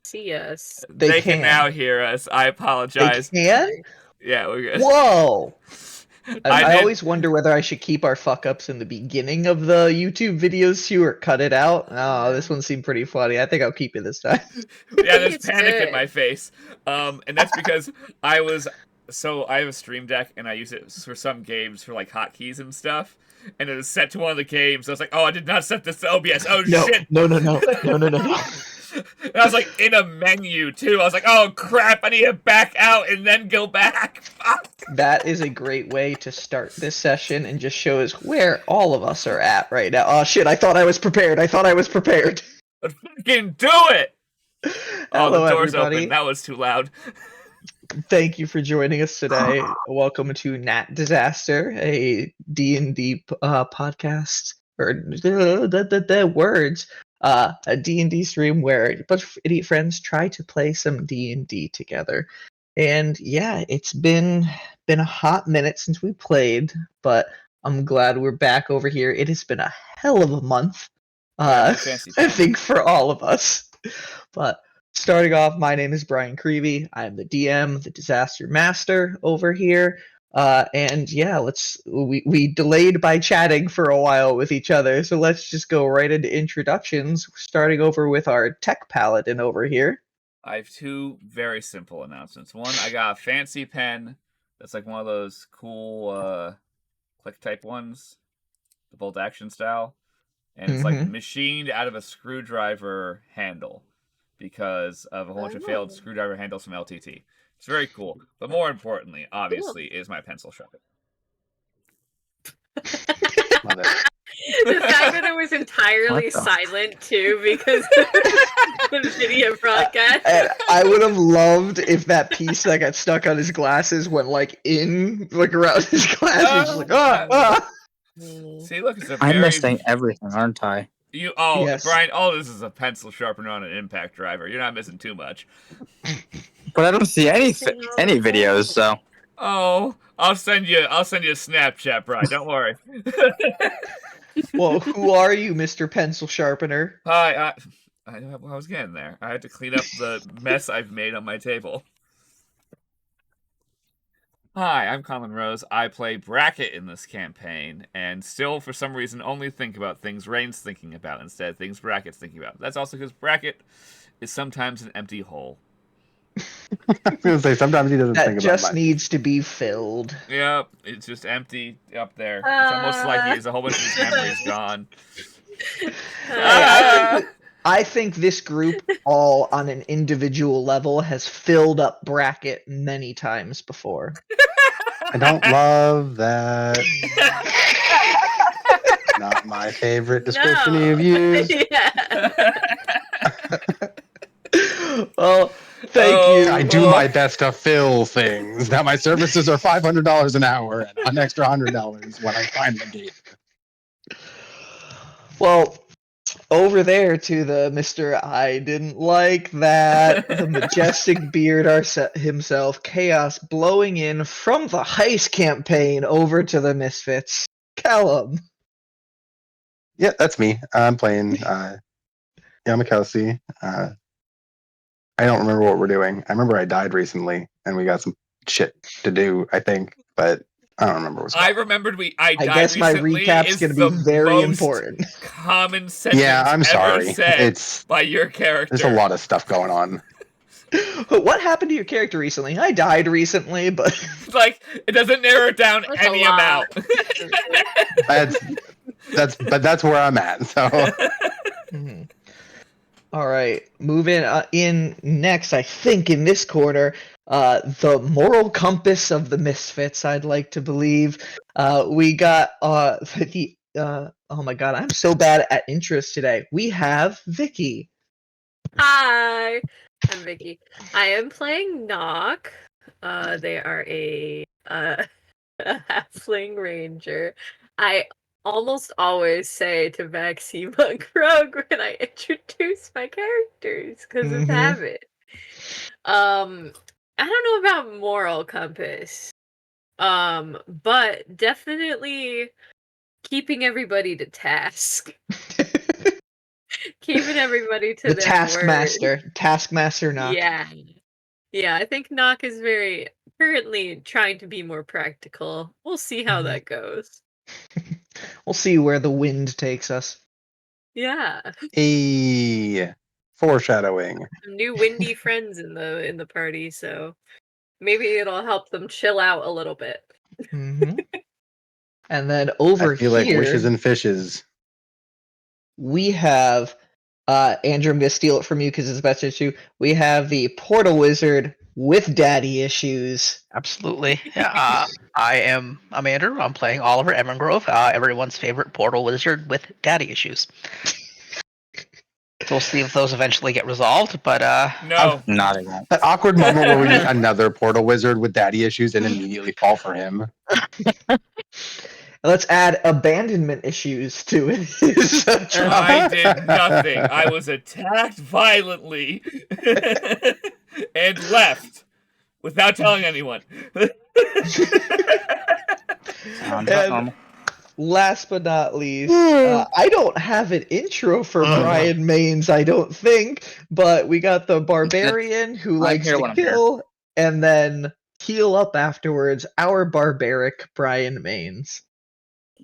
see us. They can now hear us. I apologize. They can? Yeah, we're good. Whoa! I did- always wonder whether I should keep our fuck-ups in the beginning of the YouTube videos too, or cut it out. Oh, this one seemed pretty funny. I think I'll keep it this time. Yeah, there's It's panic in good. my face. And that's because I have a Stream Deck and I use it for some games for like hotkeys and stuff. And it was set to one of the games. I was like, oh, I did not set this to OBS. Oh No, shit. no. And I was like in a menu too. I was like, oh crap, I need to back out and then go back. Fuck. That is a great way to start this session and just shows where all of us are at right now. Oh shit, I thought I was prepared. But fucking do it. Hello, the door's everybody. open. That was too loud. Thank you for joining us today. Welcome to Nat Disaster, a D&D podcast, or the words, a D&D stream where a bunch of idiot friends try to play some D&D together. And yeah, it's been a hot minute since we played, but I'm glad we're back over here. It has been a hell of a month, Yeah, no fancy I time. think, for all of us. But starting off, my name is Brian Creevy. I'm the DM, the Disaster Master over here. And yeah, we delayed by chatting for a while with each other, so let's just go right into introductions, starting over with our tech paladin over here. I have two very simple announcements. One, I got a fancy pen that's like one of those cool click type ones, the bolt action style. And it's like machined out of a screwdriver handle because of a whole bunch of failed screwdriver handles from LTT. It's very cool. But more importantly, obviously, is my pencil sharpener. The fact that it was entirely silent too because the video broadcast. And I would have loved if that piece that got stuck on his glasses went like around his glasses. Just like See, look, it's a I'm missing everything, aren't I? Yes. Brian, all this is a pencil sharpener on an impact driver. You're not missing too much. But I don't see any videos, so. Oh, I'll send you a Snapchat, Brian. Don't worry. Well, who are you, Mr. Pencil Sharpener? Hi, I was getting there. I had to clean up the mess I've made on my table. Hi, I'm Colin Rose. I play Bracket in this campaign, and still, for some reason, only think about things Rain's thinking about instead of things Bracket's thinking about. That's also because Bracket is sometimes an empty hole. I was going to say, sometimes he doesn't think about That just much. needs to be filled. Yep, it's just empty up there. It's almost like he has a whole bunch of his memories gone. I think this group, all on an individual level, has filled up Bracket many times before. I don't love that. Not my favorite description you've used. Yeah. Well, thank you. I do my best to fill things. Now my services are $500 an hour and an extra $100 when I find the gate. Well, over there to the Mr. I didn't like that, the majestic beard himself, Chaos blowing in from the heist campaign over to the Misfits. Callum. Yeah, that's me. I'm playing Yamakasi. I don't remember what we're doing. I remember I died recently and we got some shit to do, I think, but I don't remember what's I remembered I died guess my recently recap's is going to the be very most important. common sentence Yeah, I'm ever sorry. said It's by your character. there's a lot of stuff going on. What happened to your character recently? I died recently, but Like, it doesn't narrow it down That's a any lot. amount. That's where I'm at. So all right, moving in next, I think in this corner, the moral compass of the Misfits, I'd like to believe. We got oh my god, I'm so bad at intros today. We have Vicky. Hi, I'm Vicky. I am playing Knock. They are a halfling ranger. I almost always say to Maxime Krug when I introduce my characters because of habit. I don't know about moral compass. But definitely keeping everybody to task. Keeping everybody to The their Taskmaster Knock. Yeah. Yeah, I think Knock is very currently trying to be more practical. We'll see how that goes. We'll see where the wind takes us. Yeah. Foreshadowing. Some new windy friends in the party, so maybe it'll help them chill out a little bit. And then over I feel here, like wishes and fishes. we have Andrew. I'm gonna steal it from you because it's the best issue. We have the Portal Wizard with daddy issues. Absolutely. Yeah. I'm Andrew. I'm playing Oliver Emengrove, everyone's favorite portal wizard with daddy issues. We'll see if those eventually get resolved, but No. Not at all. That awkward moment where we meet another portal wizard with daddy issues and immediately fall for him. Let's add abandonment issues to it. I did nothing. I was attacked violently and left without telling anyone. Sounds And- normal. Last but not least, I don't have an intro for Brian Maines, I don't think, but we got the barbarian who likes here to when I'm here. kill and then heal up afterwards. Our barbaric Brian Maines.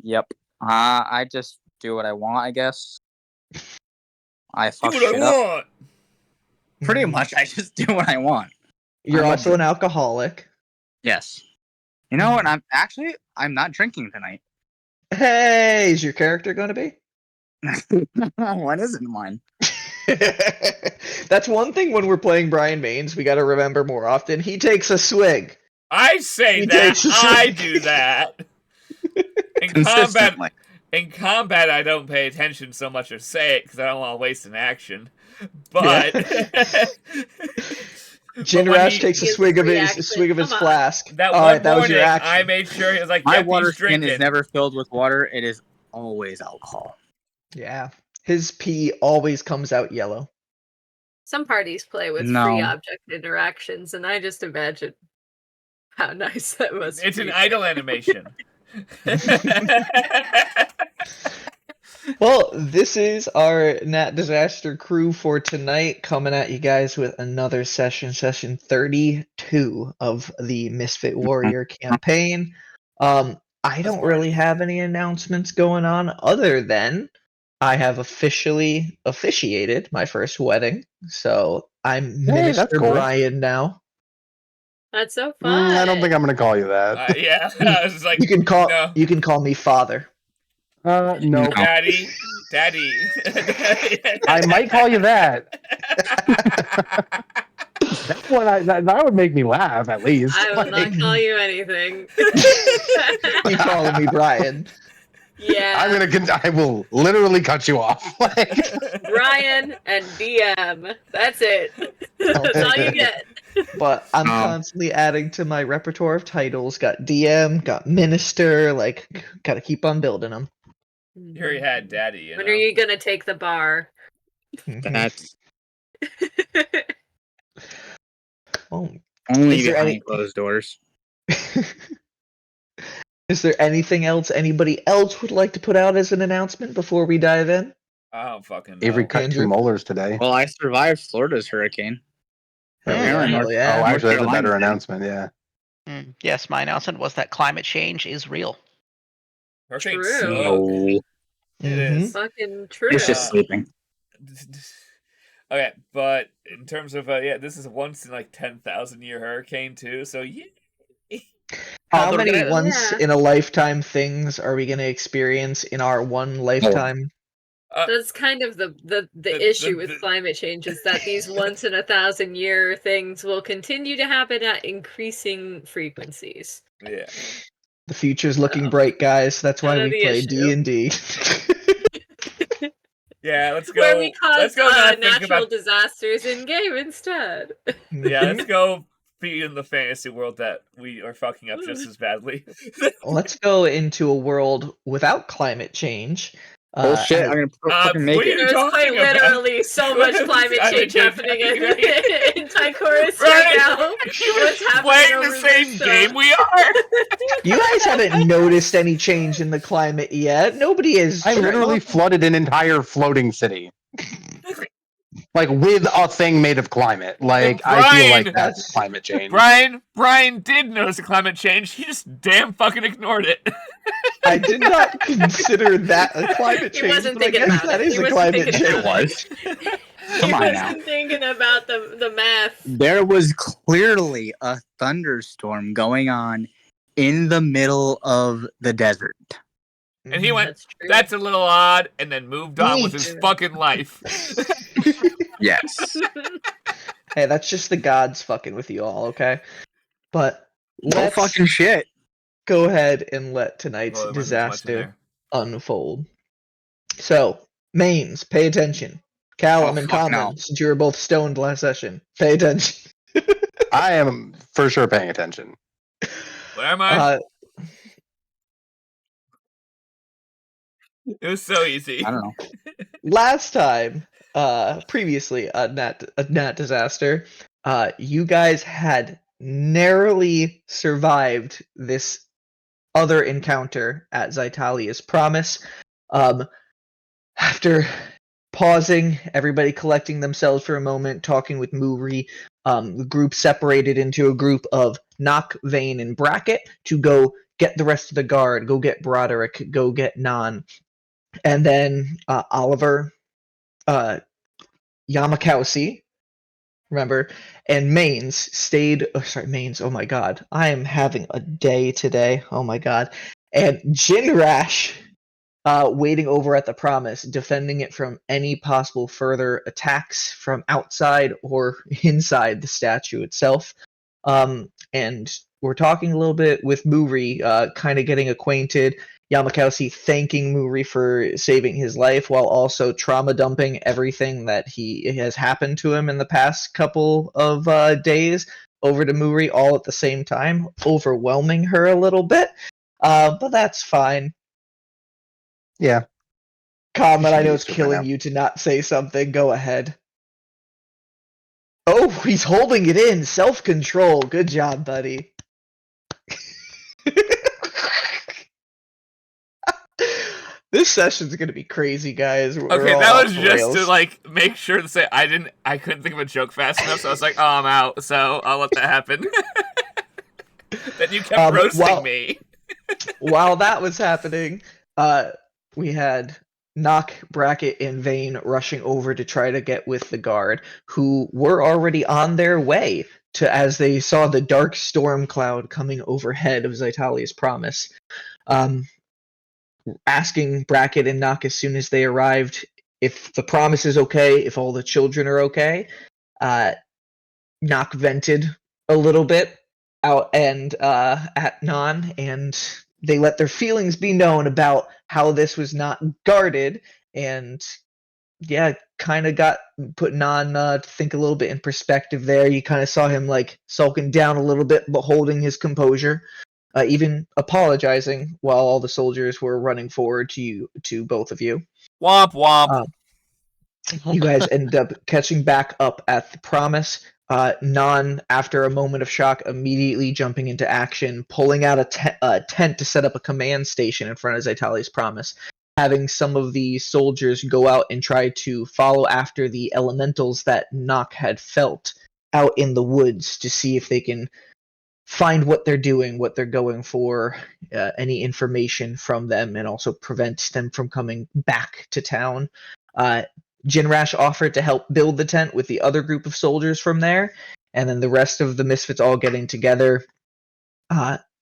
Yep. I just do what I want, I guess. I Do fuck what I shit up. want. Pretty much, I just do what I want. You're I'm a also an alcoholic. Yes. You know what? I'm not drinking tonight. Hey, is your character going to be? When isn't mine? That's one thing when we're playing Brian Maines, we got to remember more often. He takes a swig. I say He that. takes a I swig. do that. Consistently. In combat, I don't pay attention so much or say it because I don't want to waste an action. But Jinrash takes a He has swig of reaction. his Come on. flask. that All one right, that was morning, your action. I made sure he was like, My "Yep, water he's skin drinking." is never filled with water. It is always alcohol. Yeah, his pee always comes out yellow. Some parties play with No. free object interactions, and I just imagine how nice that must It's be. an idle animation. Well, this is our Nat Disaster crew for tonight, coming at you guys with another session 32 of the Misfit Warrior campaign. I don't really have any announcements going on other than I have officially officiated my first wedding, so I'm Hey, Minister that's cool. Brian now. That's so fun. I don't think I'm going to call you that. Yeah, I was like, You can call no, you can call me Father. No. Daddy. I might call you that. That would make me laugh, at least. I will not call you anything. You calling me Brian? Yeah, I will literally cut you off. Brian and DM. That's it. That's all you get. But I'm constantly adding to my repertoire of titles. Got DM, got Minister. Like, gotta keep on building them. You already had Daddy. You When know? are you gonna take the bar? That's Oh, only Is there behind any- closed doors. is there anything else anybody else would like to put out as an announcement before we dive in? I don't fucking know. Avery cut Andrew? 2 molars today. Well, I survived Florida's hurricane. Hell Yeah, yeah, North- hell yeah. Oh, actually, that's a Carolina better did. announcement, yeah. Yes, my announcement was that climate change is real. Hurricane True. suck. No, It Mhm. is. Fucking true. it's just sleeping. Okay, but in terms of this is a once in like 10,000 year hurricane too. So yeah, How they're many gonna- once Yeah. in a lifetime things are we gonna experience in our one lifetime? That's kind of the issue with climate change is that these once in 1,000 year things will continue to happen at increasing frequencies. yeah. The future's looking bright, guys. That's why None of we the play issue. D&D. Yeah, let's go. Where we cause let's go not think natural about. disasters in game instead. Yeah, let's go be in the fantasy world that we are fucking up just as badly. Let's go into a world without climate change. Bullshit! I'm gonna fucking make what are it. you There's quite talking about? literally so much climate change happening in Tychorus Right. right now. What's happening Playing over the same this, game we are. You guys haven't noticed any change in the climate yet. Nobody is. I literally flooded an entire floating city. like with a thing made of climate. Like I feel like Brian! that's climate change. Brian did notice the climate change. He just damn fucking ignored it. I did not consider that a climate He change, wasn't but I thinking guess about that it. is He a wasn't climate thinking change. about was. He Come on wasn't now. thinking about the math. There was clearly a thunderstorm going on in the middle of the desert. And he went, That's true. that's a little odd, and then moved on with his Neat. fucking life. Yes. Hey, that's just the gods fucking with you all, okay? But No let's fucking shit. go ahead and let tonight's Well, there might be too much in disaster there. unfold. So, mains, pay attention. Callum Oh, and fuck Common, no. since you were both stoned last session, pay attention. I am for sure paying attention. Where am I? It was so easy. I don't know. Last time, previously, a Nat disaster, you guys had narrowly survived this other encounter at Zytalia's promise. After pausing, everybody collecting themselves for a moment, talking with Muri, the group separated into a group of Nock, Vane, and Bracket to go get the rest of the guard, go get Broderick, go get Nan. And then Oliver, Yamakowski, remember, and Mains stayed. Oh, sorry, Mains. Oh my god. I am having a day today. Oh my god. And Jinrash waiting over at the Promise, defending it from any possible further attacks from outside or inside the statue itself. And we're talking a little bit with Muri, kind of getting acquainted. Yamakowski thanking Muri for saving his life while also trauma dumping everything that has happened to him in the past couple of days over to Muri all at the same time, overwhelming her a little bit. But that's fine. Yeah. Comment, I know it's used to it by killing now. you to not say something. Go ahead. Oh, he's holding it in. Self-control. Good job, buddy. This session's gonna be crazy, guys. We're Okay, all that off was the just to rails. like make sure to say I couldn't think of a joke fast enough, so I was like, oh, I'm out, so I'll let that happen. Then you kept roasting me. While that was happening, we had Nock, Bracket, and Vane rushing over to try to get with the guard, who were already on their way to as they saw the dark storm cloud coming overhead of Zytalia's promise. Asking Bracket and Nock as soon as they arrived if the promise is okay, if all the children are okay. Nock vented a little bit out and at Nan, and they let their feelings be known about how this was not guarded, and yeah, kind of got put Nan to think a little bit in perspective there. You kind of saw him like sulking down a little bit, but holding his composure. Even apologizing while all the soldiers were running forward to both of you. Womp womp. You guys end up catching back up at the Promise. Nan, after a moment of shock, immediately jumping into action, pulling out a tent to set up a command station in front of Zytalia's Promise, having some of the soldiers go out and try to follow after the elementals that Nock had felt out in the woods to see if they can find what they're doing, what they're going for, any information from them, and also prevent them from coming back to town. Jinrash offered to help build the tent with the other group of soldiers from there, and then the rest of the Misfits all getting together.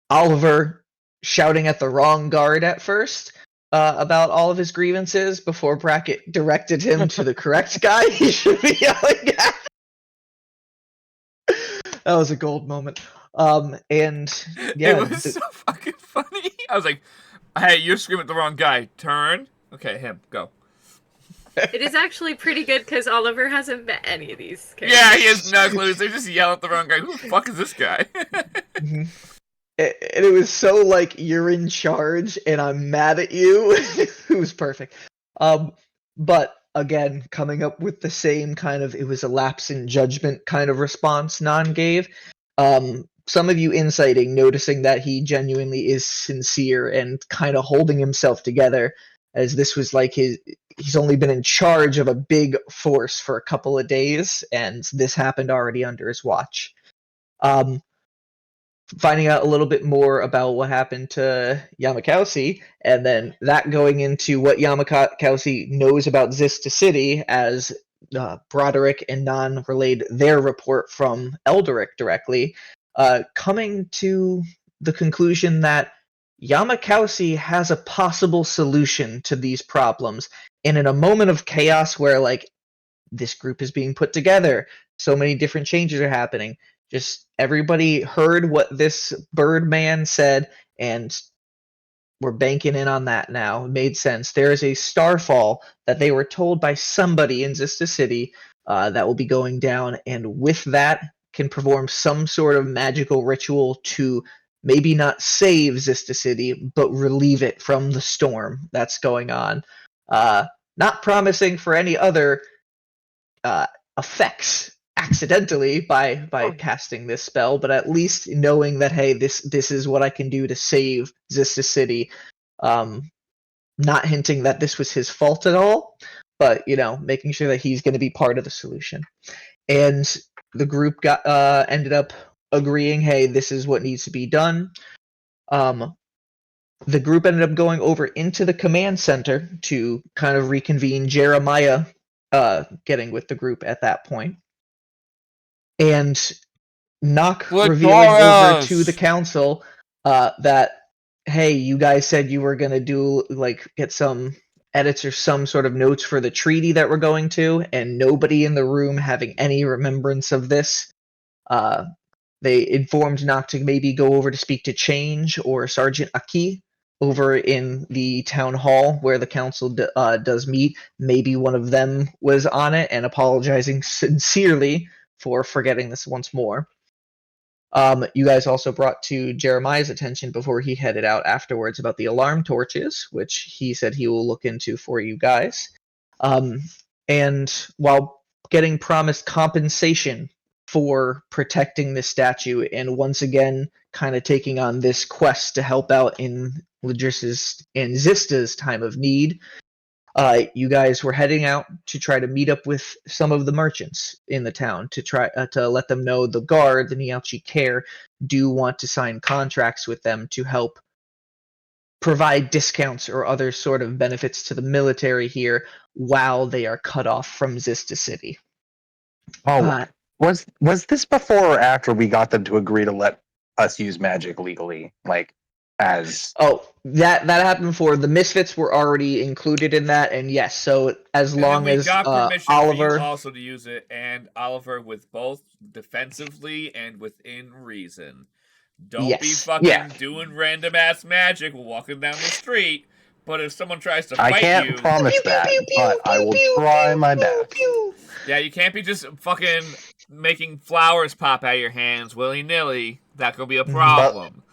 Oliver shouting at the wrong guard at first about all of his grievances before Bracket directed him to the correct guy he should be yelling at. That was a gold moment. And yeah, It was so fucking funny. I was like, hey, you're screaming at the wrong guy. Turn. Okay, him. Go. It is actually pretty good because Oliver hasn't met any of these characters. Yeah, he has no clues. They just yell at the wrong guy. Who the fuck is this guy? Mm-hmm. It was so like you're in charge and I'm mad at you. It was perfect. But again, coming up with the same kind of it was a lapse in judgment kind of response Nan gave. Some of you inciting, noticing that he genuinely is sincere and kind of holding himself together, as this was like he's only been in charge of a big force for a couple of days, and this happened already under his watch. Finding out a little bit more about what happened to Yamakausi, and then that going into what Yamakausi knows about Zista City as Broderick and Non relayed their report from Elderic directly, coming to the conclusion that Yamakausi has a possible solution to these problems. And in a moment of chaos where, like, this group is being put together, so many different changes are happening, just everybody heard what this Birdman said, and we're banking in on that now. It made sense. There is a starfall that they were told by somebody in Zista City that will be going down, and with that can perform some sort of magical ritual to maybe not save Zista City, but relieve it from the storm that's going on. Not promising for any other effects accidentally by casting this spell, but at least knowing that, hey, this is what I can do to save Zista City. Not hinting that this was his fault at all, but making sure that he's going to be part of the solution. And the group got ended up agreeing, hey, this is what needs to be done. The group ended up going over into the command center to kind of reconvene. Jeremiah getting with the group at that point. And Nock revealing over to the council that, hey, you guys said you were going to do, like, get some edits or some sort of notes for the treaty that we're going to, and nobody in the room having any remembrance of this. They informed Nock to maybe go over to speak to Change or Sergeant Aki over in the town hall where the council does meet. Maybe one of them was on it and apologizing sincerely for forgetting this once more. You guys also brought to Jeremiah's attention before he headed out afterwards about the alarm torches, which he said he will look into for you guys. And while getting promised compensation for protecting this statue, and once again kind of taking on this quest to help out in Ladris's and Zista's time of need, you guys were heading out to try to meet up with some of the merchants in the town to try to let them know the guard, the Niachi Care, do want to sign contracts with them to help provide discounts or other sort of benefits to the military here while they are cut off from Zista City. Was this before or after we got them to agree to let us use magic legally? Like, as that happened before. The Misfits were already included in that, and yes, so as long as Oliver for you also to use it, and Oliver, with both defensively and within reason. Don't be fucking doing random ass magic walking down the street. But if someone tries to fight you, I can't promise that, but I will try my best. Yeah, you can't be just fucking making flowers pop out of your hands willy-nilly. That could be a problem.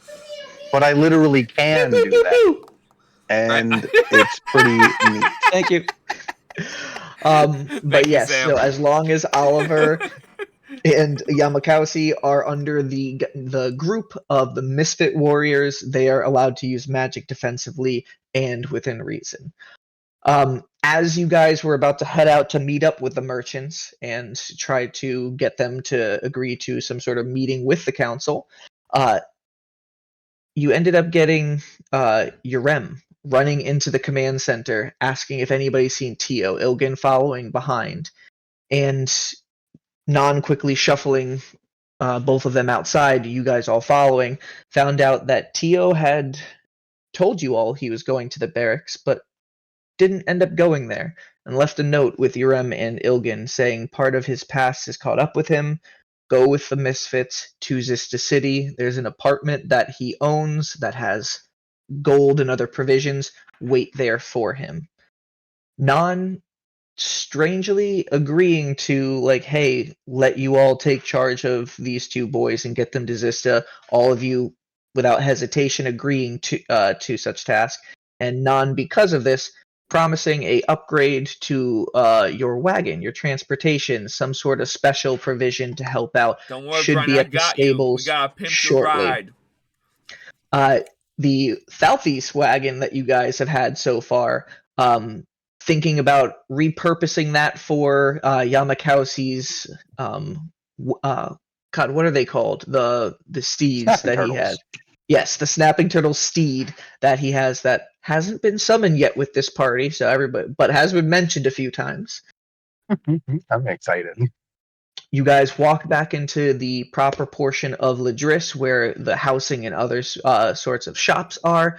But I literally can do that. And it's pretty neat. Thank you. But yes, so as long as Oliver and Yamakausi are under the group of the Misfit Warriors, they are allowed to use magic defensively and within reason. As you guys were about to head out to meet up with the merchants and try to get them to agree to some sort of meeting with the council, you ended up getting Urem running into the command center, asking if anybody's seen Tio, Ilgen following behind, and Non quickly shuffling both of them outside, you guys all following, found out that Tio had told you all he was going to the barracks, but didn't end up going there, and left a note with Urem and Ilgen saying part of his past is caught up with him. Go with the Misfits to Zista City. There's an apartment that he owns that has gold and other provisions. Wait there for him. Non strangely agreeing to, like, hey, let you all take charge of these two boys and get them to Zista. All of you, without hesitation, agreeing to such task. And Non, because of this, promising a upgrade to your wagon, your transportation, some sort of special provision to help out. Don't worry, should Brian, be I at the got stables you. We got a pimp shortly. ride. The Southeast wagon that you guys have had so far, thinking about repurposing that for Yamakausi's God, what are they called? The steeds Snapping that he turtles. has. Yes, the snapping turtle steed that he has that hasn't been summoned yet with this party, so everybody, but has been mentioned a few times. I'm excited. You guys walk back into the proper portion of Ladris where the housing and other sorts of shops are.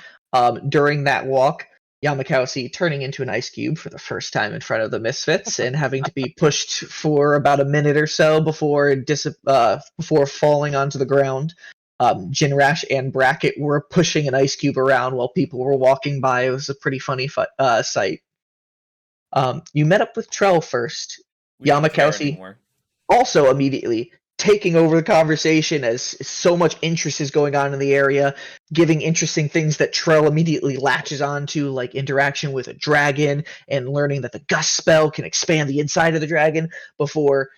During that walk, Yamakausi turning into an ice cube for the first time in front of the Misfits and having to be pushed for about a minute or so before falling onto the ground. Jinrash and Bracket were pushing an ice cube around while people were walking by. It was a pretty funny sight. You met up with Trell first. We don't care Yamakausi anymore. also immediately taking over the conversation as so much interest is going on in the area, giving interesting things that Trell immediately latches onto, like interaction with a dragon and learning that the gust spell can expand the inside of the dragon, before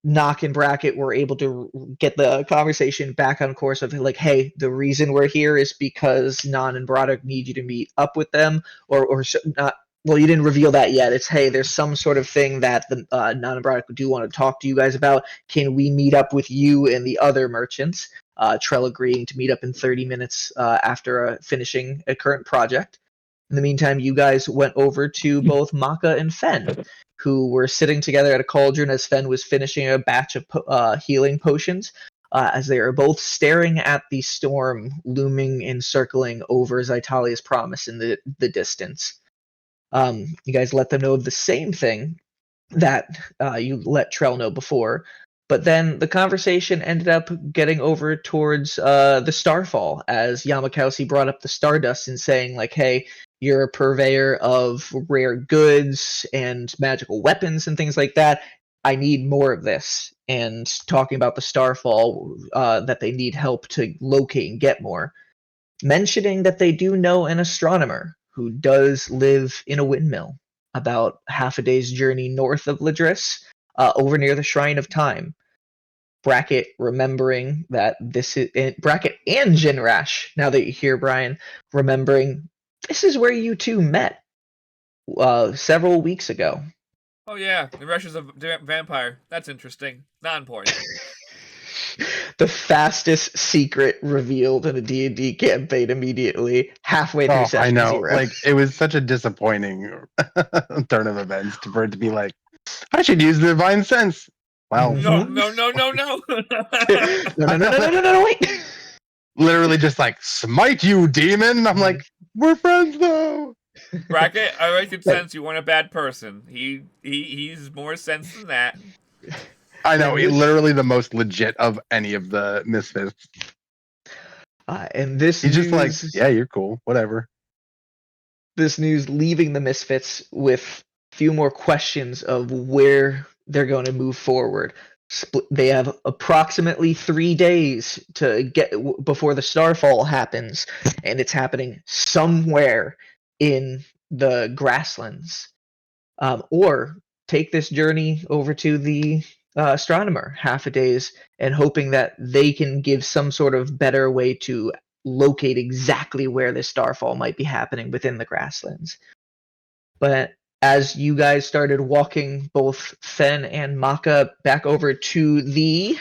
Nock and Bracket were able to get the conversation back on course of like, hey, the reason we're here is because Nan and Broderick need you to meet up with them, or not. Well, you didn't reveal that yet. It's, hey, there's some sort of thing that the Nan and Broderick do want to talk to you guys about. Can we meet up with you and the other merchants? Trell agreeing to meet up in 30 minutes after finishing a current project. In the meantime, you guys went over to both Maka and Fen, who were sitting together at a cauldron as Fen was finishing a batch of healing potions, as they are both staring at the storm looming and circling over Zytalia's promise in the distance. You guys let them know the same thing that you let Trell know before, but then the conversation ended up getting over towards the Starfall, as Yamakausi brought up the Stardust and saying, like, hey, you're a purveyor of rare goods and magical weapons and things like that. I need more of this. And talking about the Starfall, that they need help to locate and get more. Mentioning that they do know an astronomer who does live in a windmill about half a day's journey north of Ladris, over near the Shrine of Time. Bracket remembering that this is Bracket and Jinrash, now that you hear Brian, remembering this is where you two met several weeks ago. Oh yeah, the Rush is a vampire. That's interesting. Not important. The fastest secret revealed in a D&D campaign immediately, halfway through Oh, session I know. 0. Like, it was such a disappointing turn of events for it to be like, I should use the divine sense. Well, No, Mhm. no, no, no, no. No, wait. literally just like, smite you, demon. I'm like, we're friends though. Bracket, I can sense you weren't a bad person. He's more sense than that. I know, And this- literally the most legit of any of the misfits. And this He's just like, news, yeah, you're cool, whatever. this news leaving the Misfits with a few more questions of where they're going to move forward. They have approximately 3 days to get before the Starfall happens, and it's happening somewhere in the grasslands. Or take this journey over to the astronomer, half a day's, and hoping that they can give some sort of better way to locate exactly where this starfall might be happening within the grasslands. But as you guys started walking both Fen and Maka back over to the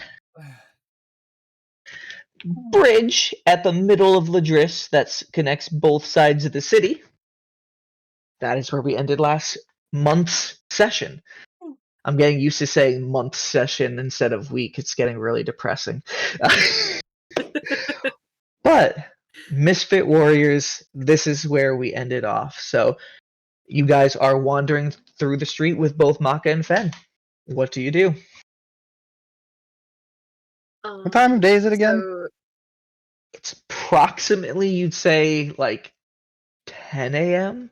bridge at the middle of Ladris that connects both sides of the city, that is where we ended last month's session. I'm getting used to saying month session instead of week. It's getting really depressing. But Misfit Warriors, this is where we ended off. So you guys are wandering through the street with both Maka and Fen. What do you do? What time of day is it again? So It's approximately, you'd say, like 10 a.m.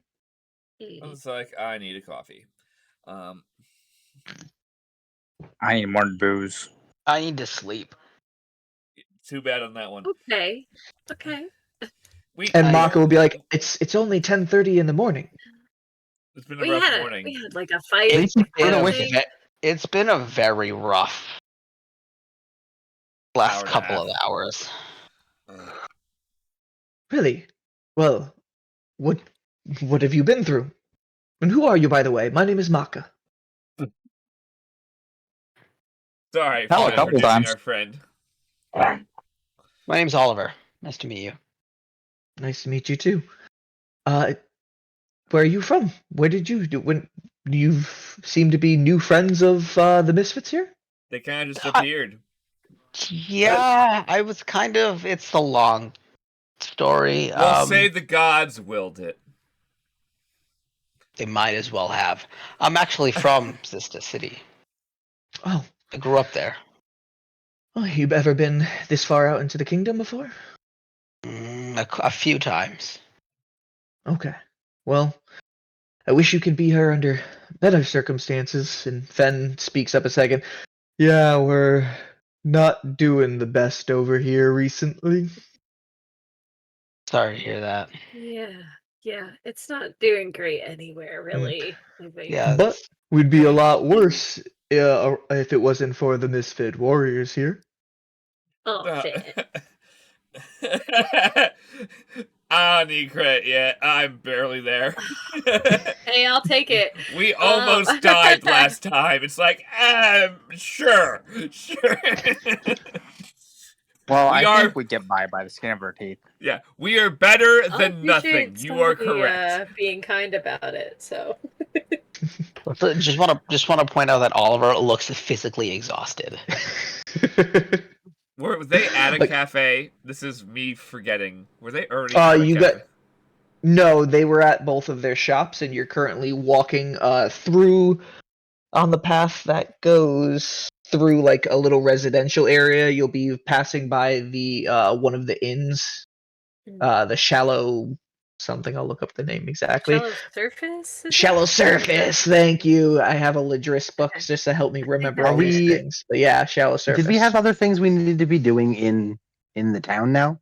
I was like, I need a coffee. I need more booze. I need to sleep. Too bad on that one. okay. And I Maka know. will be like, it's only 10:30 in the morning. It's been a We rough had morning. like a fight. It's been a very rough Hour last and a couple half. of hours. Really? Well, what have you been through? And who are you, by the way? My name is Maka. Sorry Hell, for a couple introducing times. our friend. My name's Oliver. Nice to meet you. Nice to meet you too. Where are you from? Where did you do when you seem to be new friends of the Misfits here? They kind of just Hi. appeared. Yeah, I was kind of. It's a long story. We'll say the gods willed it. They might as well have. I'm actually from Sister City. Oh, I grew up there. you've ever been this far out into the kingdom before? A few times. Okay. Well, I wish you could be here under better circumstances. And Fen speaks up a second. Yeah, we're not doing the best over here recently. Sorry to hear that. Yeah, it's not doing great anywhere, really. I think. Yeah, But we'd be a lot worse if it wasn't for the Misfit Warriors here. Oh shit. I don't need credit yet. I'm barely there. Hey, I'll take it. We almost died last time. It's like, sure. Well, We I are- think we get by the skin of our teeth. Yeah, we are better I than nothing. appreciate You are somebody, correct. being kind about it. So just want to point out that Oliver looks physically exhausted. Were they at a Like- cafe? This is me forgetting. Were they already at a you cafe? No, they were at both of their shops, and you're currently walking through on the path that goes through like a little residential area. You'll be passing by the one of the inns, the Shallow something. I'll look up the name exactly. shallow surface. Shallow Surface. Thank you. I have a Lidris book just to help me remember Are all these we- things. But yeah, Shallow Surface. Did we have other things we needed to be doing in the town now?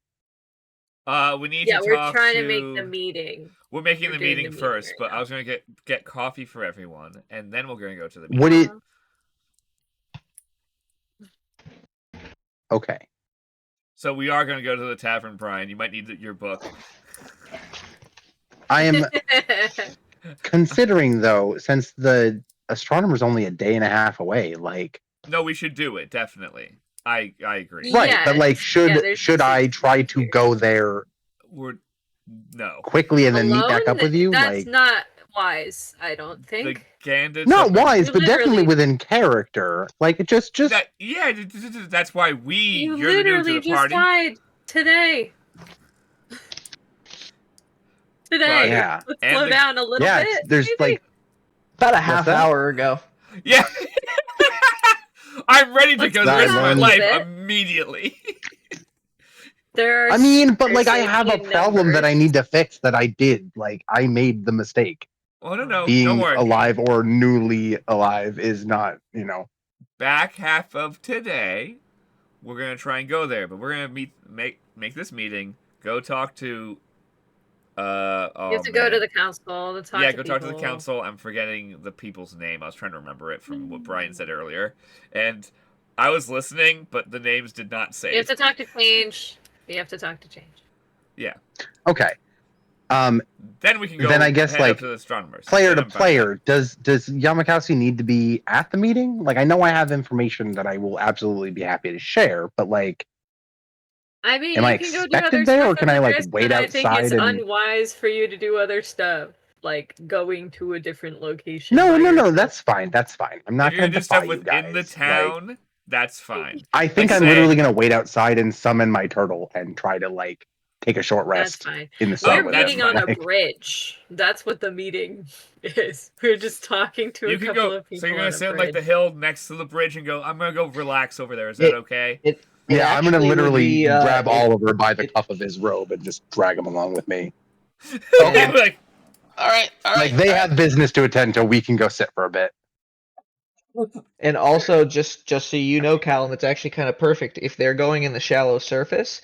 We need Yeah, to we're talk trying to... to make the meeting. We're making We're the doing meeting the meeting first, right but now. I was gonna get coffee for everyone, and then we're gonna go to the meeting. Would it? Uh-huh. Okay. So we are gonna go to the tavern, Brian. You might need your book. I am considering though, since the astronomer's only a day and a half away, like No, we should do it definitely. I agree. Yeah. right, but like Yeah, there's should just I a try few to here. go there No. quickly and then meet back Alone? up with you? That's Like not wise. I don't The think. Gandits. not have been- wise, You but definitely literally- within character. Like it just That's why You you're the new to literally the just party. died today. Today. yeah. Let's And slow the- down a little Yeah, bit. there's maybe. like about a half that? hour ago. Yeah. I'm ready to Let's go slow risk down my a life bit. immediately. There are I mean, but like I scarcity have a in problem that I numbers. need to fix that I did. Like I made the mistake. Oh no, don't Being worry. alive or newly alive is not, Back half of today, we're gonna try and go there, but we're gonna make this meeting. Go talk to. You have to go to the council to talk Yeah, to go talk to the people. council. I'm forgetting the people's name. I was trying to remember it from what Brian said earlier, and I was listening, but the names did not say. You have to talk to Change. You have to talk to Change. Yeah. Okay. Then we can go. Then I guess, head like, up to the astronomers. Player Then to I'm fine with player, does Yamakasi need to be at the meeting? Like I know I have information that I will absolutely be happy to share, but like I mean, Am you I can go do expected other there, stuff or can in I, like, Madrid, wait but I think it's outside and- unwise for you to do other stuff, like going to a different location. no, by no, yourself. that's fine. That's fine. I'm If not you're going gonna to do stuff defy you within the guys. town, that's fine. I think Like, I'm say- literally going to wait outside and summon my turtle and try to like take a short That's rest fine. in the sun We're with meeting him. on a Like, bridge. That's what the meeting is. We're just talking to You a can couple go. of people So you're on gonna a sit on bridge. like the hill next to the bridge and go. I'm gonna go relax over there. Is that okay? yeah, I'm going to actually would literally be, grab it- Oliver by the it- cuff of his robe and just drag him along with me. Okay. Like, All right. Like they have business to attend to. We can go sit for a bit. And also, just so you know, Callum, it's actually kind of perfect. If they're going in the Shallow Surface,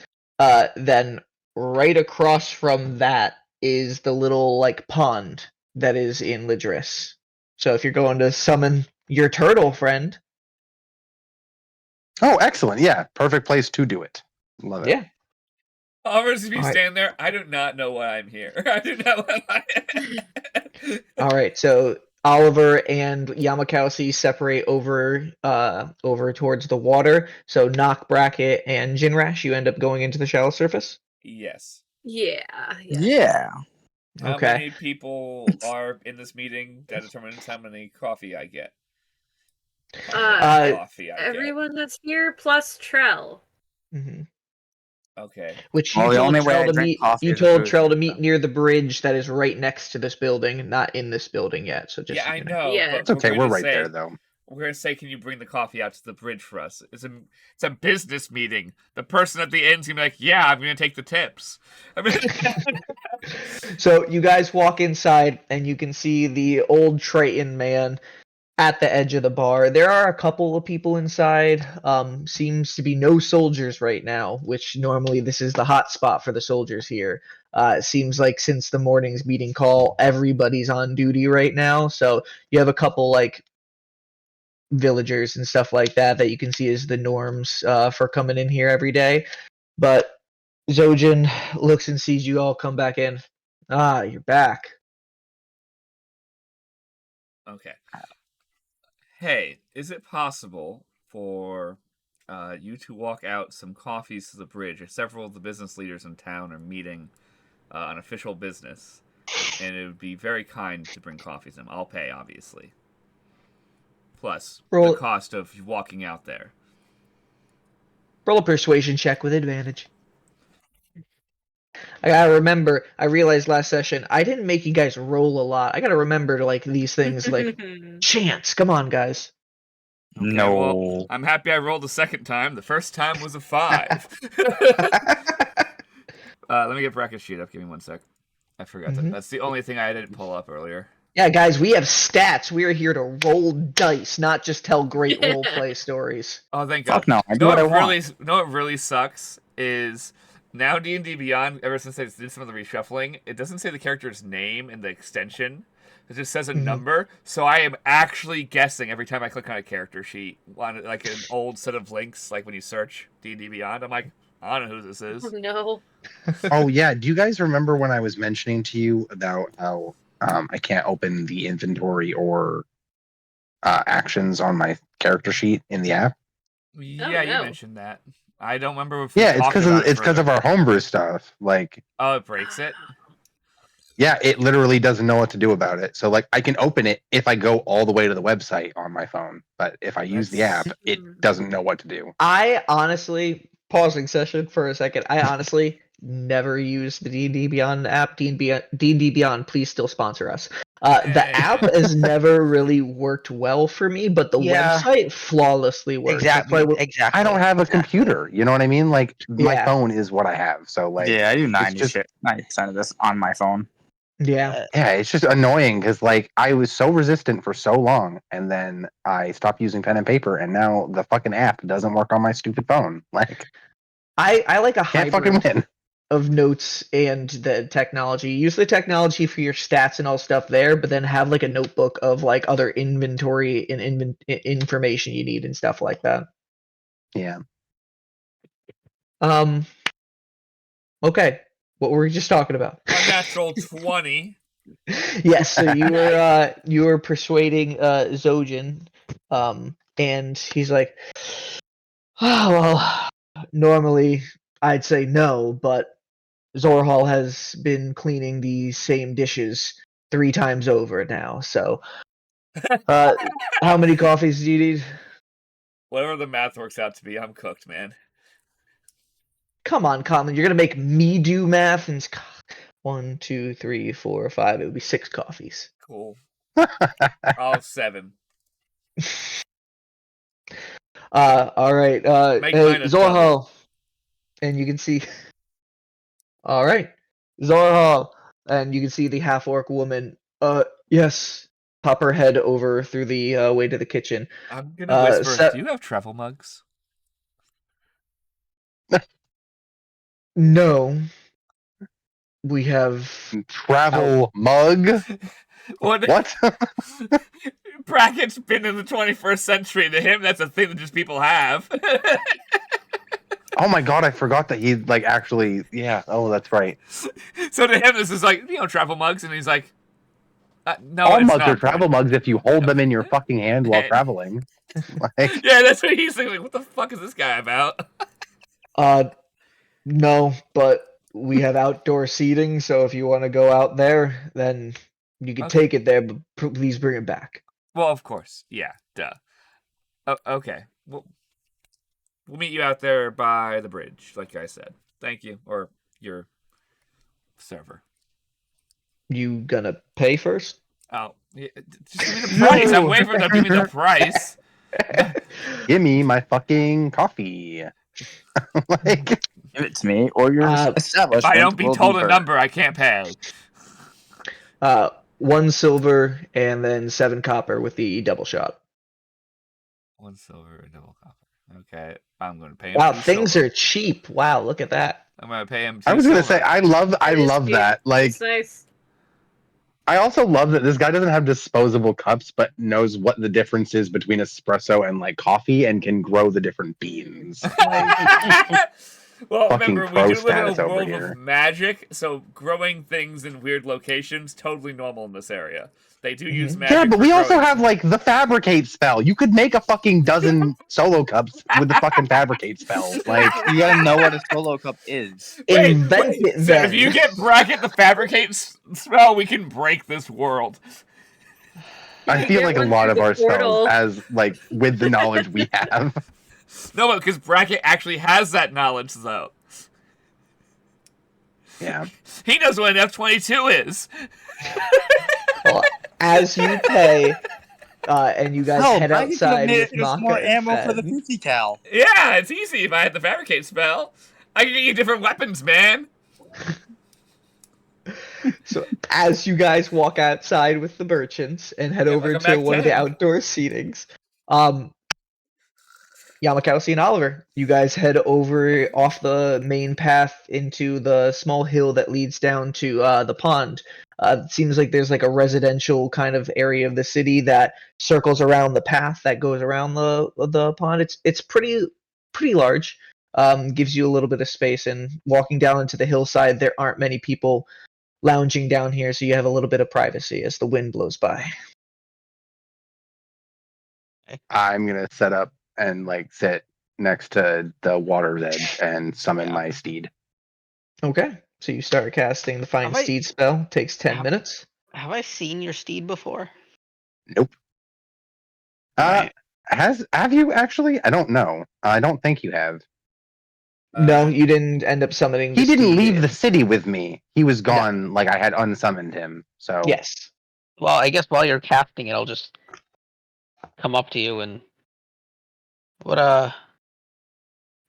then right across from that is the little like pond that is in Lidris. So if you're going to summon your turtle friend, Oh, excellent. Yeah, perfect place to do it. Love it. yeah. Oliver's be Alright. standing there. I do not know why I'm here. I do not know why. All right, so Oliver and Yamakasi separate over towards the water. So Knock, Bracket, and Jinrash, you end up going into the shallow surface. Yes. Yeah. Yeah. How Okay. many people are in this meeting? That determines how many coffee I get. Coffee I get. Everyone that's here plus Trell. Mhm. Okay. Which Well, you the told only way Trell I to drink meet. coffee You is if told it was Trell to in meet the- near the bridge that is right next to this building, not in this building yet. So just Yeah, so I you know. Yeah. But It's okay. we're We're gonna right say, there, though. We're gonna say, can you bring the coffee out to the bridge for us? It's a business meeting. The person at the end's gonna be like, yeah, I'm gonna take the tips. I mean, So you guys walk inside, and you can see the old Triton man at the edge of the bar. There are a couple of people inside. Seems to be no soldiers right now, which normally this is the hot spot for the soldiers here. It seems like since the morning's meeting call, everybody's on duty right now. So you have a couple like villagers and stuff like that you can see as the norms for coming in here every day. But Zojin looks and sees you all come back in. Ah, you're back. okay. Hey, is it possible for you to walk out some coffees to the bridge? Several of the business leaders in town are meeting on official business, and it would be very kind to bring coffees to them. I'll pay, obviously. Plus, Roll- the cost of walking out there. Roll a persuasion check with advantage. I gotta remember, I realized last session, I didn't make you guys roll a lot. I gotta remember to like these things like chance. Come on, guys. Okay, No. well, I'm happy I rolled the second time. The first time was a 5. Let me get bracket sheet up. Give me 1 sec. I forgot that. Mhm. That's the only thing I didn't pull up earlier. Yeah, guys, we have stats. We are here to roll dice, not just tell great role play stories. Oh, thank God. Fuck no. I You do know what I what really, want. you know what really sucks is now D&D Beyond. Ever since they did some of the reshuffling, it doesn't say the character's name in the extension. It just says a Mhm. number. So I am actually guessing every time I click on a character sheet, on like an old set of links, like when you search D&D Beyond. I'm like, I don't know who this is. Oh no. Oh yeah, do you guys remember when I was mentioning to you about how I can't open the inventory or actions on my character sheet in the app? Yeah, you no. mentioned that. I don't remember if we Yeah, it's talked because about it it's because of further. our homebrew stuff. Like, Oh, it breaks it. yeah, it literally doesn't know what to do about it. So like, I can open it if I go all the way to the website on my phone, but if I use the app, it doesn't know what to do. I honestly, pausing session for a second, I honestly never used the D&D Beyond app. D&D Beyond, please still sponsor us. The app has never really worked well for me, but the Yeah. website flawlessly works. That's Exactly. why Exactly. I don't have a computer. You know what I mean? Like, my Yeah. phone is what I have. So like, Yeah, I do it's just 90% of this on my phone. Yeah. yeah, it's just annoying because like I was so resistant for so long, and then I stopped using pen and paper, and now the fucking app doesn't work on my stupid phone. Like, I like a can't fucking hybrid win. of notes and the technology. Use the technology for your stats and all stuff there, but then have like a notebook of like other inventory and information you need and stuff like that. Yeah. Okay. What were we just talking about? A natural 20. Yes, so you were persuading Zojin, and he's like, oh, well, normally I'd say no, but Zorhal has been cleaning the same dishes 3 times over now. So, how many coffees do you need? Whatever the math works out to be, I'm cooked, man. Come on, Colin, you're gonna make me do math and 1, 2, 3, 4, 5. It would be 6 coffees. Cool. I'll 7. All right. Make Hey, mine a Zorhal, and you can see. All right, Zorhal, and you can see the half-orc woman. Yes. Pop her head over through the way to the kitchen. I'm gonna whisper, Set- do you have travel mugs? No. We have. Travel mug? What? Bracket's been in the 21st century. To him, that's a thing that just people have. Oh my god, I forgot that he like actually. Yeah. Oh, that's right. So to him, this is like travel mugs, and he's like, no, All it's mugs are not. travel mugs if you hold them in your fucking hand while traveling. Like, Yeah, that's what he's thinking. Like, what the fuck is this guy about? No, but we have outdoor seating, so if you want to go out there, then you can Okay. take it there, but please bring it back. Well, of course. Yeah. Duh. Okay. We'll meet you out there by the bridge, like I said. Thank you, or your server. You gonna pay first? Oh, yeah, just give me the price. I'm waiting for them to give me the price. give me my fucking coffee. Like, Give it to me, or your Uh, establishment. If I don't be will told a burned. number, I can't pay. 1 silver and then 7 copper with the double shot. 1 silver, a double copper. Okay, I'm going to pay him. Wow, 2 things silver. are cheap. Wow, look at that. I'm going to pay him 2 I was gonna silver. say, I love It is cheap. that. Like, It's nice. I also love that this guy doesn't have disposable cups, but knows what the difference is between espresso and like coffee, and can grow the different beans. Like, Well, fucking remember, pro we do live in status a over world here. of magic, so growing things in weird locations, totally normal in this area. They do use magic. Yeah, but for we also growing have like the fabricate spell. You could make a fucking dozen solo cups with the fucking fabricate spell. Like, You gotta know what a solo cup is. Invent it So then. if you get Bracket the fabricate spell, we can break this world. I feel Get like a one lot through of the our portal. spells, as like with the knowledge we have. No, because Bracket actually has that knowledge, though. Yeah. He knows what an F-22 is. Well, as you pay, and you guys head I could have outside made with just Maka more and ammo for the Fed. 50 cal. Yeah, it's easy if I had the fabricate spell. I can get you different weapons, man. So as you guys walk outside with the merchants and head Yeah, over like a to Mac one of the 10. outdoor seatings, Yamakasi and Oliver, you guys head over off the main path into the small hill that leads down to the pond. It seems like there's like a residential kind of area of the city that circles around the path that goes around the pond. It's pretty large. Gives you a little bit of space, and walking down into the hillside, there aren't many people lounging down here, so you have a little bit of privacy as the wind blows by. I'm gonna set up and like sit next to the water's edge and summon Yeah. my steed. Okay, so you start casting the Find Have I- Steed spell. Takes 10 have- minutes. Have I seen your steed before? Nope. Alright. Have you actually? I don't know. I don't think you have. No, you didn't end up summoning the He didn't steed leave in. the city with me. He was gone. Like I had unsummoned him. So Yes. Well, I guess while you're casting it, I'll just come up to you and what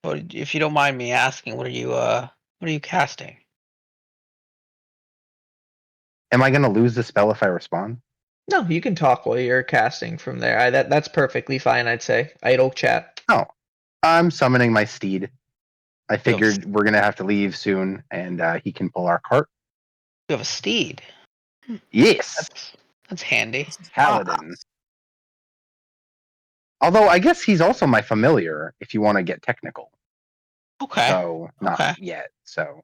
if you don't mind me asking, what are you casting? am I gonna lose the spell if I respond? No, you can talk while you're casting from there. That's perfectly fine, I'd say. Idle chat. Oh, I'm summoning my steed. I have figured we're gonna have to leave soon, and he can pull our cart. You have a steed. Yes, That's handy. paladin. Although I guess he's also my familiar, if you want to get technical. Okay. So not Okay. yet. So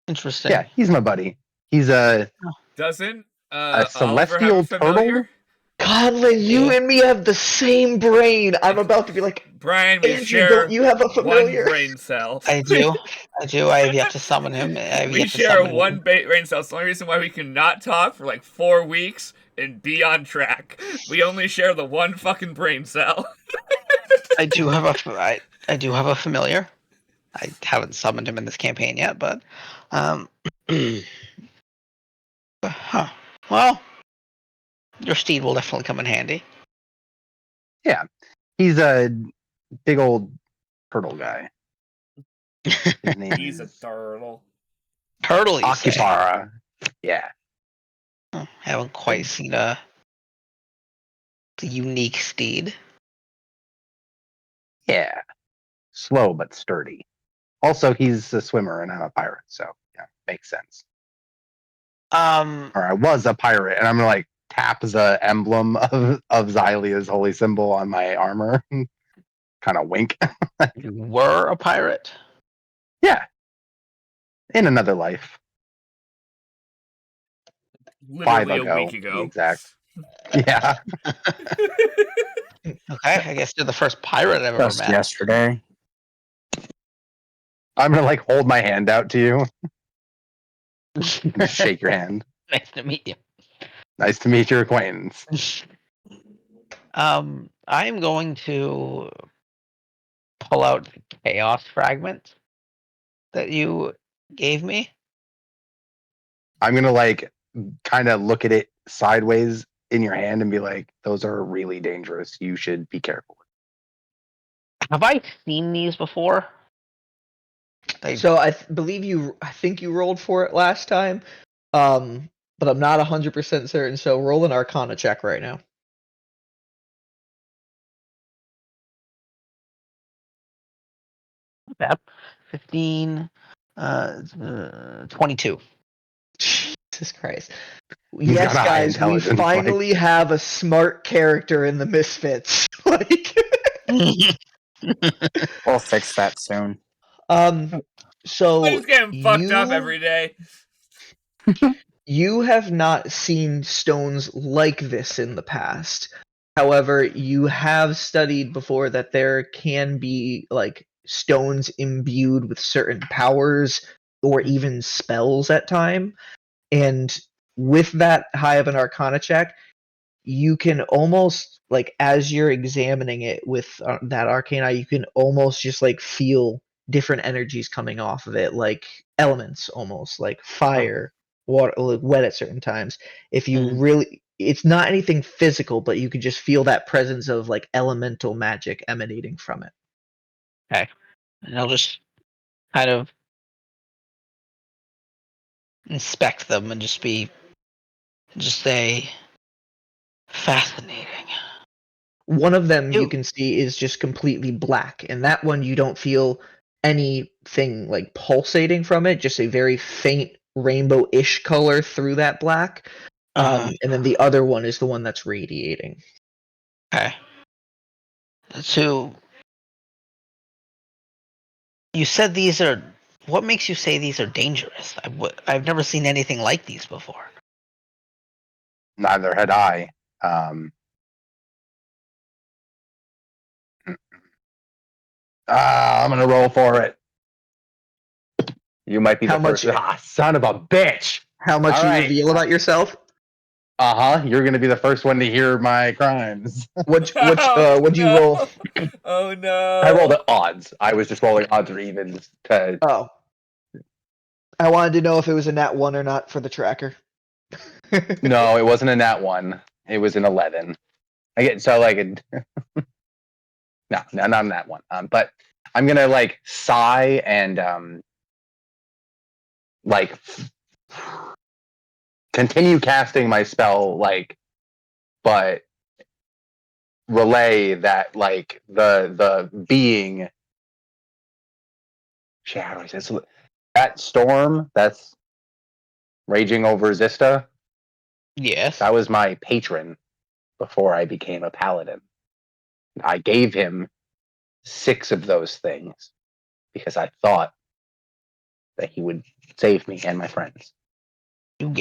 Interesting. yeah, he's my buddy. He's a Doesn't A Oliver celestial have a familiar? Conlon, you and me have the same brain. I'm about to be like, Brian, we Andrew, share don't you have a one familiar? brain cell. I do. I have yet to summon him. I have We yet to share summon one him. brain cell. It's the only reason why we cannot talk for like 4 weeks and be on track. We only share the one fucking brain cell. I do have a familiar. I haven't summoned him in this campaign yet, but huh. Well, your steed will definitely come in handy. he's a big old turtle guy. His name He's a is turtle. Turtle, you say? Akipara. Yeah. Oh, haven't quite seen the unique steed. Yeah. Slow but sturdy. Also, he's a swimmer and I'm a pirate, so yeah, makes sense. Or I was a pirate, and I'm gonna like tap the emblem of Xylia's holy symbol on my armor. kind of wink. You were a pirate? Yeah, in another life. Literally 5 a week to be ago. exact. Yeah. Okay, I guess you're the first pirate I've ever Just met. yesterday. I'm gonna like hold my hand out to you and just shake your hand. Nice to meet you. Nice to meet your acquaintance. I'm going to pull out the chaos fragment that you gave me. I'm gonna like kind of look at it sideways in your hand and be like, those are really dangerous. You should be careful. Have I seen these before? They, So I believe you. I think you rolled for it last time, but I'm not 100% certain. So roll an Arcana check right now. not bad. 15, 22. Jesus Christ. He's Yes, got a high guys, we intelligence, like- finally have a smart character in the Misfits. Like, We'll fix that soon. so I'm just getting fucked up every day. you have not seen stones like this in the past. However, you have studied before that there can be like stones imbued with certain powers or even spells at time. And with that high of an Arcana check, you can almost like as you're examining it with that arcane eye, you can almost just like feel different energies coming off of it, like elements, almost like fire, water, like wet at certain times. If you really, it's not anything physical, but you can just feel that presence of like elemental magic emanating from it. Okay. And I'll just kind of inspect them and just say fascinating. One of them you Ew. can see is just completely black, and that one you don't feel anything like pulsating from it, just a very faint rainbow-ish color through that black. And then the other one is the one that's radiating. Okay. So you said these are. What makes you say these are dangerous? I've never seen anything like these before. Neither had I. I'm gonna roll for it. You might be How the first. much- Son of a bitch! How much All you right. reveal about yourself? You're gonna be the first one to hear my crimes. What'd you no. roll? Oh no. I rolled at odds. I was just rolling odds or evens to. Oh. I wanted to know if it was a nat 1 or not for the tracker. No, it wasn't a nat 1. It was an 11. I get so like a. No, not a nat 1. But I'm gonna like sigh and like continue casting my spell, like, but relay that like the being. Shit, how do I say this? That storm that's raging over Zista. Yes. That was my patron before I became a paladin. I gave him 6 of those things because I thought that he would save me and my friends. You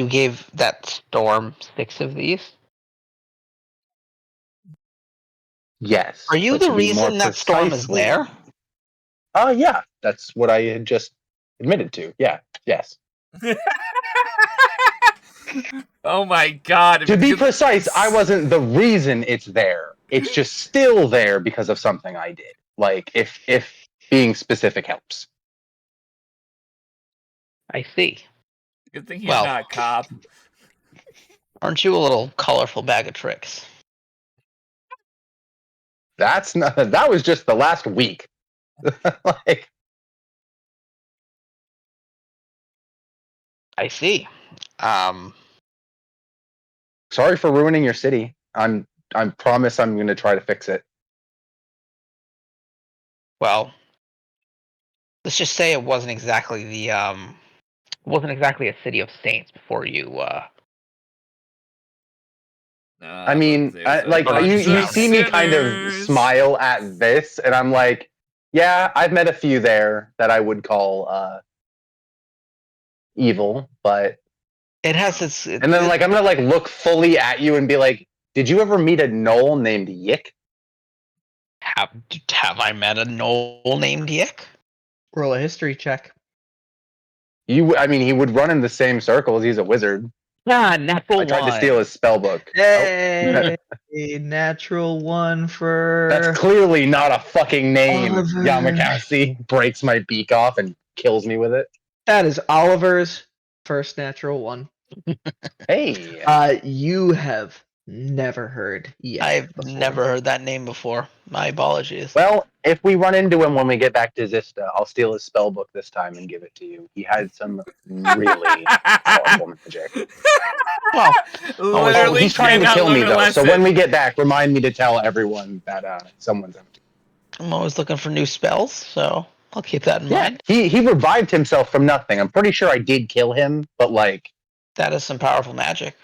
gave that storm 6 of these? Yes. Are you but the to be more reason that storm is precisely- there? Yeah. That's what I had just admitted to. Yeah. Yes. Oh my god. To be precise, I wasn't the reason it's there. It's just still there because of something I did. Like, if being specific helps. I see. Good thing he's Well. not a cop. Aren't you a little colorful bag of tricks? That's not. That was just the last week. Like, I see. sorry for ruining your city. I promise I'm going to try to fix it. Well, let's just say it wasn't exactly a city of saints before you I mean, there's a like bunch you of see me kind of sinners. smile at this, and I'm like, yeah, I've met a few there that I would call evil, but It has its. and then like I'm gonna like look fully at you and be like, did you ever meet a gnoll named Yick? Have I met a gnoll named Yick? Roll a history check. I mean, he would run in the same circles. He's a wizard. Yeah, natural I tried to steal his spell book. Hey, natural one for. That's clearly not a fucking name. Oliver. Yamakasi breaks my beak off and kills me with it. That is Oliver's first natural one. Hey. You have never heard yet. I've before. never heard that name before. My apologies. Well, if we run into him when we get back to Zista, I'll steal his spell book this time and give it to you. He had some really powerful magic. Well, literally, He's trying to cannot kill me learn a though. So lesson. when we get back, remind me to tell everyone that someone's empty. I'm always looking for new spells, so I'll keep that in Yeah, mind. he revived himself from nothing. I'm pretty sure I did kill him, but like That is some powerful magic.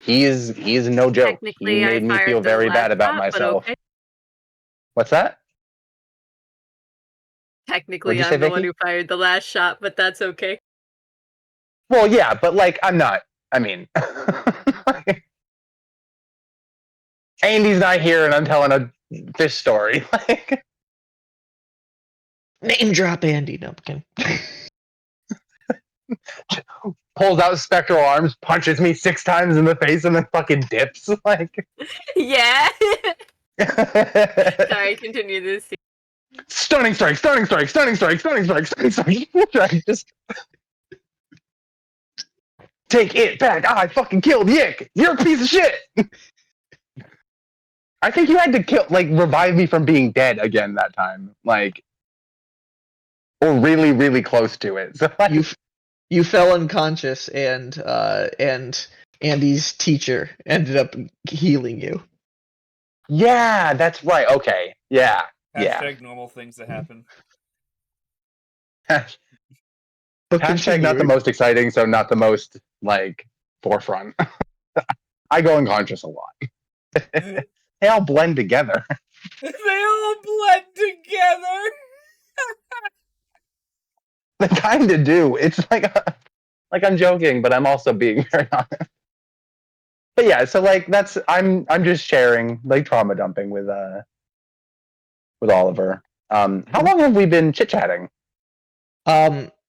he is no joke. He Technically, I made me fired feel the very last bad about shot, but myself. okay. What's that? Technically, What'd you say, I'm the one Vicky? who fired the last shot, but that's okay. Well, yeah, but like I'm not. I mean, Andy's not here, and I'm telling this story. Like, Name drop Andy. No, I'm kidding. pulls out spectral arms, punches me 6 times in the face, and then fucking dips. Like, Yeah. Sorry, continue this. stunning strike, stunning strike, stunning strike, stunning strike, stunning strike. Just take it back. I fucking killed Yick. You're a piece of shit. I think you had to revive me from being dead again that time. Like, or really, really close to it. So like, You fell unconscious, and Andy's teacher ended up healing you. yeah, that's right. Okay. Yeah. Hashtag normal things that happen. But Hashtag not the continued. most exciting, so not the most like forefront. I go unconscious a lot. They all blend together. They all blend together. They kind of do. It's like I'm joking, but I'm also being very honest. But yeah, so like I'm just sharing, like, trauma dumping with Oliver. How long have we been chit chatting?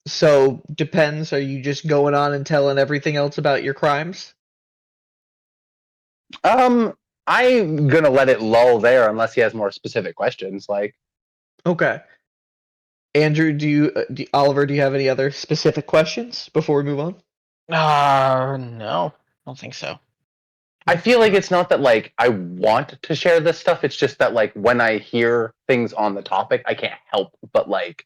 So depends. Are you just going on and telling everything else about your crimes? I'm gonna let it lull there unless he has more specific questions. Like, Okay. Andrew, Oliver, do you have any other specific questions before we move on? No, I don't think so. I feel like it's not that like I want to share this stuff. It's just that like when I hear things on the topic, I can't help but like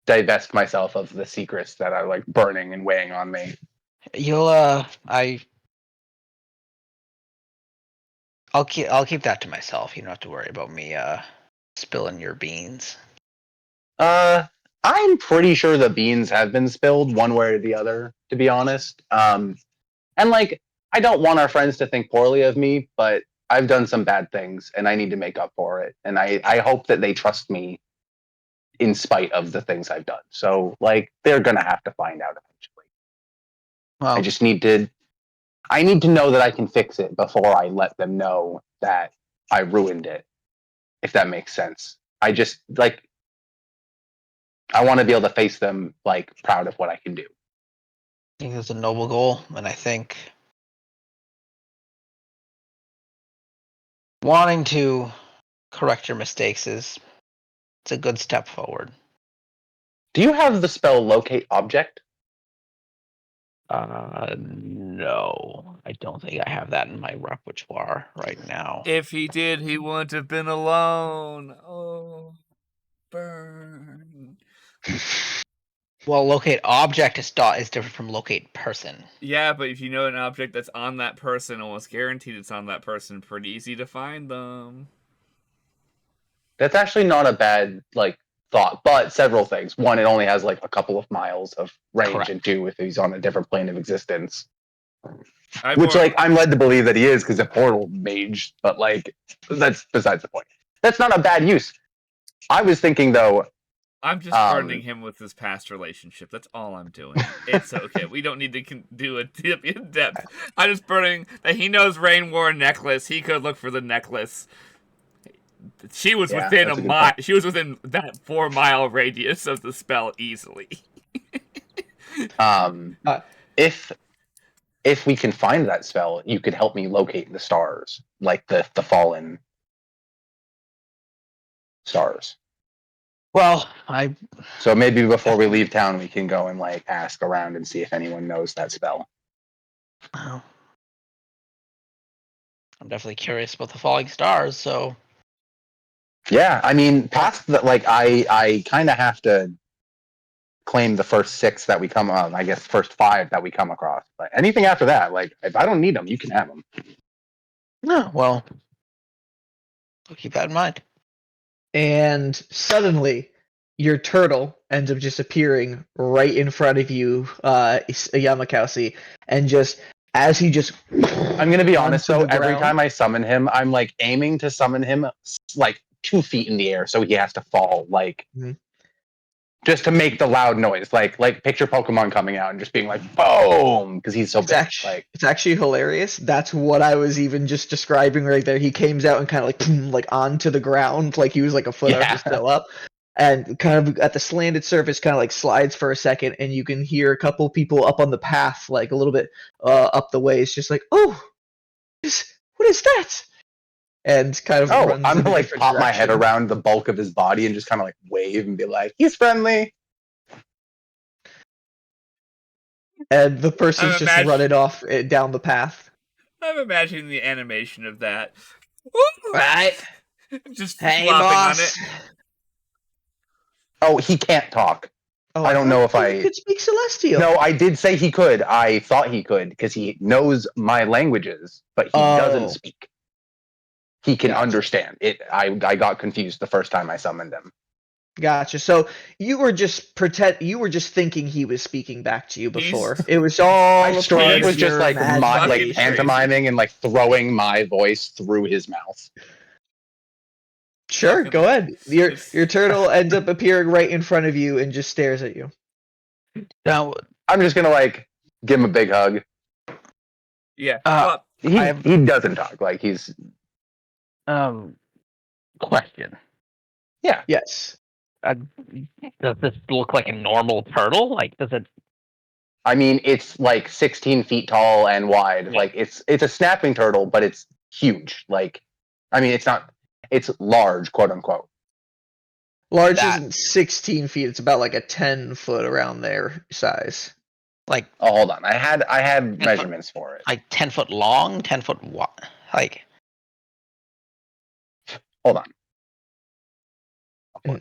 divest myself of the secrets that are like burning and weighing on me. I'll keep that to myself. You don't have to worry about me spilling your beans. I'm pretty sure the beans have been spilled one way or the other, to be honest. And like, I don't want our friends to think poorly of me, but I've done some bad things and I need to make up for it. And I hope that they trust me in spite of the things I've done. So like, they're gonna have to find out eventually. Well, I need to know that I can fix it before I let them know that I ruined it, if that makes sense. I just like, I want to be able to face them like proud of what I can do. I think it's a noble goal, and I think wanting to correct your mistakes it's a good step forward. Do you have the spell locate object? No, I don't think I have that in my repertoire right now. If he did, he wouldn't have been alone. Oh, burn. Well, locate object is different from locate person. Yeah, but if you know an object that's on that person, almost guaranteed it's on that person, pretty easy to find them. That's actually not a bad like thought, but several things. One, it only has like a couple of miles of range, Correct. and two, if he's on a different plane of existence, Which, like, I'm led to believe that he is because a portal mage, but, like, that's besides the point. That's not a bad use. I was thinking, though... I'm just burdening him with his past relationship. That's all I'm doing. It's okay. We don't need to do a deep in depth. I'm just burdening that he knows Rain wore a necklace. He could look for the necklace. She was within a mile. She was within that 4-mile radius of the spell easily. If we can find that spell, you could help me locate the stars, like the fallen stars. Well, So maybe before we leave town, we can go and like ask around and see if anyone knows that spell. I'm definitely curious about the falling stars. So Yeah, I mean, past that, like I kind of have to claim the first 6 that we come on. I guess first 5 that we come across. But anything after that, like if I don't need them, you can have them. no, well, I'll keep that in mind. And suddenly, your turtle ends up just appearing right in front of you, Yamakasi, and just as he just... I'm gonna be honest though, every ground. time I summon him, I'm like aiming to summon him like 2 feet in the air, so he has to fall, like just to make the loud noise, like picture Pokemon coming out and just being like boom, because he's so big. It's actually hilarious. That's what I was even just describing right there. He came out and kind of like boom, like onto the ground, like he was like a foot up, still up, and kind of at the slanted surface, kind of like slides for a second, and you can hear a couple people up on the path, like a little bit up the way. It's just like, oh, what is that? And kind of runs I'm in gonna a like different pop my direction. head around the bulk of his body and just kind of like wave and be like, he's friendly. And the person's just running off down the path. I'm imagining the animation of that. Right. Just Hey, flopping boss. on it. Oh, he can't talk. Oh, I don't know if he could speak Celestial. No, I did say he could. I thought he could because he knows my languages, but he doesn't speak. He can understand it. I got confused the first time I summoned him. Gotcha. So you were just thinking he was speaking back to you before. It was all I straight was just like imagination. pantomiming and like throwing my voice through his mouth. Sure, go ahead. Your turtle ends up appearing right in front of you and just stares at you. Now, I'm just gonna like give him a big hug. Yeah. He doesn't talk. Like he's question. Yeah. Yes. Does this look like a normal turtle? Like, does it? I mean, it's like 16 feet tall and wide. Yeah. Like it's a snapping turtle, but it's huge. Like, I mean, it's not. It's large, quote unquote. Large isn't 16 feet. It's about like a 10-foot around there size. Like, oh, hold on. I had measurements for it. Like 10 foot long, 10 foot wide. Like, hold on.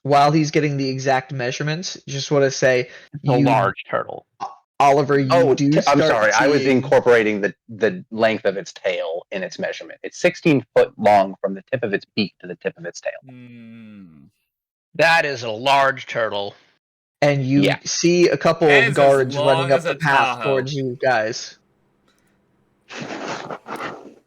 While he's getting the exact measurements, just want to say, it's a large turtle. Oliver, I'm sorry. I was incorporating the length of its tail in its measurement. It's 16 foot long from the tip of its beak to the tip of its tail. That is a large turtle. And you see a couple of guards running up the path towards you guys.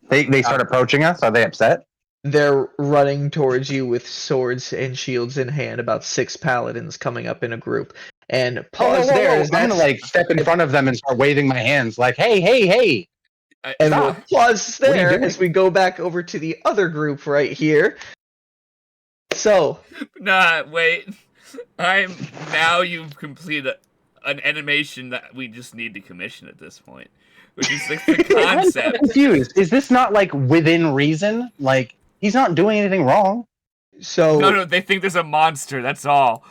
They start approaching us? Are they upset? They're running towards you with swords and shields in hand, about 6 paladins coming up in a group. And pause there. I'm gonna like step in front of them and start waving my hands like, hey. And we'll pause there as we go back over to the other group right here. So. Nah, wait. Now you've completed an animation that we just need to commission at this point. Which is like the concept. I'm confused. Is this not like within reason? Like, he's not doing anything wrong. So no, they think there's a monster. That's all.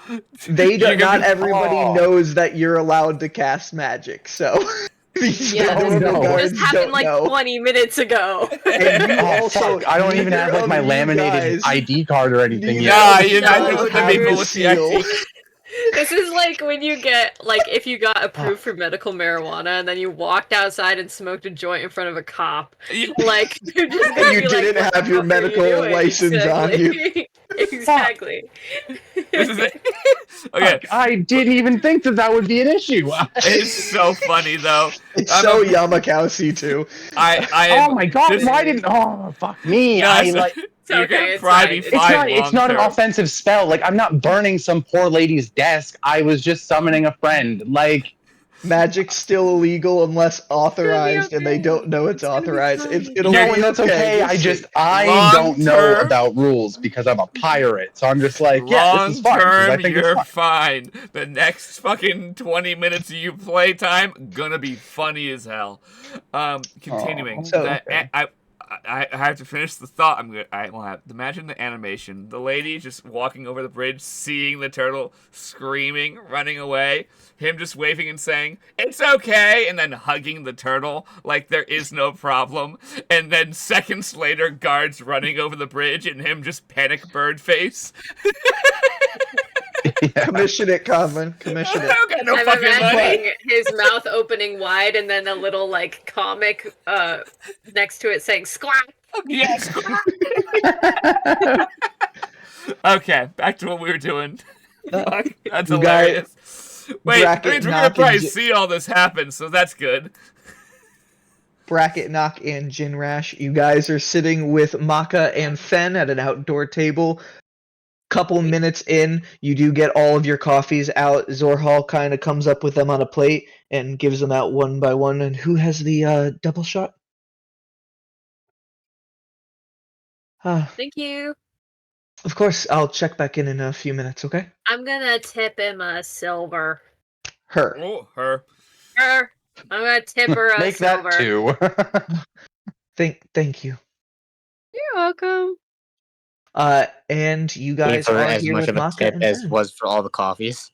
Not everybody knows that you're allowed to cast magic. So this happened like 20 minutes ago. And you also, I don't even have like my laminated ID card or anything. Yeah, you're not the people with the ID. This is like when you get, like, if you got approved for medical marijuana and then you walked outside and smoked a joint in front of a cop. Like, you're just gonna you didn't have your medical license on you. Exactly. This is Okay, Fuck, I didn't even think that would be an issue. it's so funny though. It's I'm so a- Yamakasi too. I Oh am my god, just why didn't? Oh fuck me! no, I like. It's you're okay, gonna it's probably fine, be it's fine It's not an long-term. offensive spell. Like I'm not burning some poor lady's desk. I was just summoning a friend. Like Magic's still illegal unless authorized, and they okay. don't know it's It's gonna be authorized. fine. It'll no, be and that's okay. okay. We'll see. I don't know Long-term- about rules because I'm a pirate. So I'm just like, yeah, this is Long fine. 'cause I term, think it's you're fine. fine. The next fucking 20 minutes of you play time gonna be funny as hell. Continuing. Oh, So- okay. I have to finish the thought. I will have imagine the animation. The lady just walking over the bridge, seeing the turtle, screaming, running away. Him just waving and saying, "It's okay," and then hugging the turtle like there is no problem. And then seconds later, guards running over the bridge and him just panic bird face. Yeah. Commission it, Conlon. Commission I it. don't got no I'm fucking imagining money. his mouth opening wide and then a little like comic next to it saying "squawk." Yes. Okay, back to what we were doing. Fuck, that's you got hilarious. Wait, that bracket means we're gonna knock and probably j- see all this happen, so that's good. Bracket Knock and Jinrash. You guys are sitting with Maka and Fen at an outdoor table. Couple minutes in, you do get all of your coffees out. Zorhal kind of comes up with them on a plate and gives them out one by one. And who has the double shot? Thank you. Of course, I'll check back in a few minutes, okay? I'm gonna tip him a silver. Her. Oh, her. I'm gonna tip her a Make silver. that two. Thank you. You're welcome. And you Gave guys her are as here much with of a Maka tip and as Fen. was for all the coffees.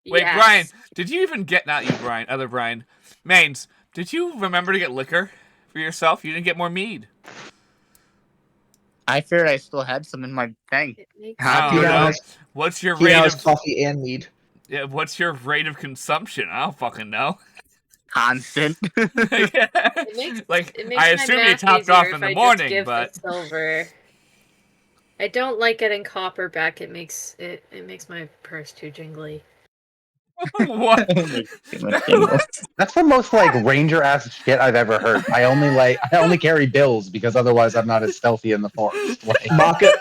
Wait, Yes. Brian, did you even get, not you, Brian, other Brian, Mains, did you remember to get liquor for yourself? You didn't get more mead. I feared I still had some in my thing. It makes I He don't now know. has- What's your He rate now has of coffee and mead. yeah, what's your rate of consumption? I don't fucking know. Constant. makes- like It makes I my assume you math topped easier off if in the I just morning, give but the silver. I don't like getting copper back. It makes my purse too jingly. what? That's the most like ranger ass shit I've ever heard. I only carry bills because otherwise I'm not as stealthy in the forest. Like,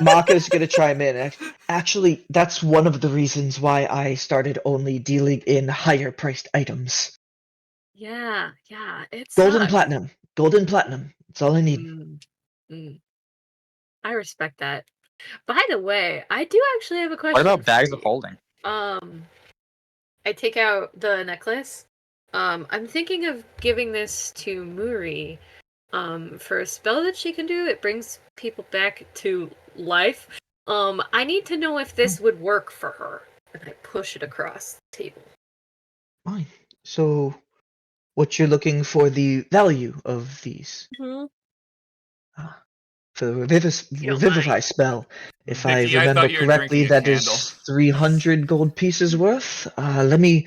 Maka's gonna chime in. Actually, that's one of the reasons why I started only dealing in higher priced items. Yeah, it's Gold and platinum. Gold and platinum. That's all I need. I respect that. By the way, I do actually have a question. What about bags for of you. holding? I take out the necklace. I'm thinking of giving this to Muri. For a spell that she can do, it brings people back to life. I need to know if this would work for her. And I push it across the table. Fine. So, what you're looking for the value of these? For the Revivify spell, if Vicky, I I remember thought you were correctly, drinking a that is 300 gold pieces worth. Let me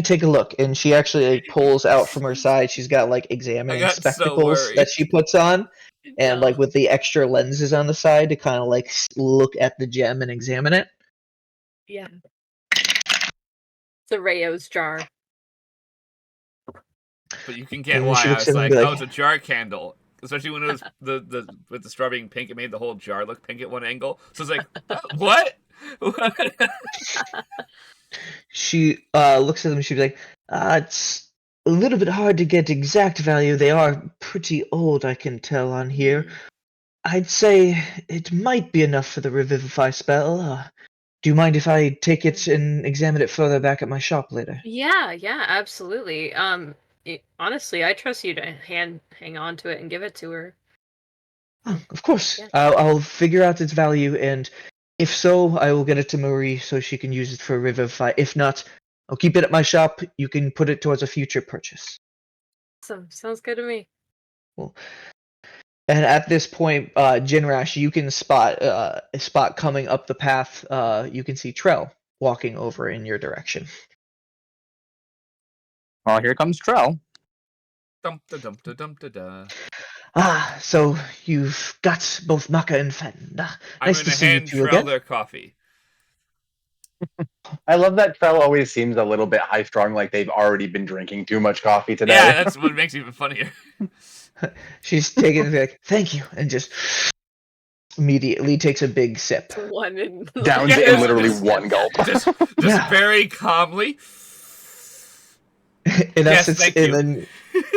take a look. And she actually like, pulls out from her side. She's got like examining got so spectacles worried. that she puts on, and No. like with the extra lenses on the side to kind of like look at the gem and examine it. Yeah. It's a Rayo's jar. But you can get And why she I looks was at him like, and be oh, like- it's a jar candle. Especially when it was the with the straw being pink, it made the whole jar look pink at one angle. So it's like, what? She looks at them. She'd be like, "It's a little bit hard to get exact value. They are pretty old, I can tell on here. I'd say it might be enough for the Revivify spell. Do you mind if I take it and examine it further back at my shop later?" Yeah, absolutely. Honestly, I trust you to hang on to it and give it to her. Oh, of course. Yeah. I'll figure out its value, and if so, I will get it to Marie so she can use it for Revivify. If not, I'll keep it at my shop. You can put it towards a future purchase. Awesome. Sounds good to me. And at this point, Jinrash, you can spot coming up the path. You can see Trell walking over in your direction. Well, here comes Trell. Dum da dum da dum da da. So you've got both Maka and Fen. I'm Nice to gonna see you hand two Trell again. their coffee. I love that Trell always seems a little bit high strung, like they've already been drinking too much coffee today. Yeah, that's what makes it even funnier. She's taking it like, thank you, and just immediately takes a big sip. One in Downs it in literally one gulp. Just Yeah. very calmly. And, Yes, thank you. then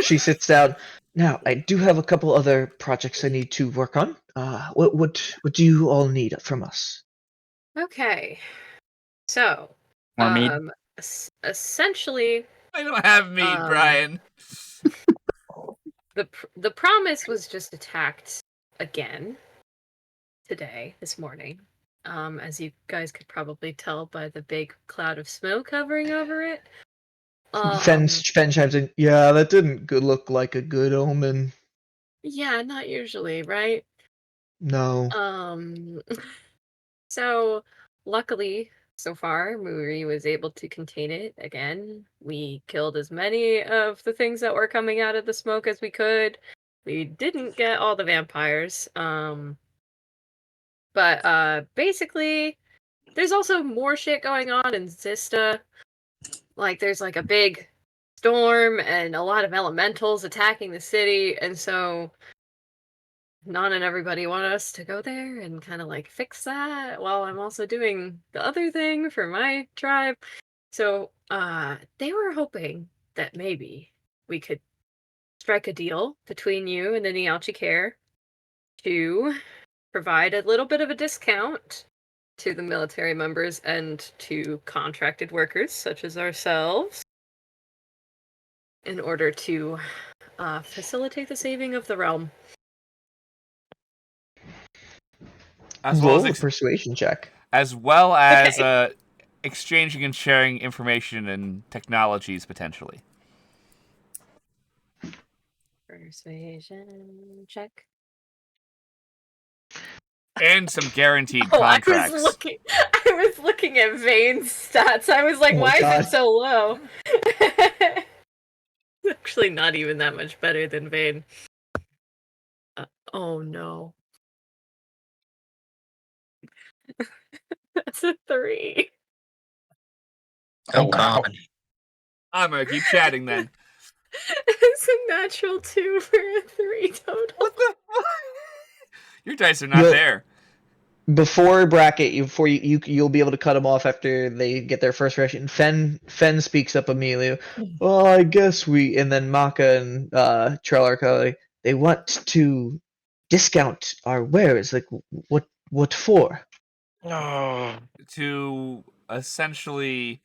she sits down. Now, I do have a couple other projects I need to work on. What do you all need from us? Okay. So, More meat? essentially, I don't have meat, Um, Brian. the promise was just attacked again this morning. As you guys could probably tell by the big cloud of smoke hovering over it. Fen chimes in. Yeah, that didn't look like a good omen. Yeah, not usually, right? No. So luckily, so far, Muri was able to contain it again. We killed as many of the things that were coming out of the smoke as we could. We didn't get all the vampires. But basically, there's also more shit going on in Zista. Like, there's like a big storm and a lot of elementals attacking the city, and so Nana and everybody wanted us to go there and kind of like fix that while I'm also doing the other thing for my tribe. So, they were hoping that maybe we could strike a deal between you and the Nialchi Care to provide a little bit of a discount to the military members and to contracted workers such as ourselves in order to facilitate the saving of the realm. As well Roll a as persuasion check. Okay. Exchanging and sharing information and technologies potentially. Persuasion check. And some guaranteed I contracts. was looking at Vane's stats. I was like, Oh, why God. is it so low? Actually, not even that much better than Vane. Oh no. That's a 3. Oh, wow. God. I'm gonna keep chatting then. It's a natural 2 for a 3 total. What the fuck? Your dice are not Yeah. there. Before bracket, you'll be able to cut them off after they get their first reaction. Fen speaks up immediately. Well, I guess and then Maka and Trell are kind of like, they want to discount our wares. Like, what for? To essentially,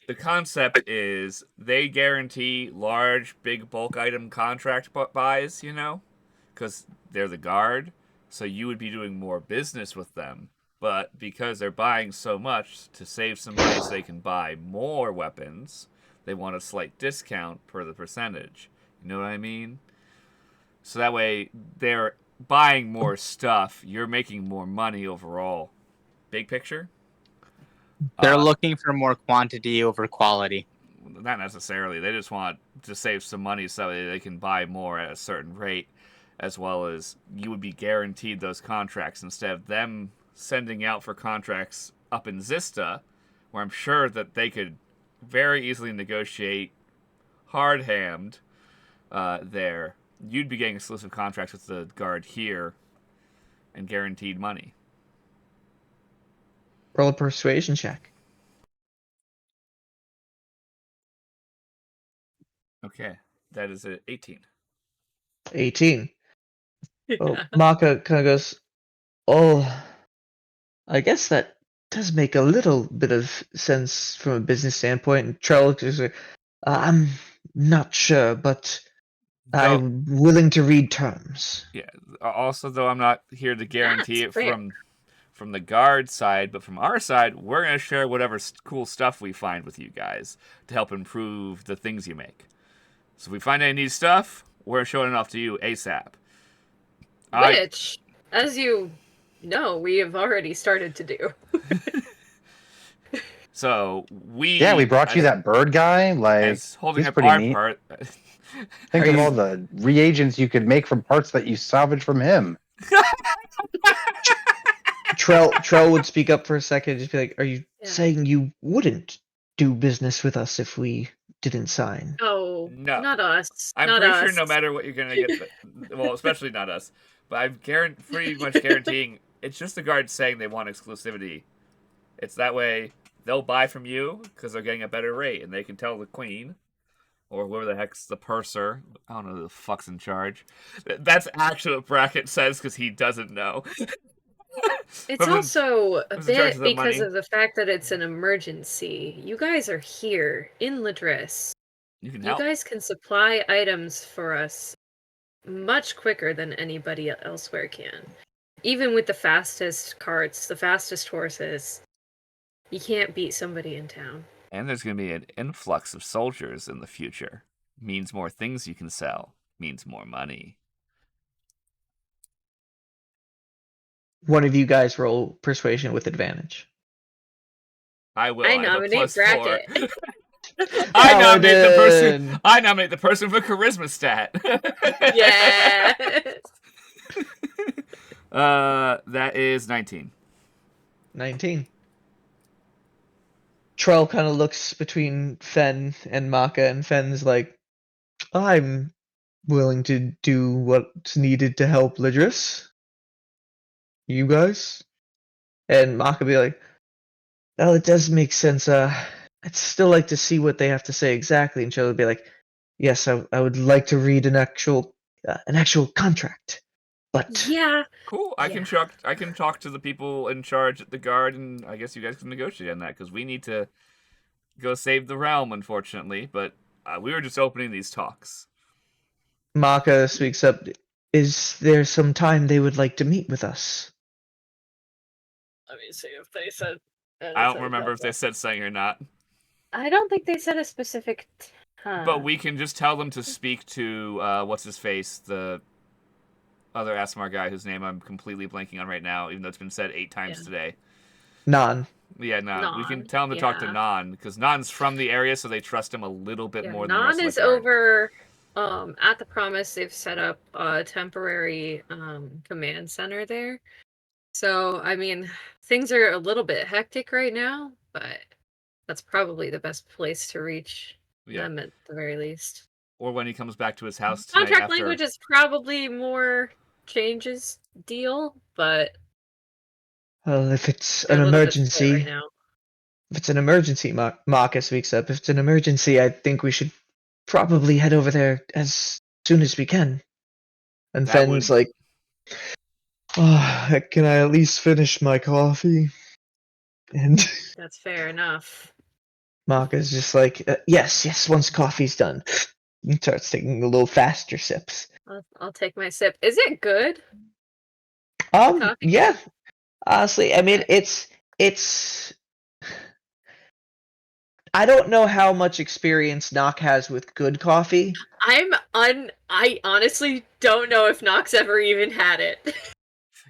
the concept is they guarantee large, big bulk item contract buys, because they're the guard. So you would be doing more business with them. But because they're buying so much to save some money so they can buy more weapons, they want a slight discount per the percentage. You know what I mean? So that way they're buying more stuff. You're making more money overall. Big picture? They're looking for more quantity over quality. Not necessarily. They just want to save some money so they can buy more at a certain rate, as well as you would be guaranteed those contracts instead of them sending out for contracts up in Zista, where I'm sure that they could very easily negotiate hard-hammed there. You'd be getting exclusive contracts with the guard here and guaranteed money. Roll a persuasion check. Okay, that is a 18. 18. Oh, Maka kind of goes, oh, I guess that does make a little bit of sense from a business standpoint. And Trell is like, I'm not sure, but I'm willing to read terms. Yeah. Also, though, I'm not here to guarantee That's it from the guard side, but from our side, we're gonna share whatever cool stuff we find with you guys to help improve the things you make. So if we find any neat stuff, we're showing it off to you ASAP. Which, as you know, we have already started to do. So we brought you that bird guy. Like, as holding he's up pretty our neat. part. Think of all the reagents you could make from parts that you salvaged from him. Trell would speak up for a second and just be like, "Are you Yeah. saying you wouldn't do business with us if we didn't sign?" Oh, No. not us. I'm not pretty us. sure no matter what you're gonna get, well, especially not us, but I'm pretty much guaranteeing it's just the guards saying they want exclusivity. It's that way they'll buy from you because they're getting a better rate, and they can tell the queen or whoever the heck's the purser. I don't know who the fuck's in charge. That's actually what Brackett says because he doesn't know. It's Whoever's- also a who's in charge bit of the because money. of the fact that it's an emergency. You guys are here in Ladris. You can You help. guys can supply items for us much quicker than anybody elsewhere can. Even with the fastest carts, the fastest horses, you can't beat somebody in town. And there's going to be an influx of soldiers in the future. Means more things you can sell. Means more money. One of you guys roll persuasion with advantage. I will. I have a nominate +4. Bracket. Paladin! I nominate the person for charisma stat. Yes. That is 19. 19. Trell kind of looks between Fen and Maka, and Fen's like, "I'm willing to do what's needed to help Lidris. You guys?" And Maka be like, "Well, it does make sense. I'd still like to see what they have to say exactly." And Trell would be like, "Yes, I would like to read an actual contract, but Yeah. Cool. I can talk to the people in charge at the guard, and I guess you guys can negotiate on that because we need to go save the realm, unfortunately. But we were just opening these talks. Maka speaks up. Is there some time they would like to meet with us?" Let me see if they said. I don't remember if they said something or not. I don't think they said a specific time. But we can just tell them to speak to what's his face, the other Asmar guy whose name I'm completely blanking on right now, even though it's been said 8 times today. Nan. Yeah, no, we can Nan, tell him to talk to yeah. Nan because Nan's from the area, so they trust him a little bit more than the rest Nan of is the guard. over. At the Promise, they've set up a temporary command center there. So I mean, things are a little bit hectic right now, but that's probably the best place to reach them at the very least. Or when he comes back to his house tonight Contract after... language is probably more changes deal, but Well, if it's they're an a little bit split emergency, right now. if it's an emergency, Maka speaks up. If it's an emergency, I think we should probably head over there as soon as we can. And That Fen's would- like, "Oh, can I at least finish my coffee?" And That's fair enough. Maka's just like, yes, once coffee's done." And starts taking a little faster sips. I'll take my sip. Is it good? Coffee? Yeah. Honestly, I mean, Okay. it's. I don't know how much experience Nock has with good coffee. I honestly don't know if Nox ever even had it.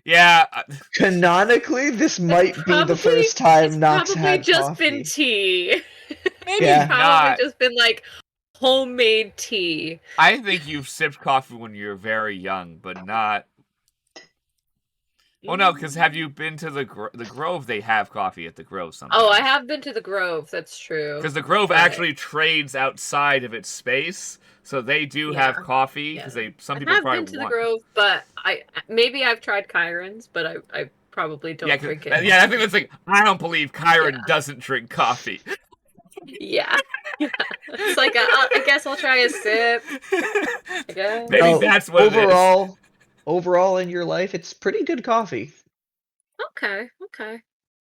Yeah. Canonically, this might be the first time Nox probably had just coffee. been tea. Maybe Yeah. Probably not. just been like homemade tea. I think you've sipped coffee when you're very young, but not... Well, no, because have you been to the Grove? They have coffee at the Grove sometimes. Oh, I have been to the Grove. That's true. Because the Grove But- actually trades outside of its space, so they do have Yeah, coffee. yeah. Because some I people have probably been to want... the Grove, but maybe I've tried Kyron's, but I probably don't drink it. Yeah, I think it's like I don't believe Kyron doesn't drink coffee. Yeah. It's like I guess I'll try a sip. I guess. Maybe that's what overall in your life, it's pretty good coffee. Okay.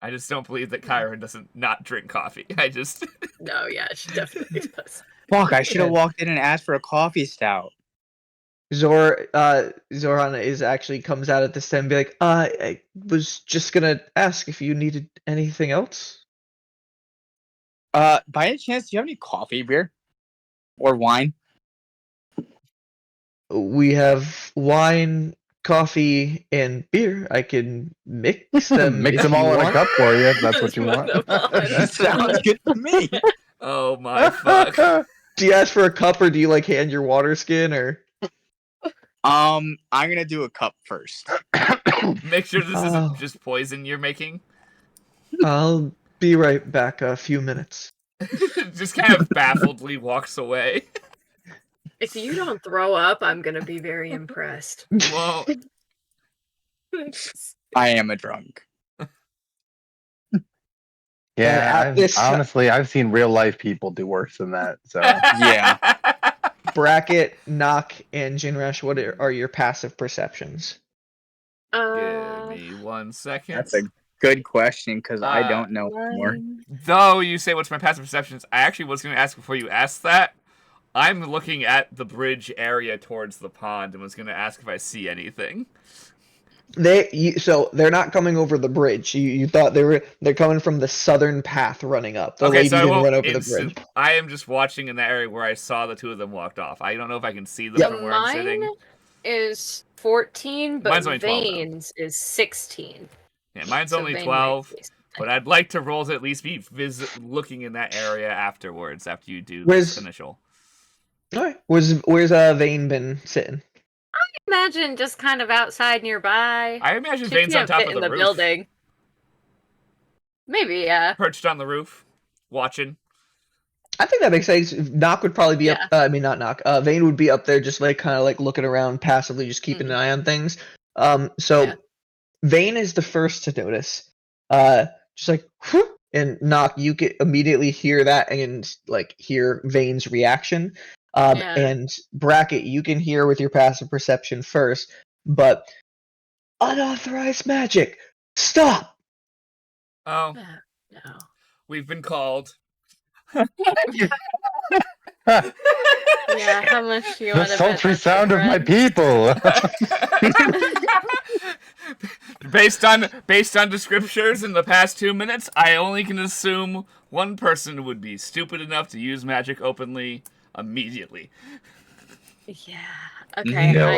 I just don't believe that Kyron doesn't not drink coffee. I just... No, yeah, she definitely does. Fuck, I should have Yeah. walked in and asked for a coffee stout. Zoran is actually comes out at this time and be like, I was just gonna ask if you needed anything else. By any chance, do you have any coffee beer? Or wine? We have wine, coffee, and beer. I can mix them. Mix if them you all in a want. cup for you if that's what you Put want. them all in a Sounds good to me. Oh my fuck. Do you ask for a cup or do you like hand your water skin or? I'm gonna do a cup first. Make sure this Oh. isn't just poison you're making. I'll be right back. A few minutes. Just kind of baffledly walks away. If you don't throw up, I'm gonna be very impressed. Well, I am a drunk. Yeah, at this ti- honestly, I've seen real life people do worse than that. So Yeah. Bracket, Knock, and Jinrash, what are your passive perceptions? Give me 1 second. That's a good question because I don't know more. Mine- Though you say what's my passive perceptions, I actually was going to ask before you asked that. I'm looking at the bridge area towards the pond and was going to ask if I see anything. So they're not coming over the bridge. You thought they're coming from the southern path running up. The lady so I didn't won't run over the bridge. I am just watching in the area where I saw the two of them walked off. I don't know if I can see them Yep. from where I'm sitting. Mine is 14, but Mine's only 12, though. Vane's is 16. Yeah, mine's So only Vane 12, might be- but I'd like to roll to at least be looking in that area afterwards after you do Where's- this initial. All right. Where's Vane been sitting? Imagine just kind of outside nearby. I imagine She Vane's on can't top fit of in the the roof, building. Maybe, yeah. perched on the roof, watching. I think that makes sense. Knock would probably be up. I mean, not Knock. Vane would be up there, just like kind of like looking around passively, just keeping an eye on things. So Yeah. Vane is the first to notice. Just like, whew, and Knock, you can immediately hear that and like hear Vane's reaction. Yeah. And Bracket, you can hear with your passive perception first, but unauthorized magic. Stop. Oh, No. we've been called. Yeah, how much do you the want to bet sultry that's sound of my friend? people. based on the scriptures in the past 2 minutes, I only can assume one person would be stupid enough to use magic openly immediately. Yeah. Okay, No.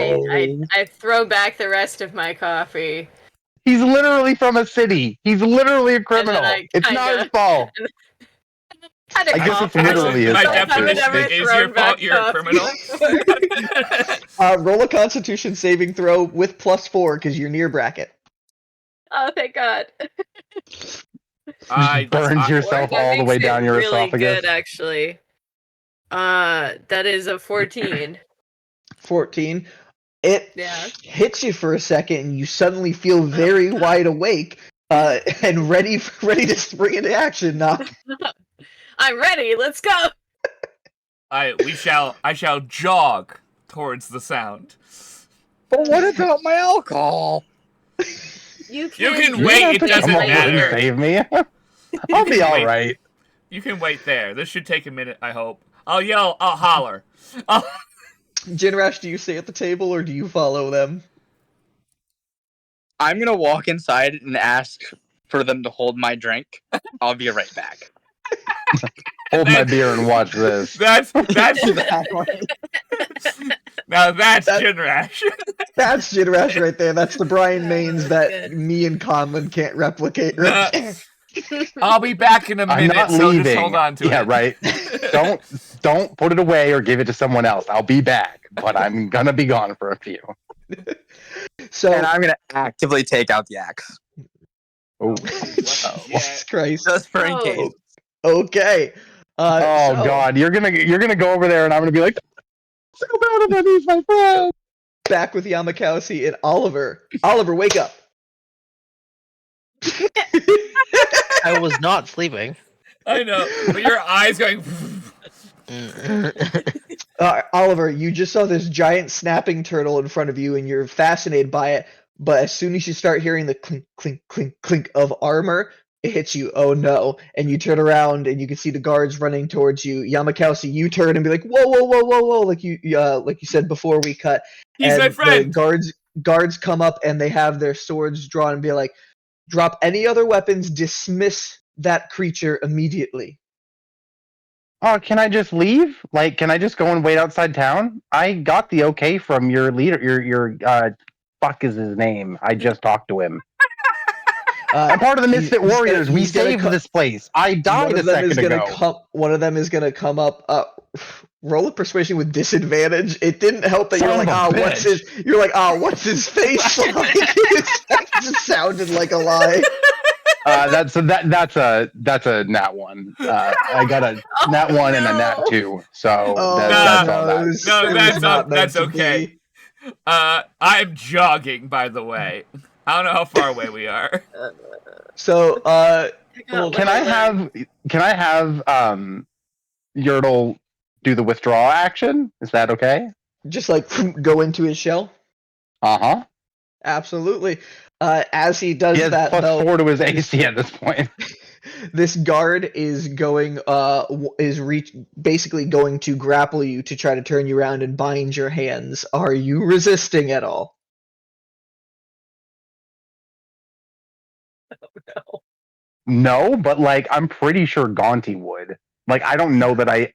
I throw back the rest of my coffee. He's literally from a city. He's literally a criminal. I It's not kinda- his fault. Kinda I guess it's confident literally his My fault, I haven't too. ever definition is thrown your fault. back You're a coffee criminal. before. Roll a Constitution saving throw with +4 because you're near Bracket. Oh, thank God. Burns yourself That all the way makes it down your really esophagus. good, actually. That is a 14. 14. It Yeah. hits you for a second, and you suddenly feel very wide awake and ready to spring into action. Knock. I'm ready. Let's go. I shall jog towards the sound. But what about my alcohol? You can drink wait, it it doesn't Come over and matter. save me. You I'll be can all wait. right. You can wait there. This should take a minute, I hope. I'll yell, I'll holler. Jinrash, do you stay at the table or do you follow them? I'm gonna walk inside and ask for them to hold my drink. I'll be right back. Hold my beer and watch this. That's now that's That- Jinrash. That's Jinrash right there. That's the Brian Maines that Good. me and Conlon can't replicate. Right there. I'll be back in a I'm minute, not so leaving. just hold on to Yeah, it. right. Don't put it away or give it to someone else. I'll be back, but I'm gonna be gone for a few. So, And I'm gonna actively take out the axe. Oh, Jesus Christ. Just for in Oh. case. Okay. oh So, God! You're gonna go over there, and I'm gonna be like, so bad about these, my friend. Back with Yamakowski and Oliver. Oliver, wake up. I was not sleeping. I know, but your eyes going. Oliver, you just saw this giant snapping turtle in front of you, and you're fascinated by it. But as soon as you start hearing the clink, clink, clink, clink of armor, it hits you. Oh no! And you turn around, and you can see the guards running towards you. Yamakowski, you turn and be like, "Whoa, whoa, whoa, whoa, whoa!" Like you said before we cut. He's and my friend. The guards come up, and they have their swords drawn, and be like, "Drop any other weapons. Dismiss that creature immediately." Oh, can I just leave? Like, can I just go and wait outside town? I got the okay from your leader. Your fuck is his name? I just talked to him. I'm part of the Misfit he's gonna- Warriors. We he's gonna saved co- this place. I died a second ago. One of them is gonna come up. Roll a persuasion with disadvantage. It didn't help that you're Son like, of a what's bitch. his? You're like, what's his face like? It just sounded like a lie. That's a nat 1. I got a nat 1 and a nat 2. So that's all that. That's okay. I'm jogging, by the way. I don't know how far away we are. So, Well, Can I have Yertle do the withdraw action? Is that okay? just like go into his shell? Uh-huh. Absolutely. As he does He has that, though, +4 to his AC at this point. this guard is going, basically going to grapple you to try to turn you around and bind your hands. Are you resisting at all? No, but like I'm pretty sure Gaunty would. Like I don't know that I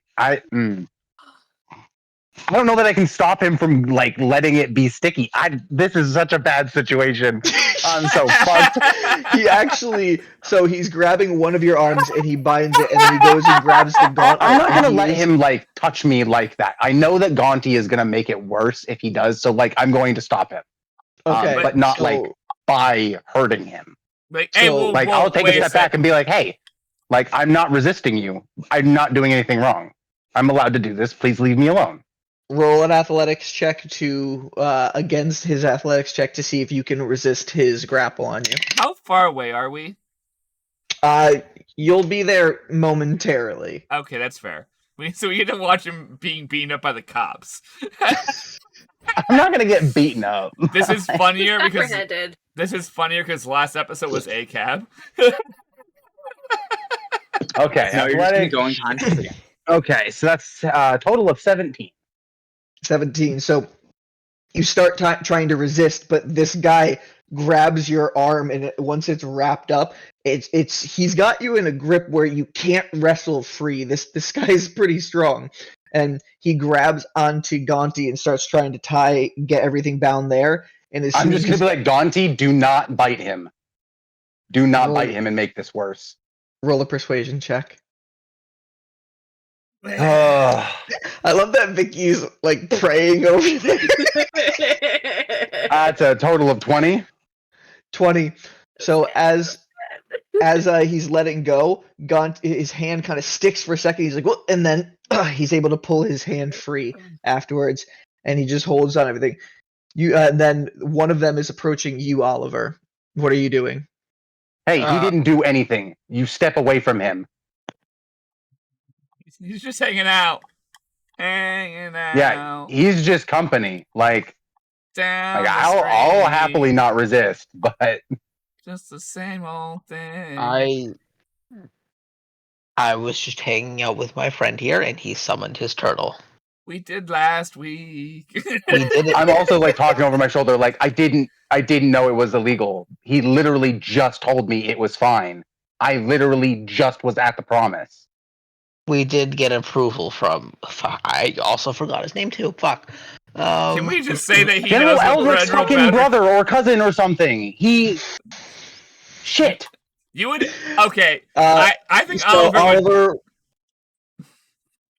don't know that I can stop him from like letting it be sticky. This is such a bad situation. I'm so fucked. He actually, so he's grabbing one of your arms and he binds it, and then he goes and grabs the gauntlet. I'm not gonna and let him like touch me like that. I know that Gaunty is gonna make it worse if he does. So like I'm going to stop him. Okay, but not so- like by hurting him. Like, hey, So, whoa, Like whoa, I'll take a wait step sec. back and be like, hey, like I'm not resisting you. I'm not doing anything wrong. I'm allowed to do this. Please leave me alone. Roll an athletics check to against his athletics check to see if you can resist his grapple on you. How far away are we? You'll be there momentarily. Okay, that's fair. So we get to watch him being beaten up by the cops. I'm not gonna get beaten up. This is funnier because apprehended. last episode was a cab. Okay, No, you're just gonna athletic. go unconscious again. Okay, so that's a total of 17. 17. So you start trying to resist, but this guy grabs your arm, and once it's wrapped up, he's got you in a grip where you can't wrestle free. This guy's pretty strong, and he grabs onto Gaunty and starts trying to get everything bound there. And as I'm soon just as gonna be like, Gaunty, do not bite him. Do not Roll- bite him and make this worse. roll a persuasion check. Ugh. I love that Vicky's like praying over there. That's a total of 20. 20. So as he's letting go, his hand kind of sticks for a second. He's like, "Well," and then he's able to pull his hand free afterwards, and he just holds on everything. Then one of them is approaching you, Oliver. What are you doing? Hey, he didn't do anything. You step away from him. He's just hanging out. Hanging out. Yeah, he's just company. Like Down the I'll street. happily not resist, but Just the same old thing. I was just hanging out with my friend here, and he summoned his turtle. We did last week. We did it. I'm also like talking over my shoulder, like I didn't know it was illegal. He literally just told me it was fine. I literally just was at the promise. We did get approval from. Fuck, I also forgot his name too. Fuck. Can we just say that he General knows the Eldrick's General fucking better? brother or cousin or something. Shit. You would okay. I think So Oliver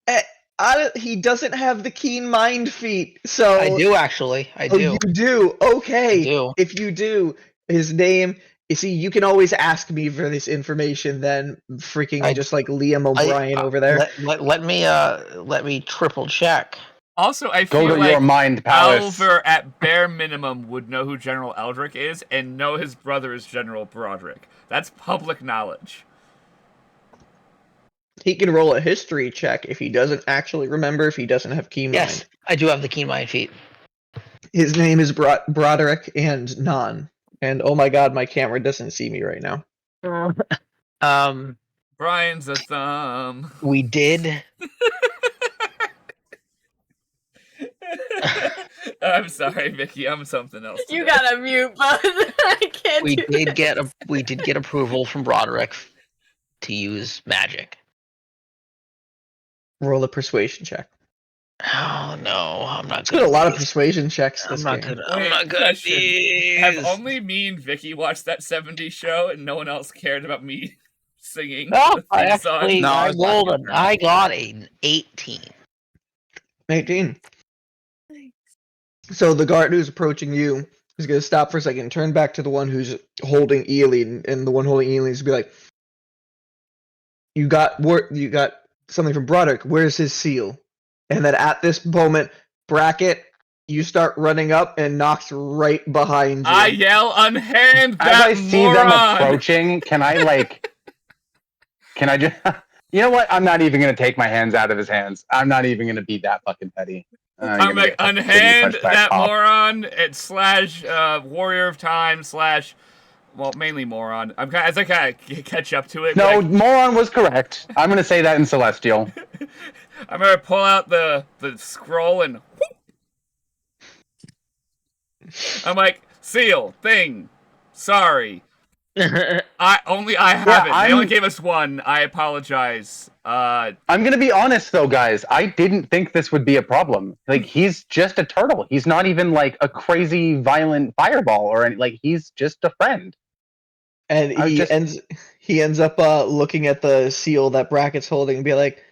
would, he doesn't have the keen mind feat. So I do actually. I Oh, do. you do? Okay. I do. If you do, his name. You see, you can always ask me for this information. Then freaking just like Liam O'Brien over there. Let me triple check. also I Go feel to your like mind palace. Oliver at bare minimum would know who General Eldrick is and know his brother is General Broderick. That's public knowledge. He can roll a history check if he doesn't actually remember. If he doesn't have keen Yes, mind. I do have the keen mind feat. His name is Broderick and Non. And oh my god, my camera doesn't see me right now. Brian's a thumb. We did. I'm sorry, Vicky. I'm something else. You today. got a mute button. I can't We do did that. get approval from Broderick to use magic. Roll a persuasion check. Oh no, I'm not It's good. been a at lot of these. persuasion checks I'm this not game. good. I'm Wait, not good question. at these. Have only me and Vicky watched that 70s show and no one else cared about me singing No, the I theme song? actually No, I I was rolled watching an. it. I got an 18. 18. So the guard who's approaching you is going to stop for a second, turn back to the one who's holding Ely, and the one holding Ely is going to be like, you got something from Broderick. Where's his seal? And then at this moment, Bracket, you start running up and knocks right behind you. I yell, unhand As that I see them moron! approaching, can I just, you know what? I'm not even going to take my hands out of his hands. I'm not even going to be that fucking petty. I'm gonna like, get fucking kidney unhand punched by a that cop. moron, / Warrior of Time / well, mainly moron. As I kind of catch up to it. No, Like, moron was correct. I'm going to say that in Celestial. I'm gonna pull out the scroll and I'm like, seal, thing, sorry. I have it. They only gave us one. I apologize. I'm going to be honest, though, guys. I didn't think this would be a problem. Like, he's just a turtle. He's not even, like, a crazy, violent fireball or anything. Like, he's just a friend. And he ends up looking at the seal that Bracket's holding and be like,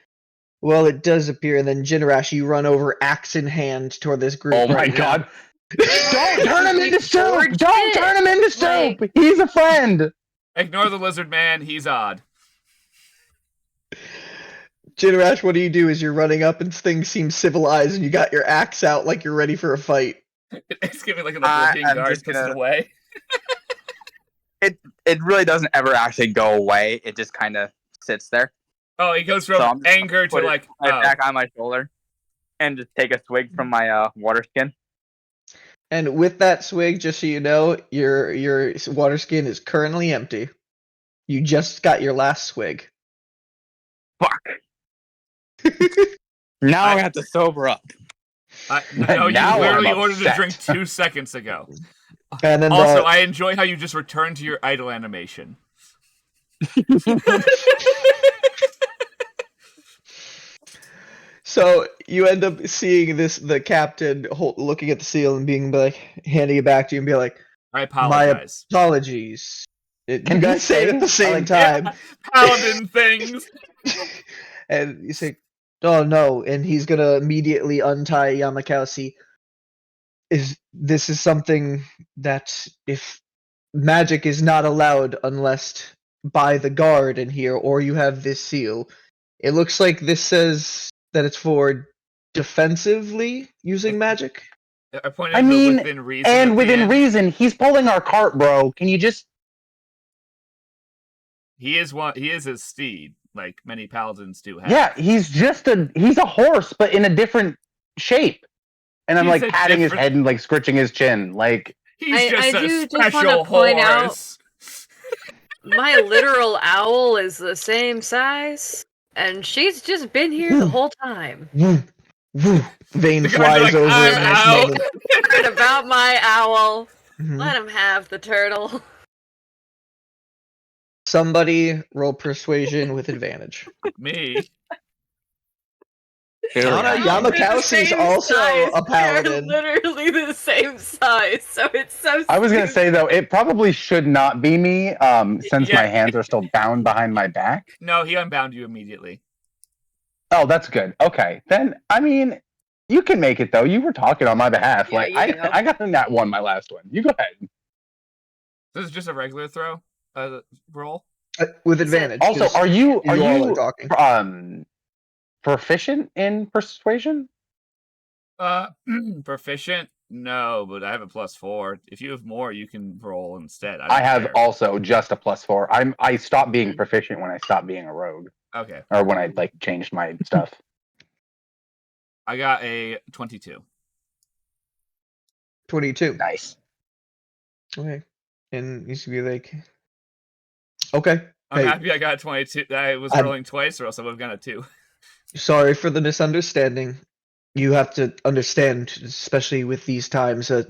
well, it does appear. And then Jinrash, you run over axe in hand toward this group. Oh my right now. god. Don't turn him into soup! forged Don't it. turn him into soup! He's a friend! Ignore the lizard man. He's odd. Jinrash, what do you do as you're running up and things seem civilized and you got your axe out like you're ready for a fight? It's giving like an Oblivion I'm guard just puts it gonna- away. It really doesn't ever actually go away. It just kind of sits there. Oh, he goes So I'm from just anger to Put like, it right oh. back on my shoulder and just take a swig from my water skin. And with that swig, just so you know, your water skin is currently empty. You just got your last swig. Fuck. Now I have to sober up. No, you Now literally I'm ordered a upset. drink 2 seconds ago. And then Also, I enjoy how you just returned to your idle animation. so you end up seeing the captain looking at the seal and being like, handing it back to you and be like, I apologize. apologies. Can you guys he say it say- at the same like- time. Yeah, paladin things. And you say, oh no, and he's gonna immediately untie Yamakasi. This is something that if magic is not allowed unless by the guard in here, or you have this seal. It looks like this says that it's for defensively using magic. I pointed I to mean, within reason. at And the within end. reason, he's pulling our cart, bro. Can you just... He is a steed, like many paladins do have. Yeah, he's a horse, but in a different shape. And I'm He's like a patting his different- head and like scritching his chin. Like, He's just I a do just wanna special point out- horse. My literal owl is the same size, and she's just been here the whole time. Woo, woo. Vane The guards are flies like, over "I'm and out." smells Heard about my owl. Mhm. Let him have the turtle. Somebody roll persuasion with advantage. Me. Anna Yamakasi's also a paladin. They're literally the same size, so it's so. I was gonna say though, it probably should not be me, since Yeah. my hands are still bound behind my back. No, he unbound you immediately. Oh, that's good. Okay, then I mean, you can make it though. You were talking on my behalf. Yeah, Like you can help. I got in that one, my last one. You go ahead. This is just a regular throw roll. With advantage. Also, 'cause are you all are talking. proficient in persuasion? Proficient? No, but I have a +4. If you have more, you can roll instead. I don't have care. also just a +4. I stopped being proficient when I stopped being a rogue, Okay, or when I like changed my stuff. I got a 22. 22. Nice. Okay. And you should be like, okay. I'm Hey. happy I got a 22. I was I'm- rolling twice, or else I would have gotten a 2. Sorry for the misunderstanding. You have to understand, especially with these times, that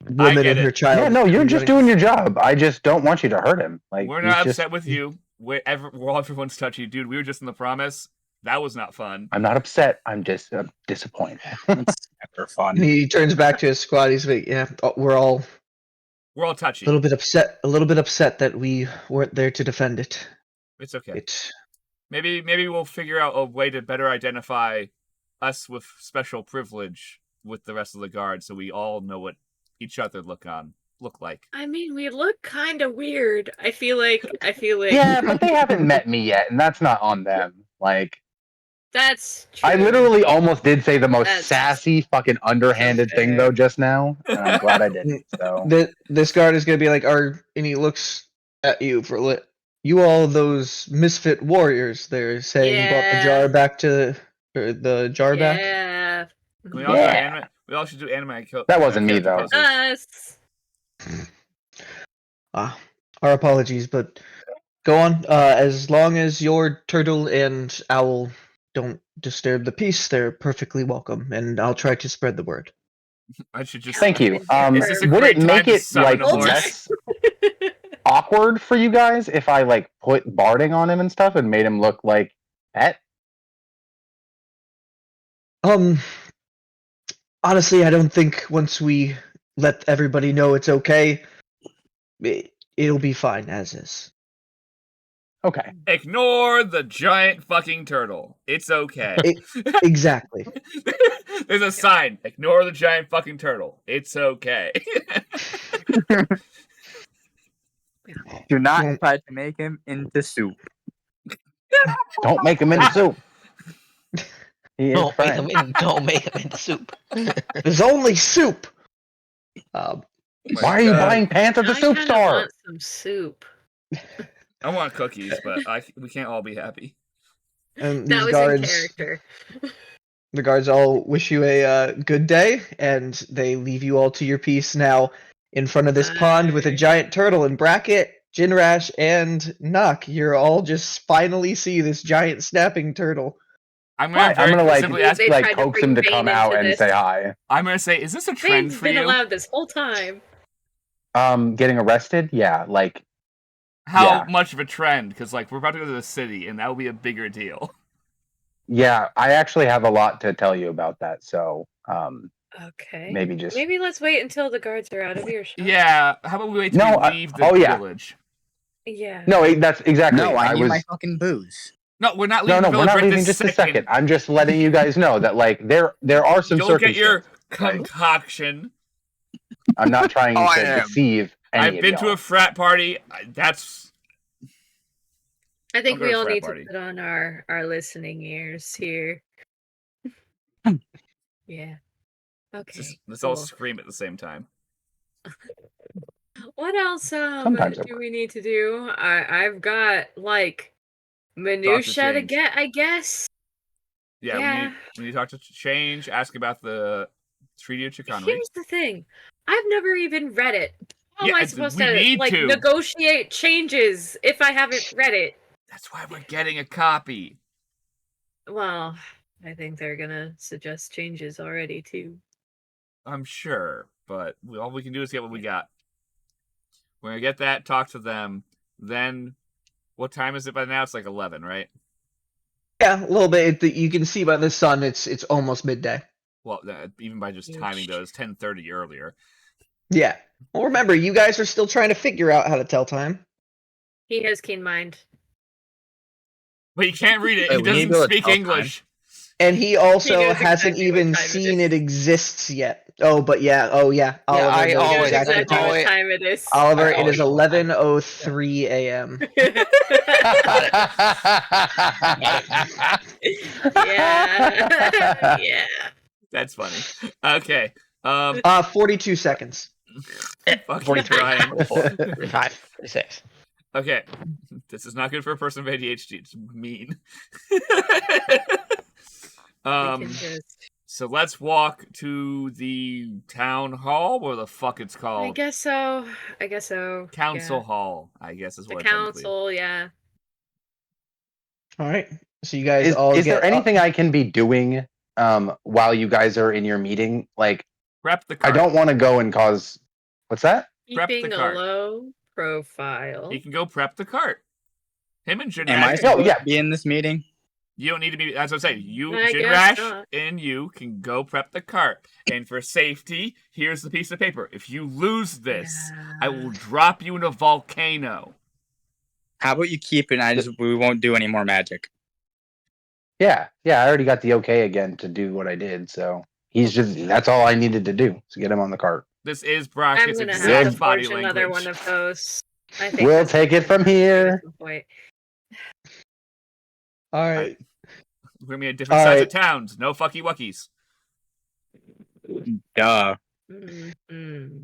women get and her it. child. Yeah, no, you're just doing your job. I just don't want you to hurt him. Like We're he's not just- upset with you. Everyone's touchy, dude. We were just in the promise. That was not fun. I'm not upset. I'm just disappointed. It's never fun. And he turns back to his squad. He's like, "Yeah, we're all We're all a touchy. little bit upset. A little bit upset that we weren't there to defend it. It's okay. It Maybe we'll figure out a way to better identify us with special privilege with the rest of the guard, so we all know what each other look like. I mean, we look kind of weird. I feel like Yeah, but they haven't met me yet, and that's not on them. Like, that's true. I literally almost did say the most That's sassy, fucking underhanded thing fair. though just now, and I'm glad I didn't. So this guard is gonna be like, and he looks at you for lit. You all those misfit warriors. They're saying brought the jar back to the jar back. Yeah. We all do anime. We all should do anime. That wasn't me, though. Us. Our apologies, but go on. As long as your turtle and owl don't disturb the peace, they're perfectly welcome, and I'll try to spread the word. I should just thank you. Is this a Would great it make time to it summon like a horse? less awkward for you guys if I like put barding on him and stuff and made him look like pet? Honestly, I don't think once we let everybody know it's okay, it'll be fine as is. Okay. Ignore the giant fucking turtle. It's okay. Exactly. There's a sign. Ignore the giant fucking turtle. It's okay. Do not try to make him into soup. Don't make him into soup. He is Don't make friend. don't make him into soup. There's only soup. Why are you buying pants at the I soup kinda store? want some soup. I want cookies, but we can't all be happy. And That these was guards, in character. the guards all wish you a good day, and they leave you all to your peace now in front of this pond with a Bye. giant turtle and Bracket, Jinrash, and Nock. You're all just finally see this giant snapping turtle. I'm I'm gonna like simply ask. They tried to coax bring him to Bane come out into and this. say hi. I'm gonna say, is this a trend Bane's for been you? allowed this whole time. Getting arrested? Yeah, like How much of a trend? Because like we're about to go to the city, and that will be a bigger deal. yeah. I actually have a lot to tell you about that. So Okay. maybe let's wait until the guards are out of earshot. Yeah. How about we wait till we leave the village? Yeah. No, that's exactly. No, I need was my fucking booze. No, we're not no, leaving. no, the we're village not right leaving this just a second. I'm just letting you guys know that like there are some You'll circumstances. get your like, concoction. I'm not trying Oh, I to am. deceive any I've of been to y'all. a frat party. That's. I think I'll go we to all frat need party. to put on our listening ears here. Yeah. Okay. Let's all cool. scream at the same time. What else Sometimes it do we need to do? I've got like minutia to Change. get, I guess. Yeah. We need to talk to Change. Ask about the Treaty of Chicanery. Here's the thing. I've never even read it. How am Yeah, I supposed we to need like to. negotiate changes if I haven't read it? That's why we're getting a copy. Well, I think they're gonna suggest changes already too. I'm sure, but all we can do is get what we got. We're gonna get that, talk to them, then what time is it by now? It's like 11, right? Yeah, a little bit. You can see by the sun, it's almost midday. Well, even by just timing those, 10:30 earlier. Yeah. Well, remember, you guys are still trying to figure out how to tell time. He has keen mind. But he can't read it. Wait, He we need to doesn't be able to speak tell English. And he also knows hasn't exactly what even time it seen is. it exists yet. Oh, but yeah. Oh, yeah. Oliver I knows always- He knows exactly exactly what what always- time it is. Oliver, I it is always- 11:03 a.m. Yeah. Yeah. That's funny. Okay. 42 seconds. Fucking 43, Brian. 44, 45, 46. Okay. This is not good for a person with ADHD. It's mean. We can just... So let's walk to the town hall, or the fuck it's I called. guess so. Council yeah. hall, I guess is The what it technically is. council, yeah. All right. So you guys all is get there anything I can be doing while you guys are in your meeting? Like, Prep the I cart. don't want to go and cause. What's that? Prep the Keeping a cart. low profile. He can go prep the cart. Him and Jeanette. Am I No, supposed yeah. to be in this meeting? You don't need to be. That's what I'm saying. You, I guess Jinrash, not. and you can go prep the cart. And for safety, here's the piece of paper. If you lose this, I will drop you in a volcano. How about you keep it? We won't do any more magic. Yeah, I already got the okay again to do what I did, so that's all I needed to do to get him on the cart. This is I'm Brock's gonna have to exact body forge another one language. of those. I think We'll that's take it from here. point. All right. We're gonna be in different All sides right. of towns. No fucky wuckies. Duh. Mm-hmm.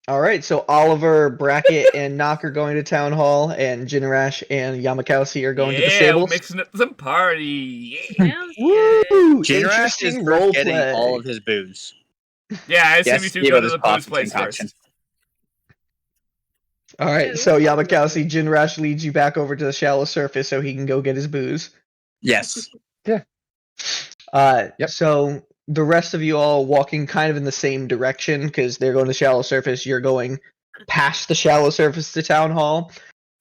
All right, so Oliver, Brackett, and Nock are going to Town Hall, and Jinrash and Yamakausi are going to the Yeah, we're stables. mixing up some party. Yeah. Sounds good. Woo! Jinrash is Interesting first role getting play. all of his booze. Yeah, I assume Yes, you two he go got to his the booze coffee place concoction. first. All right, Yeah, so that's all good. Yamakausi, Jinrash leads you back over to the shallow surface so he can go get his booze. Yes. Yep. So the rest of you all walking kind of in the same direction because they're going to shallow surface. You're going past the shallow surface to Town Hall.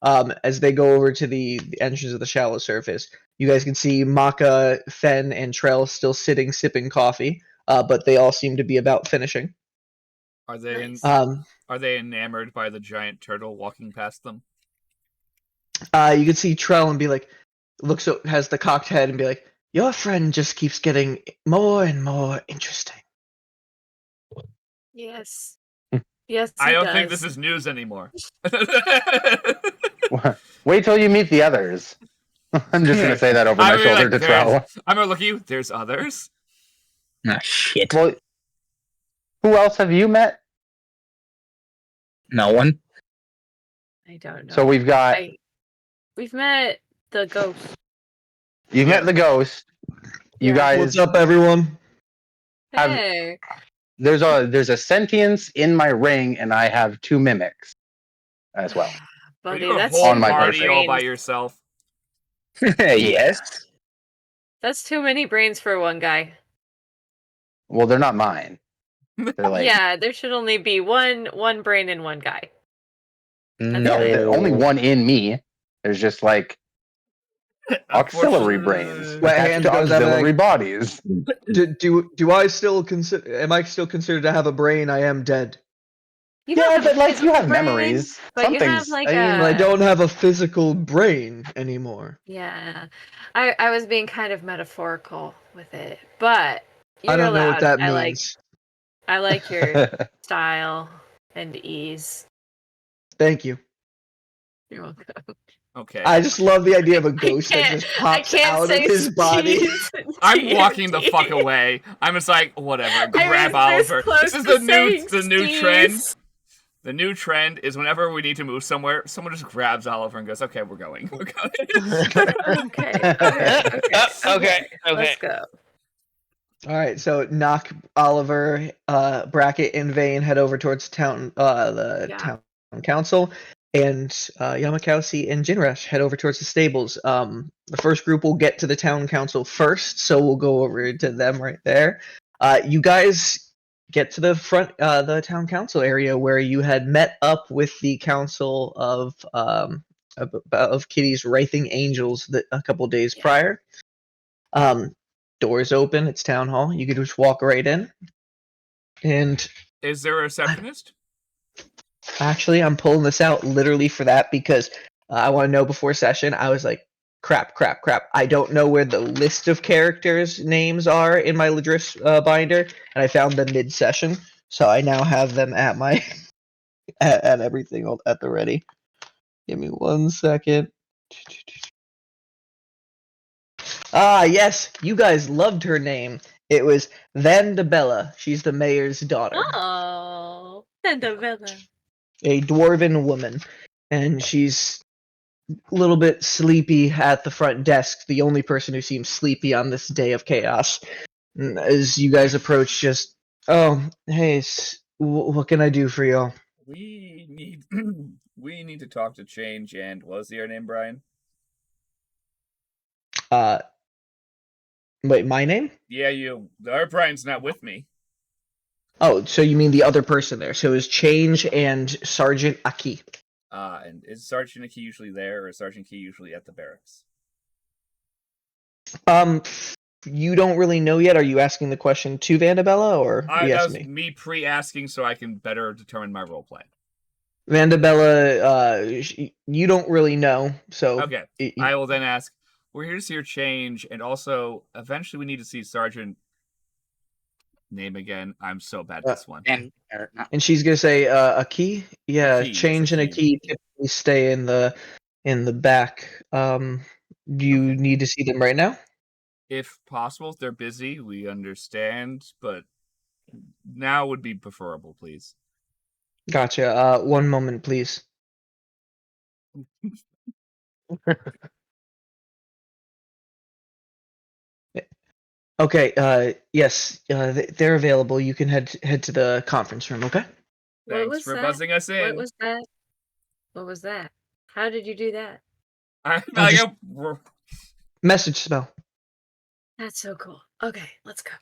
As they go over to the entrance of the shallow surface, you guys can see Maka, Fen, and Trell still sitting sipping coffee, but they all seem to be about finishing. Are they Nice. are they enamored by the giant turtle walking past them? You can see Trell and be like, has the cocked head and be like, your friend just keeps getting more and more interesting. Yes. Hmm. Yes, I he don't does. think this is news anymore. Wait till you meet the others. I'm just gonna say that over my shoulder to Trell. I'm gonna look at you. There's others. Ah, shit. Well, who else have you met? No one. I don't know. So we've got We've met the ghost. you've met the ghost. You Yeah. guys. What's up, everyone? Have- Hey. There's a sentience in my ring, and I have 2 mimics as well. Are Buddy, you a that's whole On my party person. all by brains. yourself? Yes. That's too many brains for one guy. Well, they're not mine. They're like Yeah, there should only be one brain in one guy. No. there's only one in me. There's just like auxiliary brains What attached hand to goes up and auxiliary like- bodies. Do I still consider? Am I still considered to have a brain? I am dead. You Yeah, don't have but a like you physical have brain, memories. but Some you have things. like I mean, But I a. don't have a physical brain anymore. Yeah, I was being kind of metaphorical with it, but you're I don't know what allowed. that means. I like your style and ease. Thank you. You're welcome. Okay. I just love the idea of a ghost that just pops out of his body. I'm walking the fuck away. I'm just like, whatever. Grab Oliver. This is the new trend. The new trend is whenever we need to move somewhere, someone just grabs Oliver and goes, "Okay, we're going. We're going." Okay. Okay. Let's go. All right, so Nock, Oliver, Brackett, and Vane head over towards town, the town council, and Yamakausi and Jinrash head over towards the stables. The first group will get to the town council first, so we'll go over to them right there. You guys get to the front, the town council area where you had met up with the council of Kitty's Wraithing Angels a couple days prior. Doors open. It's town hall. You can just walk right in. And Is there a receptionist? actually, I'm pulling this out literally for that because I want to know before session. I was like, crap. I don't know where the list of characters' names are in my Ladris binder, and I found them mid-session, so I now have them at my at everything at the ready. Give me 1 second. Ah, yes, you guys loved her name. It was Vandabella. She's the mayor's daughter. Oh, Vandabella. A dwarven woman. And she's a little bit sleepy at the front desk, the only person who seems sleepy on this day of chaos. As you guys approach, just, oh, hey, what can I do for y'all? We need we need to talk to Change and what was your name, Brian? Wait, my name? Yeah, you. Our Brian's not with me. Oh, so you mean the other person there. So it was Change and Sergeant Aki. And is Sergeant Key usually there, or is Sergeant Key usually at the barracks? You don't really know yet. Are you asking the question to Vandabella, or are you That asking was me? me pre-asking so I can better determine my role play. Vandabella, you don't really know, so Okay, I will then ask, we're here to see your change, and also, eventually we need to see Sergeant... Name again. I'm so bad at this one. And and she's gonna say a key. Yeah, key, yes, change a and a key. key typically stay in the back. Do you need to see them right now? If possible, if they're busy, we understand, but now would be preferable, please. Gotcha. One moment, please. Okay. Yes. They're available. You can head to the conference room. Okay. What Thanks was for that? buzzing us What in. was that? What was that? How did you do that? I just- go... Message spell. That's so cool. Okay, let's go.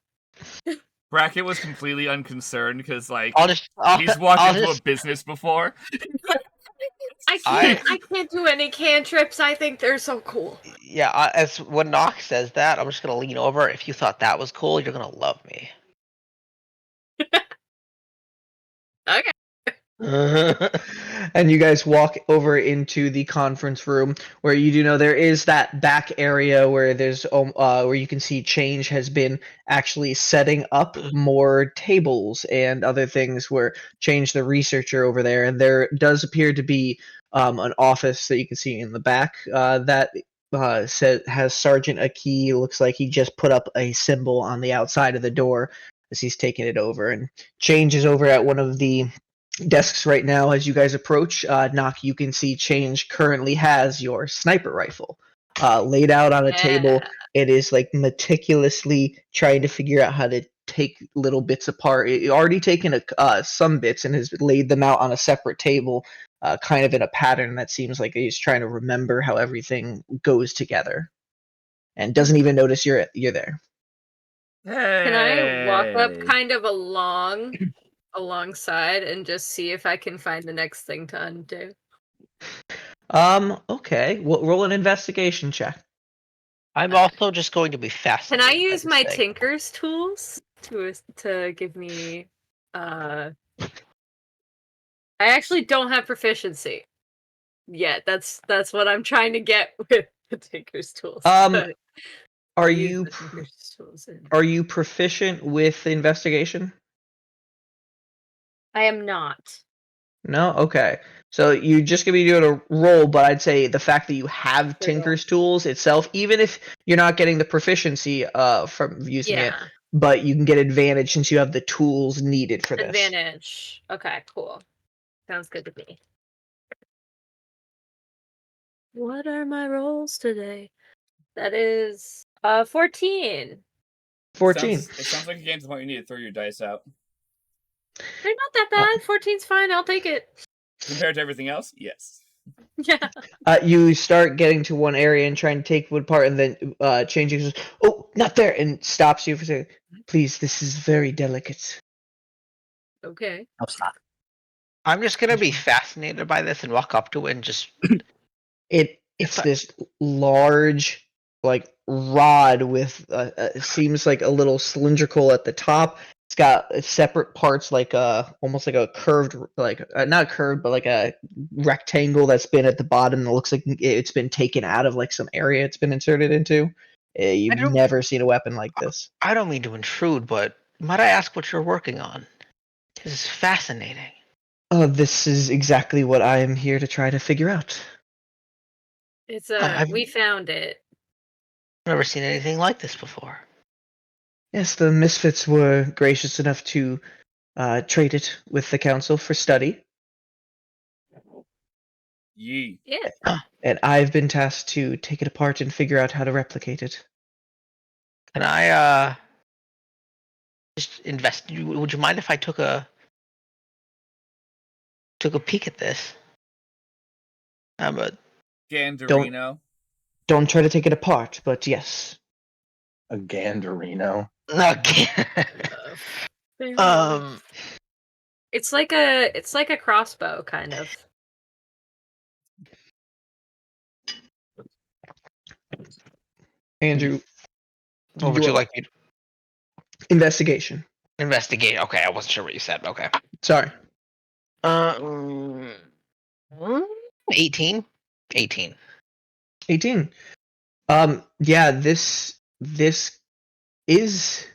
Brackett was completely unconcerned because, like, I'll he's walked I'll into a just business before. I can't do any cantrips. I think they're so cool. yeah. As when Nox says that, I'm just gonna lean over. If you thought that was cool, you're gonna love me. Okay. And you guys walk over into the conference room where you do know there is that back area where there's where you can see change has been actually setting up more tables and other things where change the researcher over there, and there does appear to be an office that you can see in the back that has Sergeant Aki. Looks like he just put up a symbol on the outside of the door as he's taking it over, and change is over at one of the desks right now. As you guys approach, Knock, you can see Change currently has your sniper rifle laid out on a table. It is like meticulously trying to figure out how to take little bits apart. It already taken some bits and has laid them out on a separate table, kind of in a pattern that seems like he's trying to remember how everything goes together, and doesn't even notice you're there. Can I walk up Hey. kind of alongside and just see if I can find the next thing to undo? Okay. We'll roll an investigation check. I'm also just going to be Can fascinated. I by use this my thing. tinker's tools to give me I actually don't have proficiency yet. That's what I'm trying to get with the tinker's tools. but Are I'll use you the tinker's tools and- are you proficient with investigation? I am not. No? Okay. So you're just gonna be doing a roll, but I'd say the fact that you have Straight Tinker's tools itself, even if you're not getting the proficiency from using it, Yeah. but you can get advantage since you have the tools needed for this. Advantage. Okay, cool. Sounds good to me. What are my rolls today? That is 14. 14. It sounds like a game to the point you need to throw your dice out. They're not that bad. 14's fine. I'll take it. Compared to everything else, yes. Yeah. You start getting to one area and trying to take wood apart, and then changing. Oh, not there! And stops you for saying, "Please, this is very delicate." Okay. I'll stop. I'm just gonna be fascinated by this and walk up to it and just It's this large like rod with it seems like a little cylindrical at the top. It's got separate parts like almost like a curved like not curved but like a rectangle that's been at the bottom that looks like it's been taken out of like some area it's been inserted into. You've don't- never seen a weapon like this. I don't mean to intrude, but might I ask what you're working on? This is fascinating. Oh, this is exactly what I am here to try to figure out. It's I've we found it. never seen anything like this before. Yes, the Misfits were gracious enough to trade it with the council for study. Yee. Yeah. And I've been tasked to take it apart and figure out how to replicate it. Can I just invest? Would you mind if I took a peek at this? Gandarino. Don't try to take it apart, but yes. A Gandarino. Okay. It's like a crossbow kind of. Andrew, What would you like me to Investigation. investigate? Okay, I wasn't sure what you said. Okay. Sorry. 18. 18. 18. Yeah, this is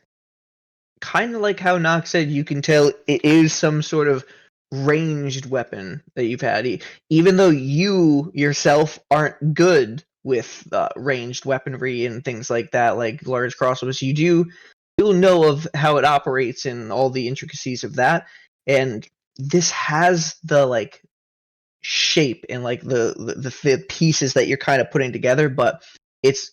kind of like how Nox said. You can tell it is some sort of ranged weapon that you've had, even though you yourself aren't good with ranged weaponry and things like that, like large crossbows. You'll know of how it operates and all the intricacies of that, and this has the like shape and like the pieces that you're kind of putting together, but it's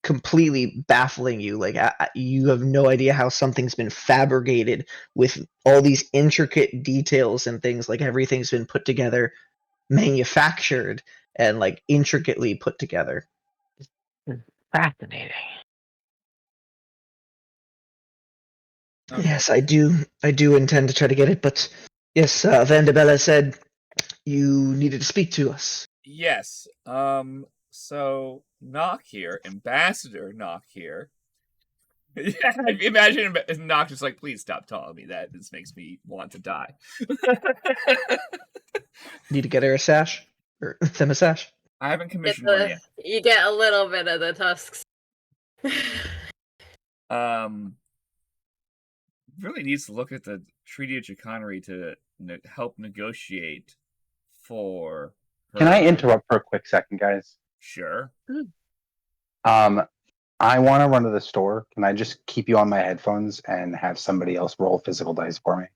completely baffling you. Like you have no idea how something's been fabricated with all these intricate details and things. Like everything's been put together, manufactured, and like intricately put together. Fascinating. Okay. Yes, I do intend to try to get it, but yes, Vandabella said you needed to speak to us. Yes. So Knock here, Ambassador Knock here. Yeah, imagine Knock just like, please stop telling me that. This makes me want to die. Need to get her a sash or them a sash. I haven't commissioned one yet. You get a little bit of the tusks. Really needs to look at the Treaty of Chicanery to help negotiate for her. Can I interrupt for a quick second, guys? Sure. I want to run to the store. Can I just keep you on my headphones and have somebody else roll physical dice for me?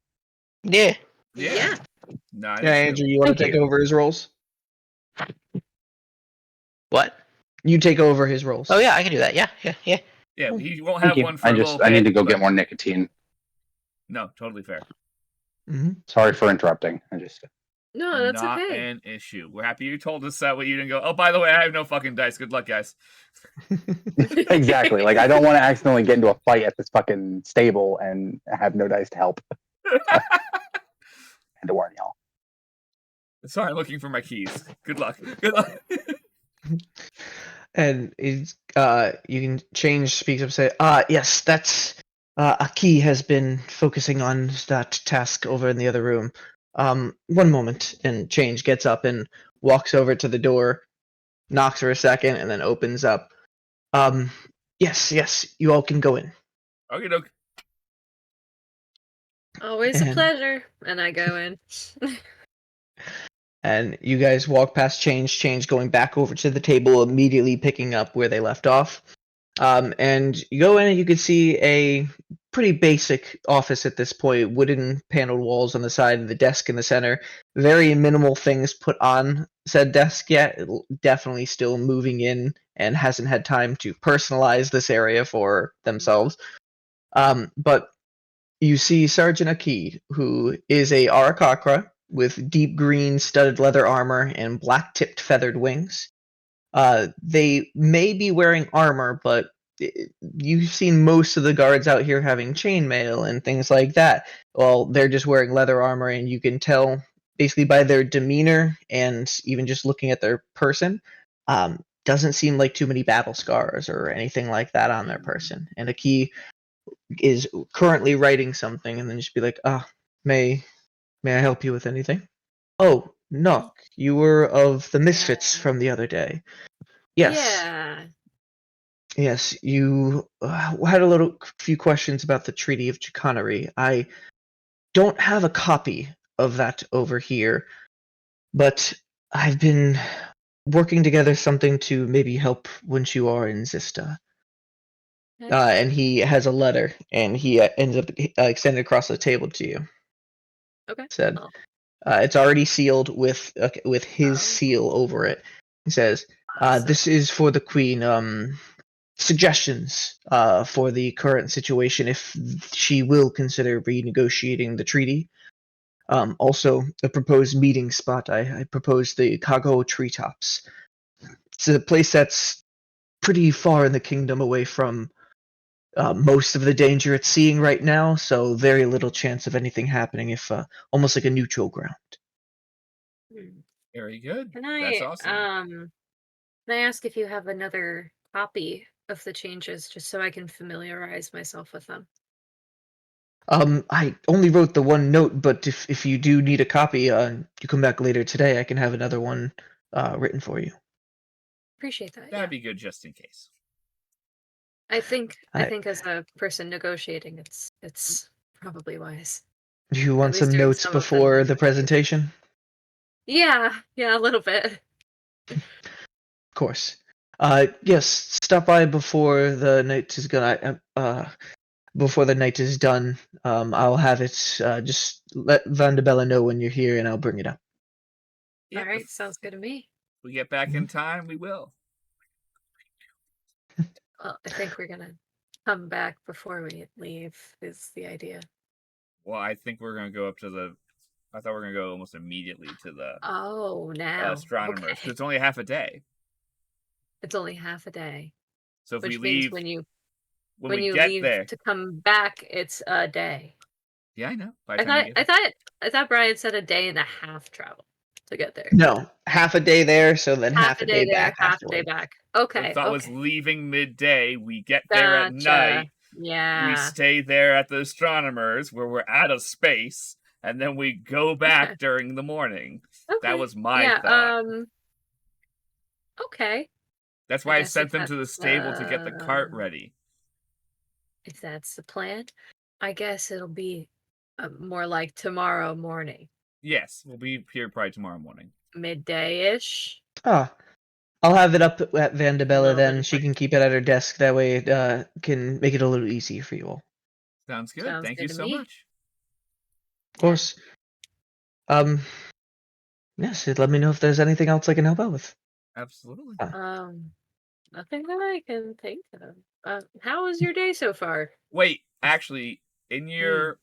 Yeah. Yeah. Not Yeah, issue. Andrew, you want to Thank take over his rolls? What? You take over his rolls. Oh yeah, I can do that. Yeah. Yeah, he won't Thank have you. one for a little I need bit, to go but- get more nicotine. No, totally fair. Mm-hmm. Sorry for interrupting. No, that's Not okay. an issue. We're happy you told us that way you didn't go, oh, by the way, I have no fucking dice. Good luck, guys. Exactly. Like I don't want to accidentally get into a fight at this fucking stable and have no dice to help. I had to warn y'all. Sorry, I'm looking for my keys. Good luck. Good luck. And it's, you can change, speaks up, say, yes, that's, Aki has been focusing on that task over in the other room. One moment, and Change gets up and walks over to the door, knocks for a second, and then opens up. Yes, you all can go in. Okay, doke. Always a pleasure. And I go in. And you guys walk past Change going back over to the table, immediately picking up where they left off. And you go in and you can see a pretty basic office at this point, wooden paneled walls on the side of the desk in the center. Very minimal things put on said desk yet. Definitely still moving in and hasn't had time to personalize this area for themselves. But you see Sergeant Aki, who is a Arakakra with deep green studded leather armor and black-tipped feathered wings. They may be wearing armor, but you've seen most of the guards out here having chainmail and things like that. Well, they're just wearing leather armor, and you can tell basically by their demeanor and even just looking at their person, doesn't seem like too many battle scars or anything like that on their person. And Aki is currently writing something, and then just be like, may I help you with anything? Oh, Nock, you were of the Misfits from the other day. Yes. Yeah. Yes, you had a few questions about the Treaty of Chicanery. I don't have a copy of that over here, but I've been working together something to maybe help once you are in Zista. And he has a letter, and he ends up extended across the table to you. Okay. Said, Oh. it's already sealed with his seal over it. He says, "This is for the Queen. Suggestions for the current situation if she will consider renegotiating the treaty. Also, a proposed meeting spot. I proposed the Kago Treetops. It's a place that's pretty far in the kingdom away from most of the danger it's seeing right now, so very little chance of anything happening if almost like a neutral ground." Very good. Can I That's awesome. can I ask if you have another copy of the changes just so I can familiarize myself with them. I only wrote the one note, but if you do need a copy, you come back later today, I can have another one written for you. Appreciate that. That'd Yeah. be good just in case. I think I- as a person negotiating, it's probably wise. Do you At want least some doing notes some of them before the before I leave. presentation? Yeah, a little bit. Of course. Yes, stop by before the night is gonna. Before the night is done, I'll have it. Just let Vandabella know when you're here, and I'll bring it up. Yeah, All right, sounds good to me. If we get back in time, we will. Well, I think we're gonna come back before we leave. Is the idea? Well, I think we're gonna go up to the. I thought we were gonna go almost immediately to the Oh, now astronomers because okay. it's only half a day. It's only half a day, So if which we means leave when we when you get leave there, to come back, it's a day. yeah, I know. By the time we get I thought Brian said a day and a half travel to get there. No, half a day there, so then half a day there, back half a day afterward. back. the Okay, thought was okay. leaving midday. We get there at Gotcha. night. We Yeah. stay there at the astronomers where we're out of space, and then we go back Okay. during the morning. Okay. That was my Yeah, thought. Okay. That's I why I guess sent if them to the that's stable to get the cart ready. if that's the plan, I guess it'll be more like tomorrow morning, Yes, we'll be here probably tomorrow morning. midday-ish. Ah, I'll have it up at A Vandabella little then. bit She before. can keep it at her desk. That way it can make it a little easier for you all. Sounds good. Sounds Thank good you to so me. much. Of course. Yes, let me know if there's anything else I can help out with. Absolutely. Nothing that I can think of. How was your day so far? Wait, actually, in your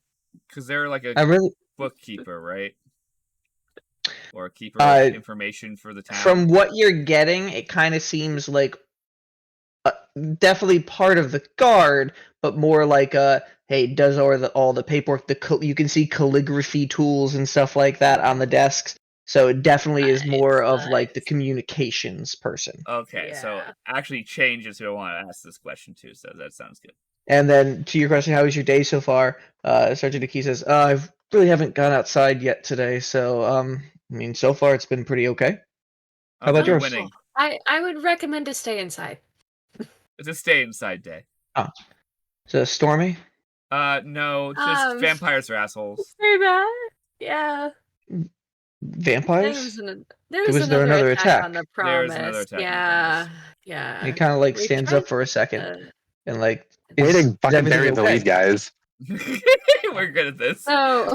because they're like a I really, bookkeeper, right? Or a keeper of uh, information for the town. from what you're getting, it kind of seems like definitely part of the guard, but more like hey, does all the paperwork. You can see calligraphy tools and stuff like that on the desks. So it definitely is more of like the Nice. communications person. Okay, so Yeah. actually changes who I want to ask this question to, so that sounds good. And then to your question, how was your day so far? Sergeant Aki says, I really haven't gone outside yet today, so I mean, so far it's been pretty okay. How about Okay, yours? winning. I would recommend to stay inside. It's a stay inside day. Oh, so stormy? No, just vampires are assholes. Very bad. Yeah. Vampires? There was Was there another another attack attack? on the There's another promise. attack on the promise. Yeah. He kind of like We stands tried up for a second to- and like, Way is to fucking everything bury the okay? lead, guys. We're good at this. So,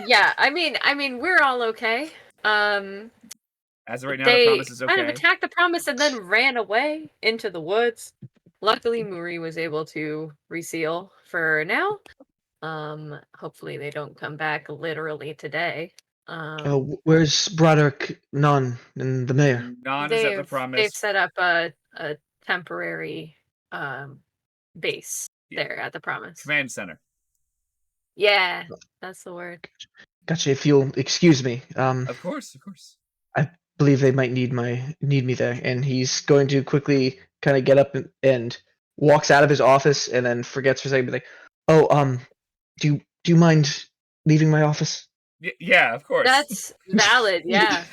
yeah. I mean, we're all okay. As of right now, the They promise is kind of okay. attacked the promise and then ran away into the woods. Luckily, Muri was able to reseal for now. Hopefully they don't come back literally today. Where's Broderick, Nunn, and the mayor? Non is at the They've promise. set up a temporary base Yeah. there at the promise. Command center. Yeah, that's the word. Gotcha. If you'll excuse me, Of course, of course. I believe they might need me there, and he's going to quickly kind of get up and walks out of his office, and then forgets for a second, be like, "Oh, do you mind leaving my office?" Yeah, of course. That's valid, yeah.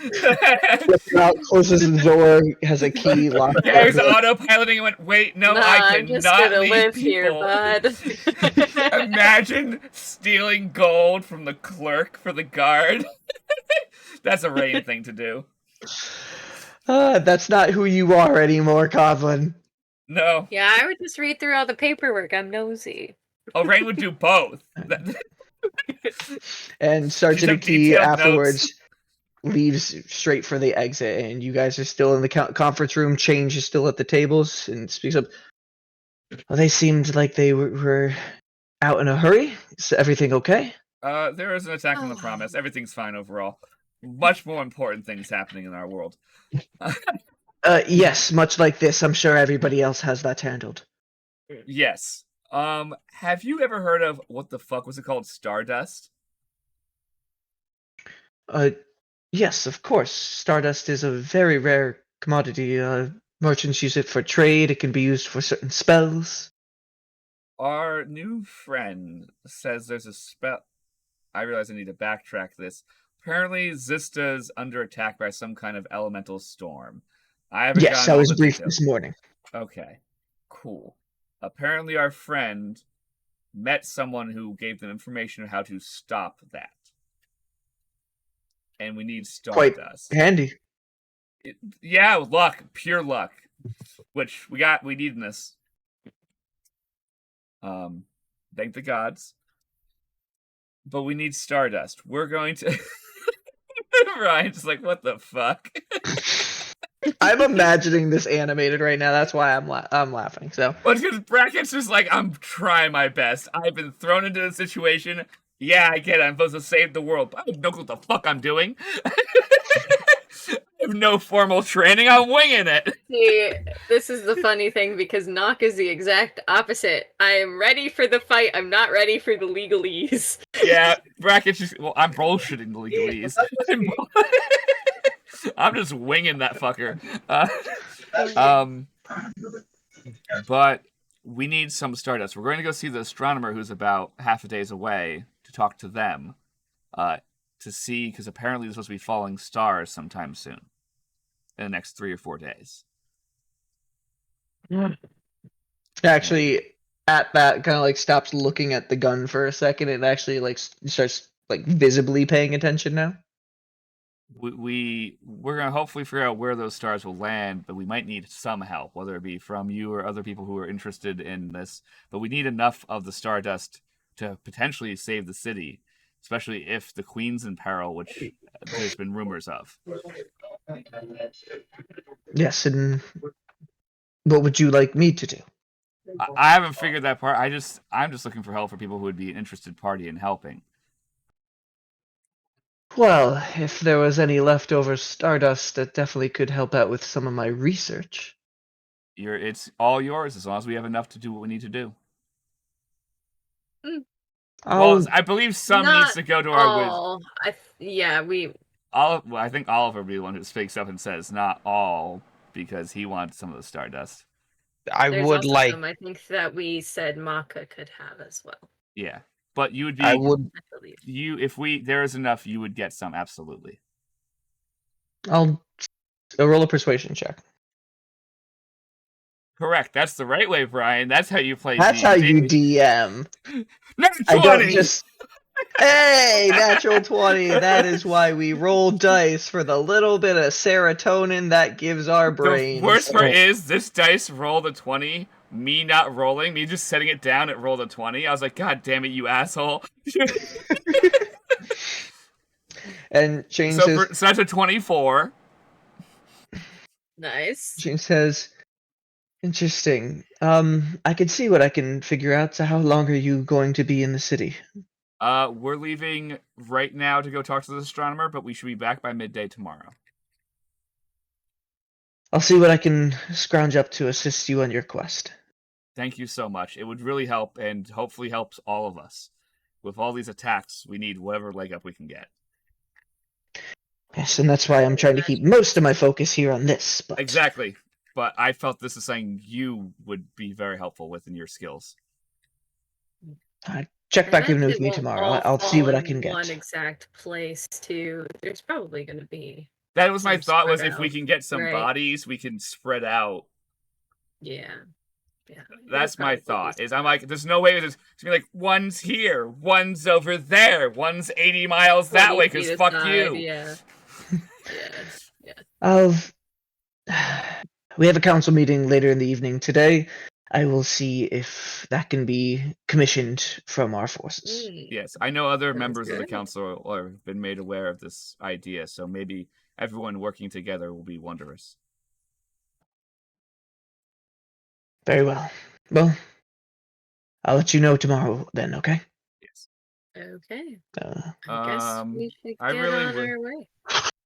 Out, closes the door, has a key locked. There's autopiloting and went, wait, no, Nah, I I'm just cannot gonna leave live people. here, bud. Imagine stealing gold from the clerk for the guard. That's a Rain thing to do. That's not who you are anymore, Coblin. No. Yeah, I would just read through all the paperwork. I'm nosy. Oh, Rain would do both. And Sergeant have Aki detailed afterwards leaves straight for the exit, and you guys are still in the conference room. Change is still at the tables and speaks up. Well, they seemed like they were out in a hurry. Is everything okay? There is an attack on the promise. Everything's fine overall. Much more important things happening in our world. Yes, much like this. I'm sure everybody else has that handled. Yes. Have you ever heard of what the fuck was it called? Stardust? Yes, of course. Stardust is a very rare commodity. Merchants use it for trade. It can be used for certain spells. Our new friend says there's a spell. I realize I need to backtrack this. Apparently, Zista's under attack by some kind of elemental storm. I haven't Yes, gotten I all was the briefed details. this morning. Okay, cool. Apparently, our friend met someone who gave them information on how to stop that. And we need Quite Stardust. handy. Yeah, luck, pure luck. Which we need in this. Thank the gods. But we need Stardust. We're going to Ryan's like, what the fuck? I'm imagining this animated right now. That's why I'm laughing. So, Well, because Brackett's just like, I'm trying my best. I've been thrown into a situation. Yeah, I get it. I'm supposed to save the world. But I have no clue what the fuck I'm doing. I have no formal training. I'm winging it. See, this is the funny thing because Nock is the exact opposite. I am ready for the fight. I'm not ready for the legalese. Yeah, Brackett's just, well, I'm bullshitting the legalese. I'm just winging that fucker. But we need some Stardust. We're going to go see the astronomer who's about half a day's away to talk to them. To see, because apparently they're supposed to be falling stars sometime soon. In the next 3 or 4 days. actually, at that, kind of like stops looking at the gun for a second and actually like starts like visibly paying attention now. We're gonna hopefully figure out where those stars will land, but we might need some help, whether it be from you or other people who are interested in this. But we need enough of the Stardust to potentially save the city, especially if the Queen's in peril, which there's been rumors of. Yes, and what would you like me to do? I haven't figured that part. I'm just looking for help for people who would be an interested party in helping. Well, if there was any leftover stardust, that definitely could help out with some of my research. It's all yours as long as we have enough to do what we need to do. Well, I believe some needs to go to our all. I think Oliver will be the one who speaks up and says not all because he wants some of the Stardust. I There's would also like. some I think that we said Maka could have as well. Yeah, but you would be. I would. I believe. If there is enough, you would get some. Absolutely. I'll roll a persuasion check. Correct. That's the right way, Brian. That's how you play. That's D&D. how you DM. Natural 20! I don't just. Hey, natural 20. That is why we roll dice for the little bit of serotonin that gives our brains. The worst part is this dice rolled a 20. Me not rolling, me just setting it down, it rolled a 20. I was like, God damn it, you asshole. And Shane so says, that's a 24. Nice. Shane says, interesting. I can see what I can figure out. So how long are you going to be in the city? We're leaving right now to go talk to the astronomer, but we should be back by midday tomorrow. I'll see what I can scrounge up to assist you on your quest. Thank you so much. It would really help, and hopefully helps all of us. With all these attacks, we need whatever leg up we can get. Yes, and that's why I'm trying to keep most of my focus here on this. But... Exactly. But I felt this is something you would be very helpful with in your skills. Check back in with me won't tomorrow. all I'll see what fall I can in get. One exact place too. There's probably going to be. That was my Some thought, was spread if we out, can get some right? bodies, we can spread out. Yeah. That's my thought. Is I'm like, there's no way there's gonna be like one's here, one's over there, one's 80 miles that 20 way because feet fuck aside, you. Yeah. Yeah. We have a council meeting later in the evening today. I will see if that can be commissioned from our forces. Yes, I know other Sounds members of the good. council have been made aware of this idea, so maybe everyone working together will be wondrous. Very well. Well, I'll let you know tomorrow then, okay? Yes. Okay. I guess we should I get really on would- our way.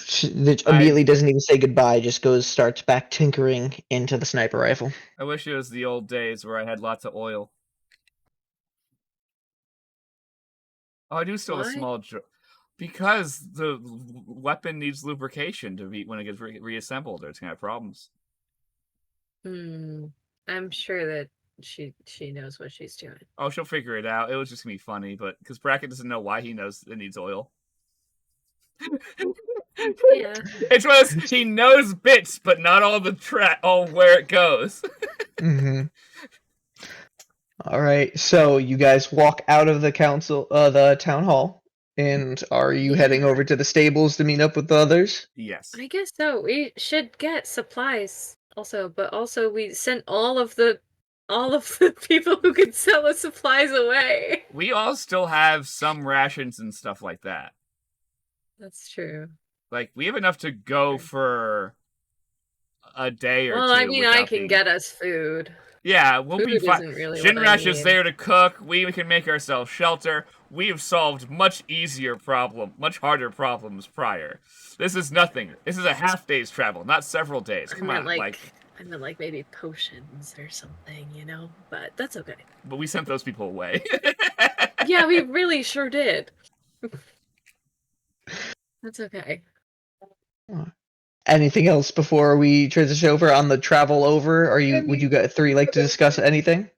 She immediately doesn't even say goodbye, just starts back tinkering into the sniper rifle. I wish it was the old days where I had lots of oil. Oh, I do still have a Why? small because the weapon needs lubrication to be when it gets reassembled, or it's gonna have problems. I'm sure that she knows what she's doing. Oh, she'll figure it out. It was just gonna be funny, but because Brackett doesn't know why he knows it needs oil. Yeah. It's one of those, he knows bits, but not all all where it goes. Mm-hmm. All right, so you guys walk out of the town hall, and are you heading over to the stables to meet up with the others? Yes. I guess so. We should get supplies also, but also we sent all of the people who could sell us supplies away. We all still have some rations and stuff like that. That's true. Like, we have enough to go for a day or two. Well, I mean, I without can being- get us food. Yeah, we'll be Food fine. isn't really what I Shinrash is need. there to cook. We can make ourselves shelter. We have solved much harder problems prior. This is nothing. This is a half day's travel, not several days. Come on, I meant like maybe potions or something, you know? But that's okay. But we sent those people away. Yeah, we really sure did. That's okay. Anything else before we transition over on the travel over? Would you guys three like to discuss anything?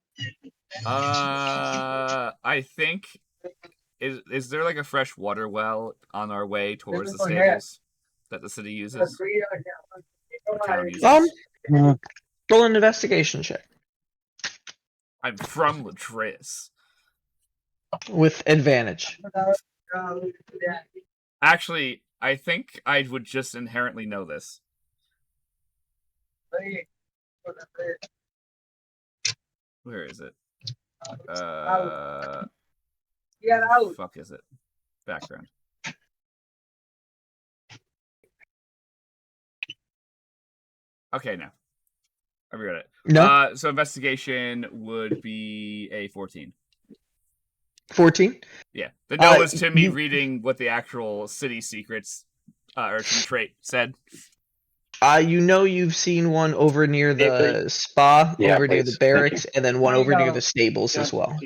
I think is there like a fresh water well on our way towards the stables that the city uses? Or town uses? Roll an investigation check I'm from Latris. with advantage. Actually, I think I would just inherently know this. Where is it? Fuck is it? Background. Okay, now. I read it. No, So investigation would be a 14. 14. Yeah. The no was to me you- reading what the actual city secrets or trait said. You've seen one over near the spa, Yeah, over near the please. Thank barracks, and then one over near the stables as well.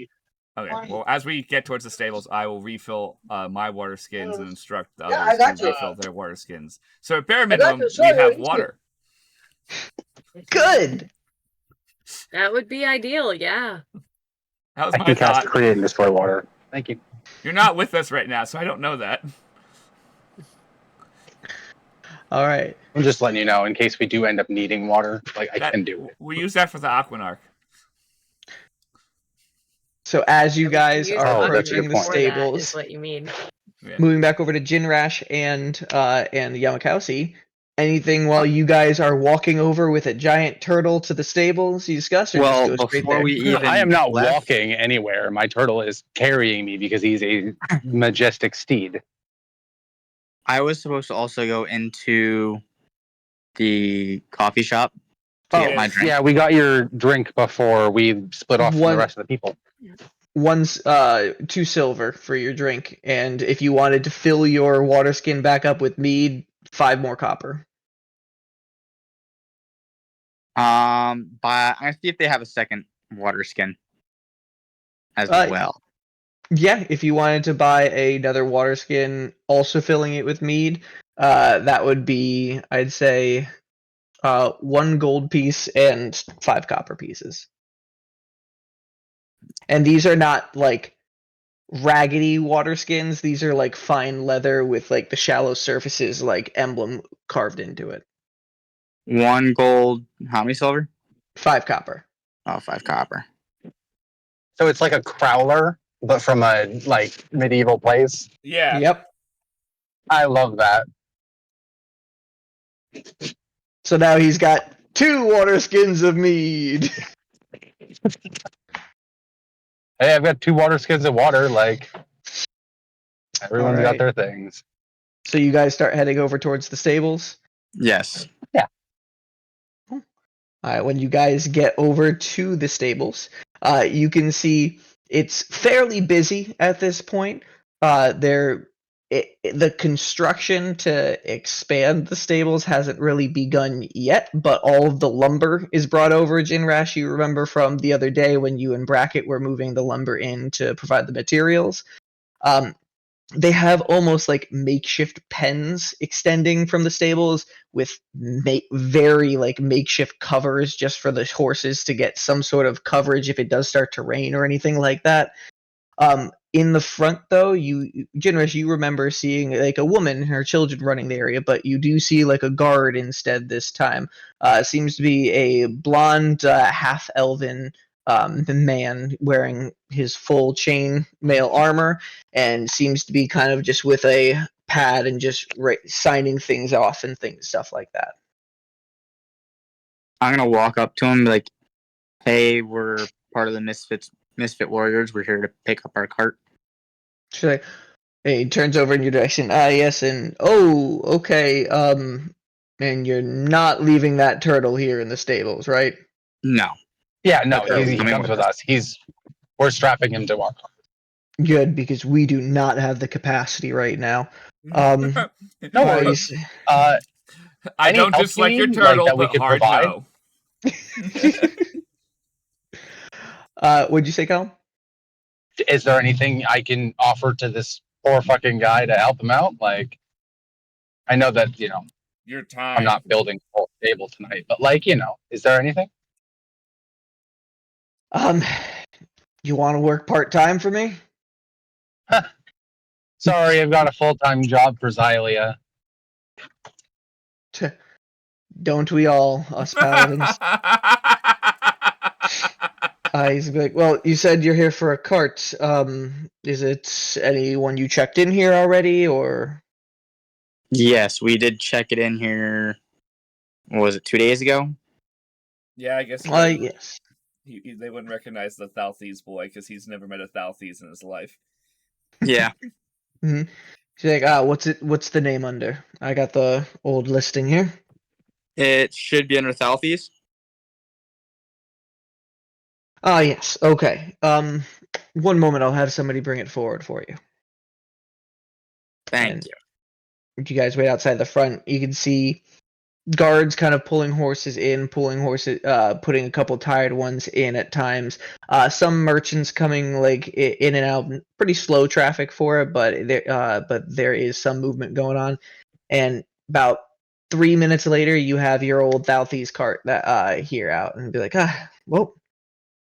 Okay, well, as we get towards the stables, I will refill my water skins and instruct the others to refill their water skins. So at bare minimum, we have water. Good. That would be ideal, yeah. That was I my can cast thought. create and destroy water. Thank you. You're not with us right now, so I don't know that. All right. I'm just letting you know in case we do end up needing water. Like I can do it. We use that for the Aquanarch. So as you guys Use are Oh, water that's a approaching good the for point. that stables, is what you mean. Yeah. moving back over to Jinrash and Yamakausi, anything while you guys are walking over with a giant turtle to the stables you discussed, or Well, just go straight before there? we even I am not left, walking anywhere. My turtle is carrying me because he's a majestic steed. I was supposed to also go into the coffee shop to Oh, get my drink. Yeah, we got your drink before we split off from One- the rest of the people. One's 2 silver for your drink, and if you wanted to fill your water skin back up with mead, 5 more copper. But I'm gonna see if they have a second water skin as well. Yeah, if you wanted to buy another water skin, also filling it with mead, that would be, I'd say, 1 gold piece and 5 copper pieces. And these are not like raggedy water skins. These are like fine leather with like the shallow surfaces like emblem carved into it. 1 gold. How many silver? 5 copper. Oh, 5 copper. So it's like a crowler, but from a like medieval place. Yeah. Yep. I love that. So now he's got 2 water skins of mead. Hey, I've got 2 water skins of water. Like everyone's Alright. got their things. So you guys start heading over towards the stables. Yes. When you guys get over to the stables, you can see it's fairly busy at this point. The construction to expand the stables hasn't really begun yet, but all of the lumber is brought over. Jinrash, you remember from the other day when you and Brackett were moving the lumber in to provide the materials. they have almost like makeshift pens extending from the stables with very like makeshift covers just for the horses to get some sort of coverage if it does start to rain or anything like that. In the front, though, Generous, you remember seeing like a woman and her children running the area, but you do see like a guard instead this time. Seems to be a blonde, half-elven man wearing his full chain mail armor, and seems to be kind of just with a pad and just signing things off and stuff like that. I'm gonna walk up to him and be like, "Hey, we're part of the Misfit Warriors. We're here to pick up our cart." She's like, and he turns over in your direction. Ah, yes, and oh, okay. And you're not leaving that turtle here in the stables, right? No. Yeah, no, Okay. he comes with us. We're strapping him to our car. Good, because we do not have the capacity right now. No worries. I Any don't help dislike you your need, turtle, that we but could hard provide? no. What'd you say, Colin? Is there anything I can offer to this poor fucking guy to help him out? Like, I know that, Your time. I'm not building a whole stable tonight, but is there anything? You want to work part-time for me? Sorry, I've got a full-time job for Xylia. Don't we all, us paladins? He's like, well, you said you're here for a cart. Is it anyone you checked in here already, or? Yes, we did check it in here. What was it, 2 days ago? Yeah, I guess Yes. they wouldn't recognize the Thalthes boy because he's never met a Thalthes in his life. Yeah. Mm-hmm. She's like, what's the name under? I got the old listing here. It should be under Thalthes. Yes. Okay. One moment, I'll have somebody bring it forward for you. Thank And you. you guys wait outside the front. You can see guards kind of pulling horses in, putting a couple tired ones in at times. Some merchants coming like in and out, pretty slow traffic for it, but there is some movement going on. And about 3 minutes later, you have your old Thalthes cart that here out, and be like, well,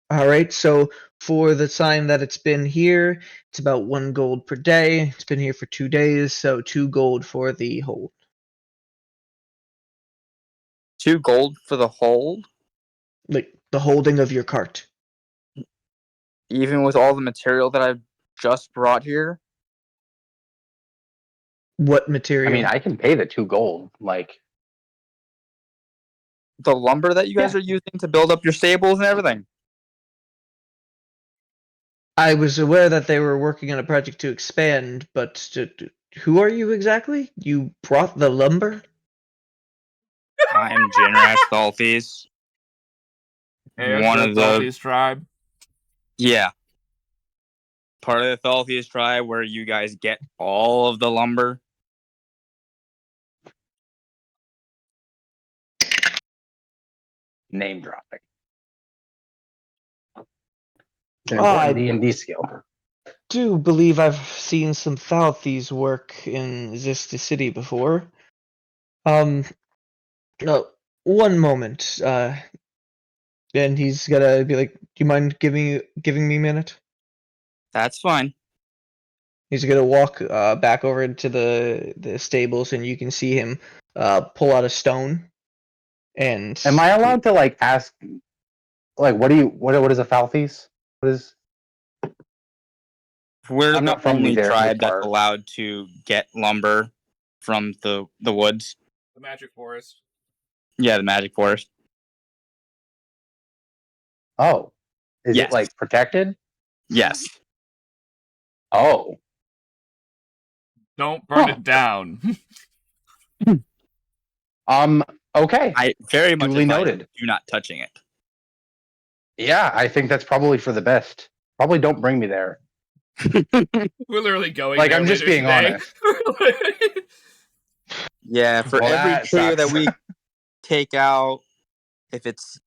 all right. So for the time that it's been here, it's about 1 gold per day. It's been here for 2 days, so 2 gold for the hold. 2 gold for the hold, Like the holding of your cart. even with all the material that I've just brought here. What material? I mean, I can pay the 2 gold. Like, The lumber that you guys are using to build up your stables and everything. I was aware that they were working on a project to expand, but who are you exactly? You brought the lumber? I am Generous Thalthes. One of the Thalthes tribe. Yeah. Part of the Thalthes tribe where you guys get all of the lumber. name dropping. I D&D skill. do believe I've seen some Thalthes work in Zista City before. No, one moment. And he's gonna be like, "Do you mind giving me a minute?" That's fine. He's gonna walk back over into the stables, and you can see him pull out a stone. And Am I allowed to ask what is a Thalthes? What is We're I'm the not from only these tribe that's parts. allowed to get lumber from the woods. The magic forest. Yeah, the magic forest. Oh. Is Yes. it protected? Yes. Oh. Don't burn it down. Okay. I very much Duly advise noted. you not touching it. Yeah, I think that's probably for the best. Probably don't bring me there. We're literally going there I'm just later being today. honest. Yeah, for Well, every that trio that sucks. we take out, if it's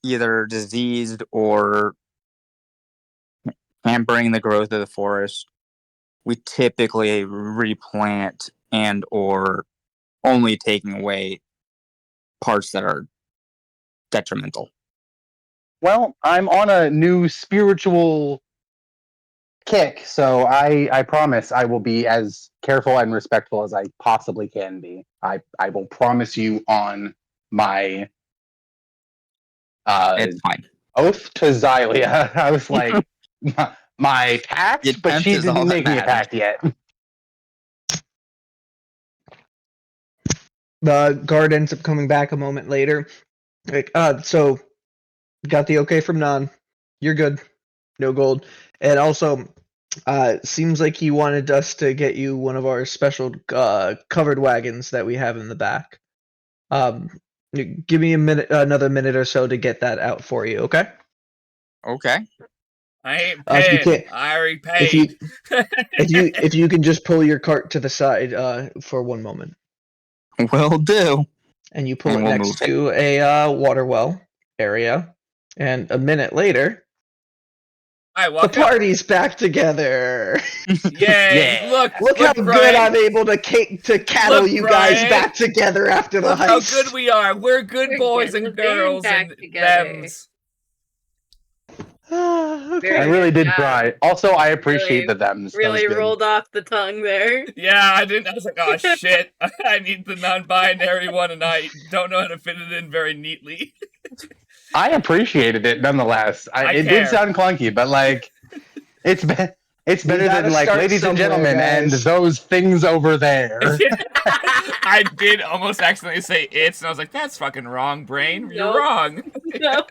either diseased or hampering the growth of the forest, we typically replant and or only taking away parts that are detrimental. Well, I'm on a new spiritual kick, so I promise I will be as careful and respectful as I possibly can be. I will promise you on my It's fine. oath to Xylia. I was like, my pact, Your but she intent is all didn't that make me a matters. pact yet. The guard ends up coming back a moment later. Like, so got the okay from Nan. You're good. No gold. And also, seems like he wanted us to get you one of our special covered wagons that we have in the back. Give me another minute or so to get that out for you, okay? Okay. I ain't If you paying. can't, I already if you paid. if you can just pull your cart to the side for one moment, Will do. and you pull And it we'll next move it. to a water well area, and a minute later, I the walk up. party's back together. Yay! Yeah. Look Look how good Brian. I'm able to cattle Look, you guys Brian. back together after the Look how heist. good we are. We're good We're boys getting and the band girls back and together. thems. Okay. I Very really good did job. try. Also, I appreciate Really- the thems. That was Really good. rolled off the tongue there. Yeah, I didn't. I was like, oh shit. I need the non-binary one, and I don't know how to fit it in very neatly. I appreciated it nonetheless. It care. did sound clunky, but like, it's better gotta than like, start ladies and somewhere, gentlemen, and guys. those things over there. I did almost accidentally say it's, and I was like, that's fucking wrong, brain. You're Nope. wrong. No.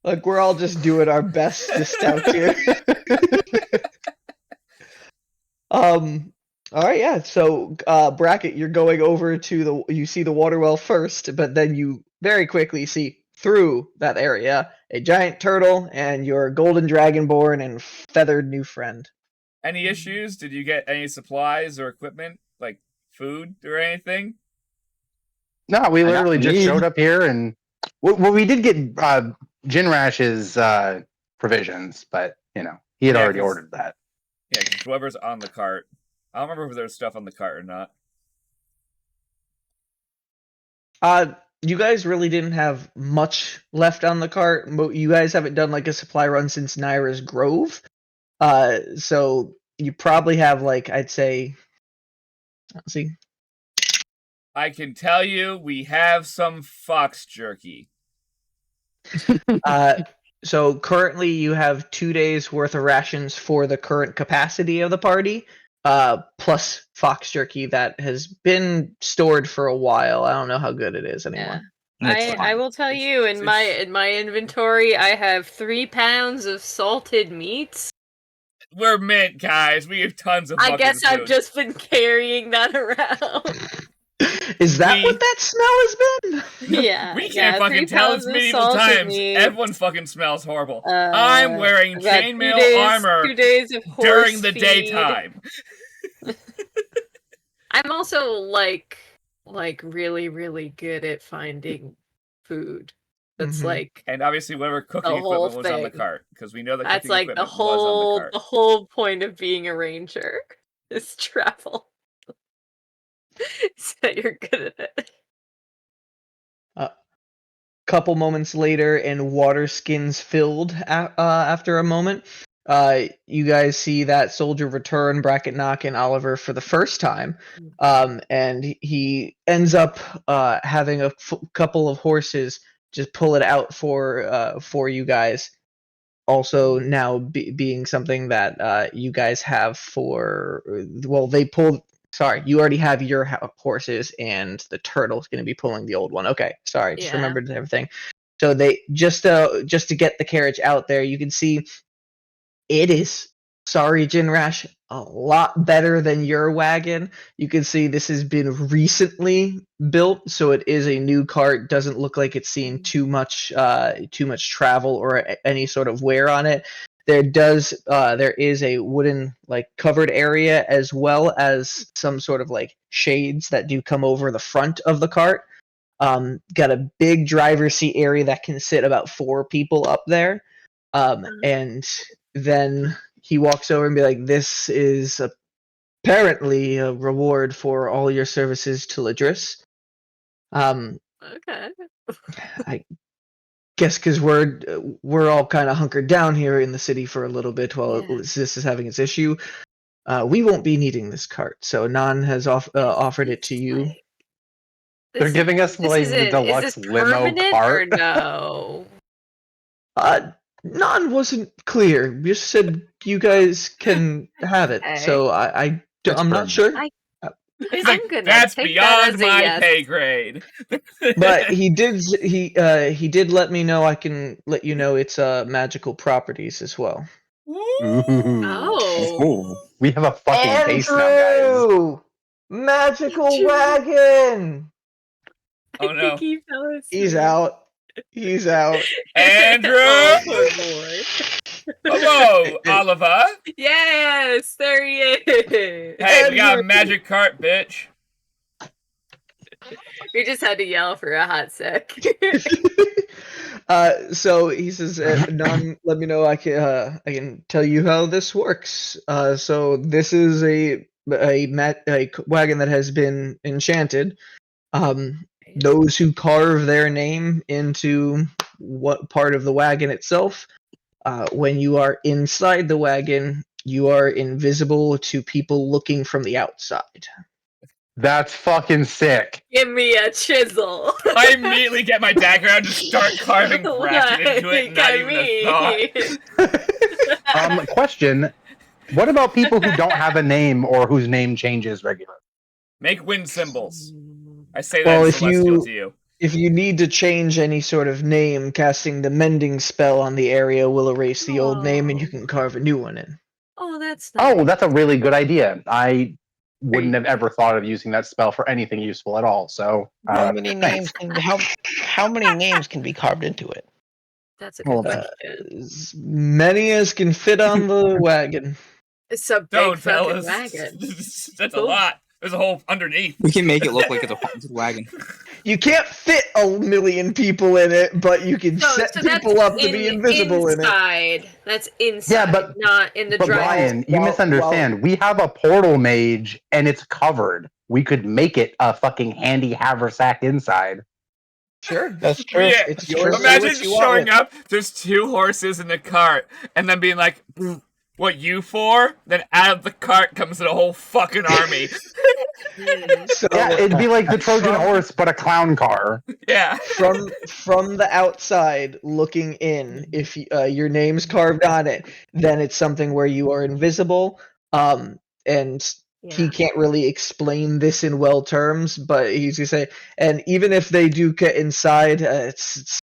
Look, we're all just doing our best to stout here. All right, yeah. So, Bracket, you're going over to you see the water well first, but then you very quickly see through that area a giant turtle and your golden dragonborn and feathered new friend. Any issues? Did you get any supplies or equipment, like food or anything? No, we got literally just mead. showed up here, and well, we did get Jinrash's provisions, but he had Yeah, already 'cause- ordered that. Yeah, because whoever's on the cart. I don't remember if there's stuff on the cart or not. You guys really didn't have much left on the cart. You guys haven't done like a supply run since Naira's Grove. So you probably have like, I'd say, let's see. I can tell you, we have some fox jerky. So currently you have 2 days worth of rations for the current capacity of the party, plus fox jerky that has been stored for a while. I don't know how good it is anymore. It's I fine. will tell you in my inventory I have 3 pounds of salted meats. We're mint, guys. We have tons of fucking I guess food. I've just been carrying that around. Is that what that smell has been? Yeah. We can't yeah, fucking 3 tell. pounds It's of medieval salted times. meat. Everyone fucking smells horrible. I'm wearing I've got 2 chainmail days, armor 2 days of horse during the feed. daytime. I'm also like really, really good at finding food. That's Mhm. like And obviously, whatever cooking The whole equipment was on the thing. cart, because we know that that's cooking like equipment was on the cart. whole point of being a ranger is travel. So you're good at it. Couple moments later, and water skins filled after a moment. You guys see that soldier return, Bracket Knock, and Oliver for the first time, and he ends up having a couple of horses just pull it out for you guys. Also, now being something that you guys have for they pulled. Sorry, you already have your horses, and the turtle's going to be pulling the old one. Okay, sorry, just Yeah. remembered everything. So they just to get the carriage out there, you can see it is. Sorry, Jinrash, a lot better than your wagon. You can see this has been recently built, so it is a new cart. Doesn't look like it's seen too much travel or any sort of wear on it. There is a wooden like covered area as well as some sort of like shades that do come over the front of the cart. Got a big driver's seat area that can sit about 4 people up there. And then he walks over and be like, "This is apparently a reward for all your services to Ladris. Okay. I guess because we're all kind of hunkered down here in the city for a little bit while Yeah. this is having its issue. We won't be needing this cart, so Nan has offered it to you. They're giving us This like the isn't. Is this deluxe limo permanent or cart. no? Nan wasn't clear. Just said you guys can have it. Okay. So It's I'm not permanent. sure. He's I'm like, gonna that's take that beyond as a my yes. pay grade. But he did let me know I can let you know it's magical properties as well. Ooh. Oh. Ooh. We have a fucking base now, guys. Andrew! Magical Andrew. wagon! Oh I no. think he fell asleep. He's out. He's out. Andrew! Oh, poor boy. Hello, Oliver. Yes, there he is. Hey, we got a Andrew. magic cart, bitch. We just had to yell for a hot sec. So he says, "Nan, let me know. I can tell you how this works. So this is a wagon that has been enchanted. Those who carve their name into what part of the wagon itself, when you are inside the wagon, you are invisible to people looking from the outside." That's fucking sick. Give me a chisel. I immediately get my dagger out and just start carving bracket into it. Not even a thought. Question. What about people who don't have a name or whose name changes regularly? Make wind symbols. I say that Well, in if Celestial you- to you. If you need to change any sort of name, casting the mending spell on the area will erase the old name and you can carve a new one in. Oh, that's nice. Oh, that's a really good idea. I wouldn't have ever thought of using that spell for anything useful at all. So How many thanks. names can how many names can be carved into it? That's a good Well, question. As many as can fit on the wagon. It's a big Don't, fucking fellas. wagon. That's a Cool. lot. There's a hole underneath. We can make it look like it's a haunted wagon. You can't fit 1,000,000 people in it, but you can set people up to be invisible in it. inside. That's inside. Yeah, but- not in the But dry. Ryan, you Well- misunderstand. We have a portal mage and it's covered. We could make it a fucking handy haversack inside. Sure. That's true. Yeah, It's yours. Do Imagine what you want showing with. up, there's 2 horses in the cart, and then being like, what, you 4? Then out of the cart comes a whole fucking army. So Yeah, it'd be like the Trojan From- horse, but a clown car. Yeah. from the outside looking in, if your name's carved on it, then it's something where you are invisible. And he can't really explain this in well terms, but he's gonna say, and even if they do get inside, it's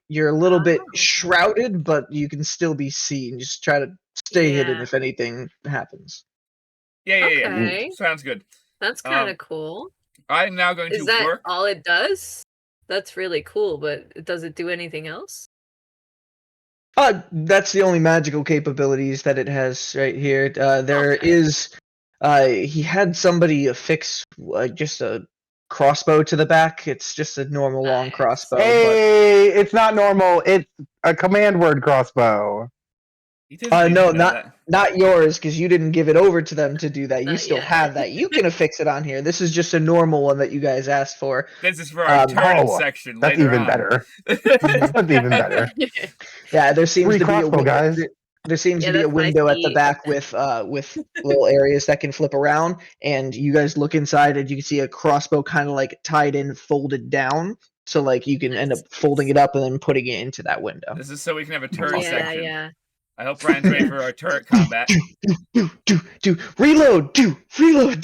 you're a little bit shrouded, but you can still be seen. Just try to stay hidden Yeah. if anything happens. Yeah. Okay. Sounds good. That's kind of cool. I'm now going Is to that work. all it does? That's really cool, but does it do anything else? That's the only magical capabilities that it has right here. There Okay. is, he had somebody affix just a crossbow to the back. It's just a normal long Nice. crossbow. Hey, it's not normal. It's a command word crossbow. He doesn't even No, know not- that. But not yours, because you didn't give it over to them to do that. You Not still yet. have that. You can affix it on here. This is just a normal one that you guys asked for. This is for our turn Oh, section That's later even on. better. That's even better. Yeah, there seems Free to be a crossbow, window. guys. There seems Yeah, to be a that's nice window at the neat. back with little areas that can flip around, and you guys look inside and you can see a crossbow kind of like tied in, folded down, so like you can end up folding it up and then putting it into that window. This is so we can have a turret Yeah, section. yeah. I hope Ryan's ready for our turret combat. Do reload, reload.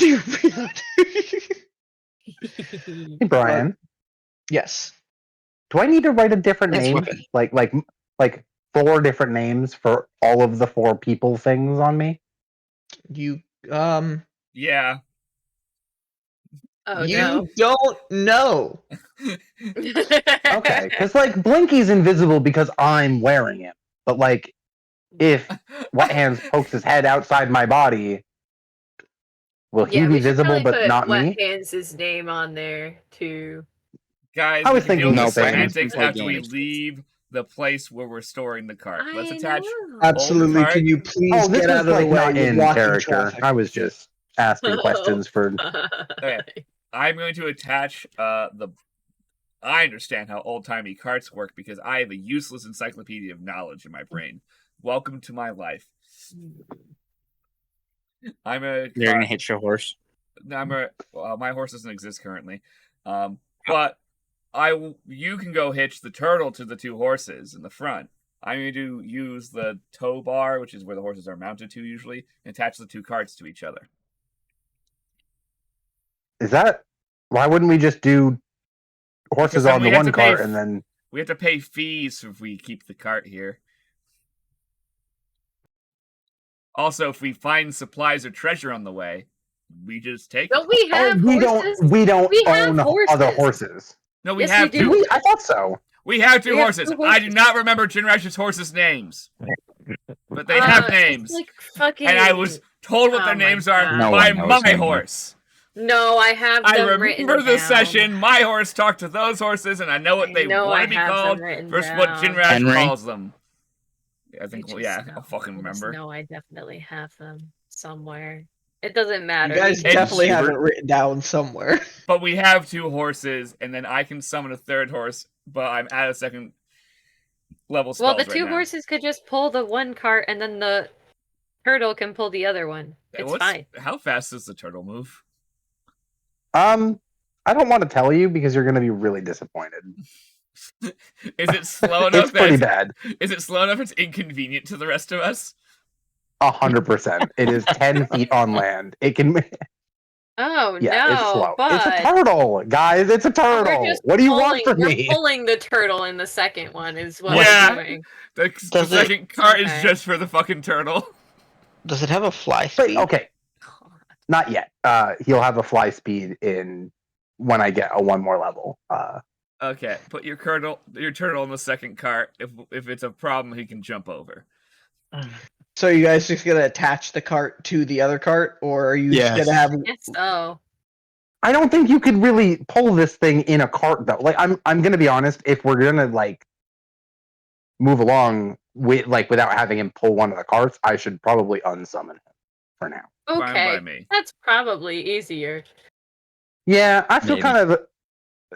Hey, Brian, Yes. do I need to write a different Nice name? weapon. Like 4 different names for all of the 4 people things on me? You Yeah. Oh you no. don't know. Okay, because like Blinky's invisible because I'm wearing it. But like, if Wet Hands pokes his head outside my body, will he Yeah, be we should visible probably but put not Wet me? Hands' name on there too. Guys, I we was can deal thinking with no, the Brandon, semantics play after we games. leave the place where we're storing the cart. Let's I attach. know. Absolutely. cart. Can you please Oh, this get was out of the like way? not You're in blocking character. traffic. I was just asking questions for. Okay. I'm going to attach the. I understand how old-timey carts work because I have a useless encyclopedia of knowledge in my brain. Welcome to my life. I'm a. You're gonna hit your horse. My horse doesn't exist currently, but you can go hitch the turtle to the two horses in the front. I'm going to use the tow bar, which is where the horses are mounted to usually, and attach the two carts to each other. Is that? Why wouldn't we just do horses then on the we have one to pay cart and then? We have to pay fees if we keep the cart here. Also, if we find supplies or treasure on the way, we just take Don't it. we have we horses? don't. We don't We have own horses. other horses. No, we Yes, have we two. do. I thought so. We have two We have horses. two I do horses. not remember Jinrash's horses' names, but they have It's names, like fucking. and I was told what Oh their my names are God. No by one knows my anymore. horse. No, I have them I written remember the down. session. My horse talked to those horses, and I know what I they know want I to be have them called written versus what down. Jinrash Henry? calls them. I I think. Well, just yeah, know- I'll fucking I just remember. know I definitely have them somewhere. It doesn't matter. You guys We can- definitely have Schubert. it written down somewhere. But we have two horses, and then I can summon a third horse, but I'm at a second level spells Well, the two right now. horses could just pull the one cart, and then the turtle can pull the other one. It's fine. How fast does the turtle move? I don't want to tell you because you're going to be really disappointed. Is it slow enough? It's pretty bad. Is it slow enough? It's inconvenient to the rest of us. 100%. It is 10 feet on land. It can. Oh Yeah, no! it's slow. But It's a turtle, guys. It's a we're turtle. just What do you want pulling- from me? We're pulling the turtle in the second one. Is what Yeah. we're doing. The Does it- second cart is Okay. just for the fucking turtle. Does it have a fly But, speed? okay, not yet. He'll have a fly speed in when I get a one more level. Okay, put your turtle in the second cart. If it's a problem, he can jump over. So you guys just gonna attach the cart to the other cart, or are you just Yes. gonna have? Yes. So I don't think you could really pull this thing in a cart though. Like I'm gonna be honest, if we're gonna like move along without having him pull one of the carts, I should probably unsummon him for now. Fine by okay, me. that's probably easier. Yeah, I feel Maybe. kind of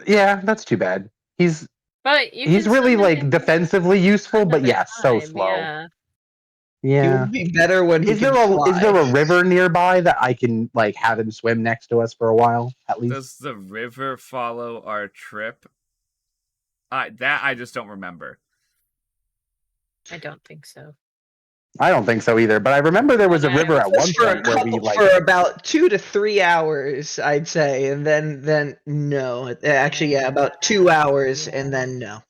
yeah, that's too bad. He's But you he's can really summon like him defensively useful, but another yeah, so time, slow. Yeah. It Yeah. would be better when he Is can there fly. a river nearby that I can like have him swim next to us for a while at least? Does the river follow our trip? I just don't remember. I don't think so. I don't think so either, but I remember there was a Okay. river at one Just for a point where we couple, like for about 2 to 3 hours, I'd say, and then no. Actually, yeah, about 2 hours, and then no.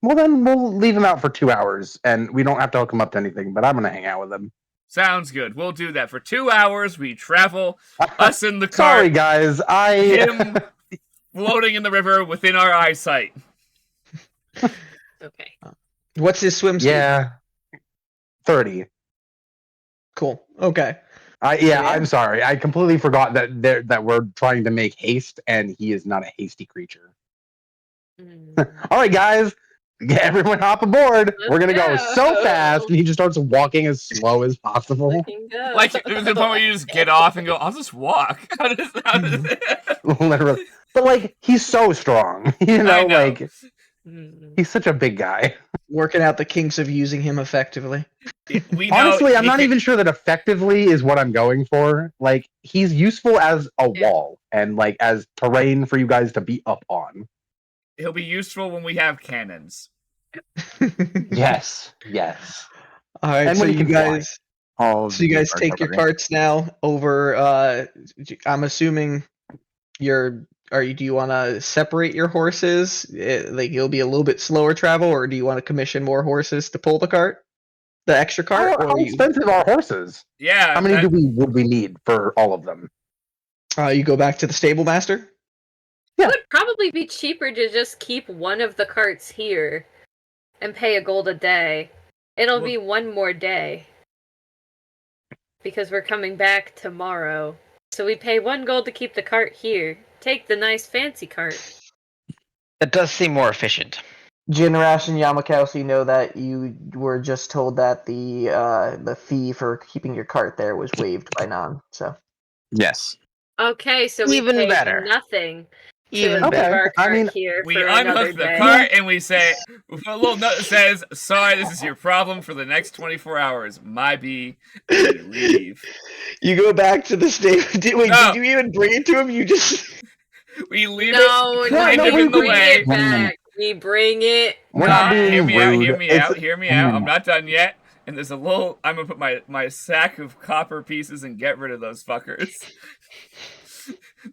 well then we'll leave him out for 2 hours and we don't have to hook him up to anything, but I'm gonna hang out with him. Sounds good. We'll do that for 2 hours. We travel. Us in the Sorry cart. guys, Him floating in the river within our eyesight. Okay. What's his swim speed? yeah. 30. Cool. Okay. Yeah, I'm sorry. I completely forgot that we're trying to make haste and he is not a hasty creature. Mm. All right, guys, everyone hop aboard. We're gonna go so go. fast, and he just starts walking as slow as possible. Fucking go. Like to the point where you just get off and go, I'll just walk. How does Literally, but like he's so strong, you know, I know. like Mm. he's such a big guy. Working out the kinks of using him effectively. We know Honestly, I'm he not can- even sure that effectively is what I'm going for. Like he's useful as a Yeah. wall and like as terrain for you guys to be up on. He'll be useful when we have cannons. Yes, yes. All right, And so when he you can fly. guys, All so you guys are take your covered. carts now over. I'm assuming you're. Do you want to separate your horses? Like it'll be a little bit slower travel, or do you want to commission more horses to pull the cart, the extra cart? How Or expensive are horses? Yeah. How many would we need for all of them? you go back to the stable master? It would probably be cheaper to just keep one of the carts here and pay a gold a day. It'll Well- be one more day. Because we're coming back tomorrow. So we pay 1 gold to keep the cart here. Take the nice fancy cart. That does seem more efficient. Jinrash and Yamakasi know that you were just told that the fee for keeping your cart there was waived by Nan. So Yes. Okay, so we Even pay better. nothing to Even leave better. our Okay, I cart mean, here We for another unhook the day. cart and we say, with a little note that says, "Sorry, this is your problem for the next 24 hours. My B," and we leave. You go back to the state. Wait, No. did you even bring it to him? You just. We leave No, it no, kind no, of we in the bring way. it back. We bring it We're not back. being Hear me out, rude. hear me It's- out, hear me hang out. on. I'm not done yet. And there's a little, I'm gonna put my sack of copper pieces and get rid of those fuckers.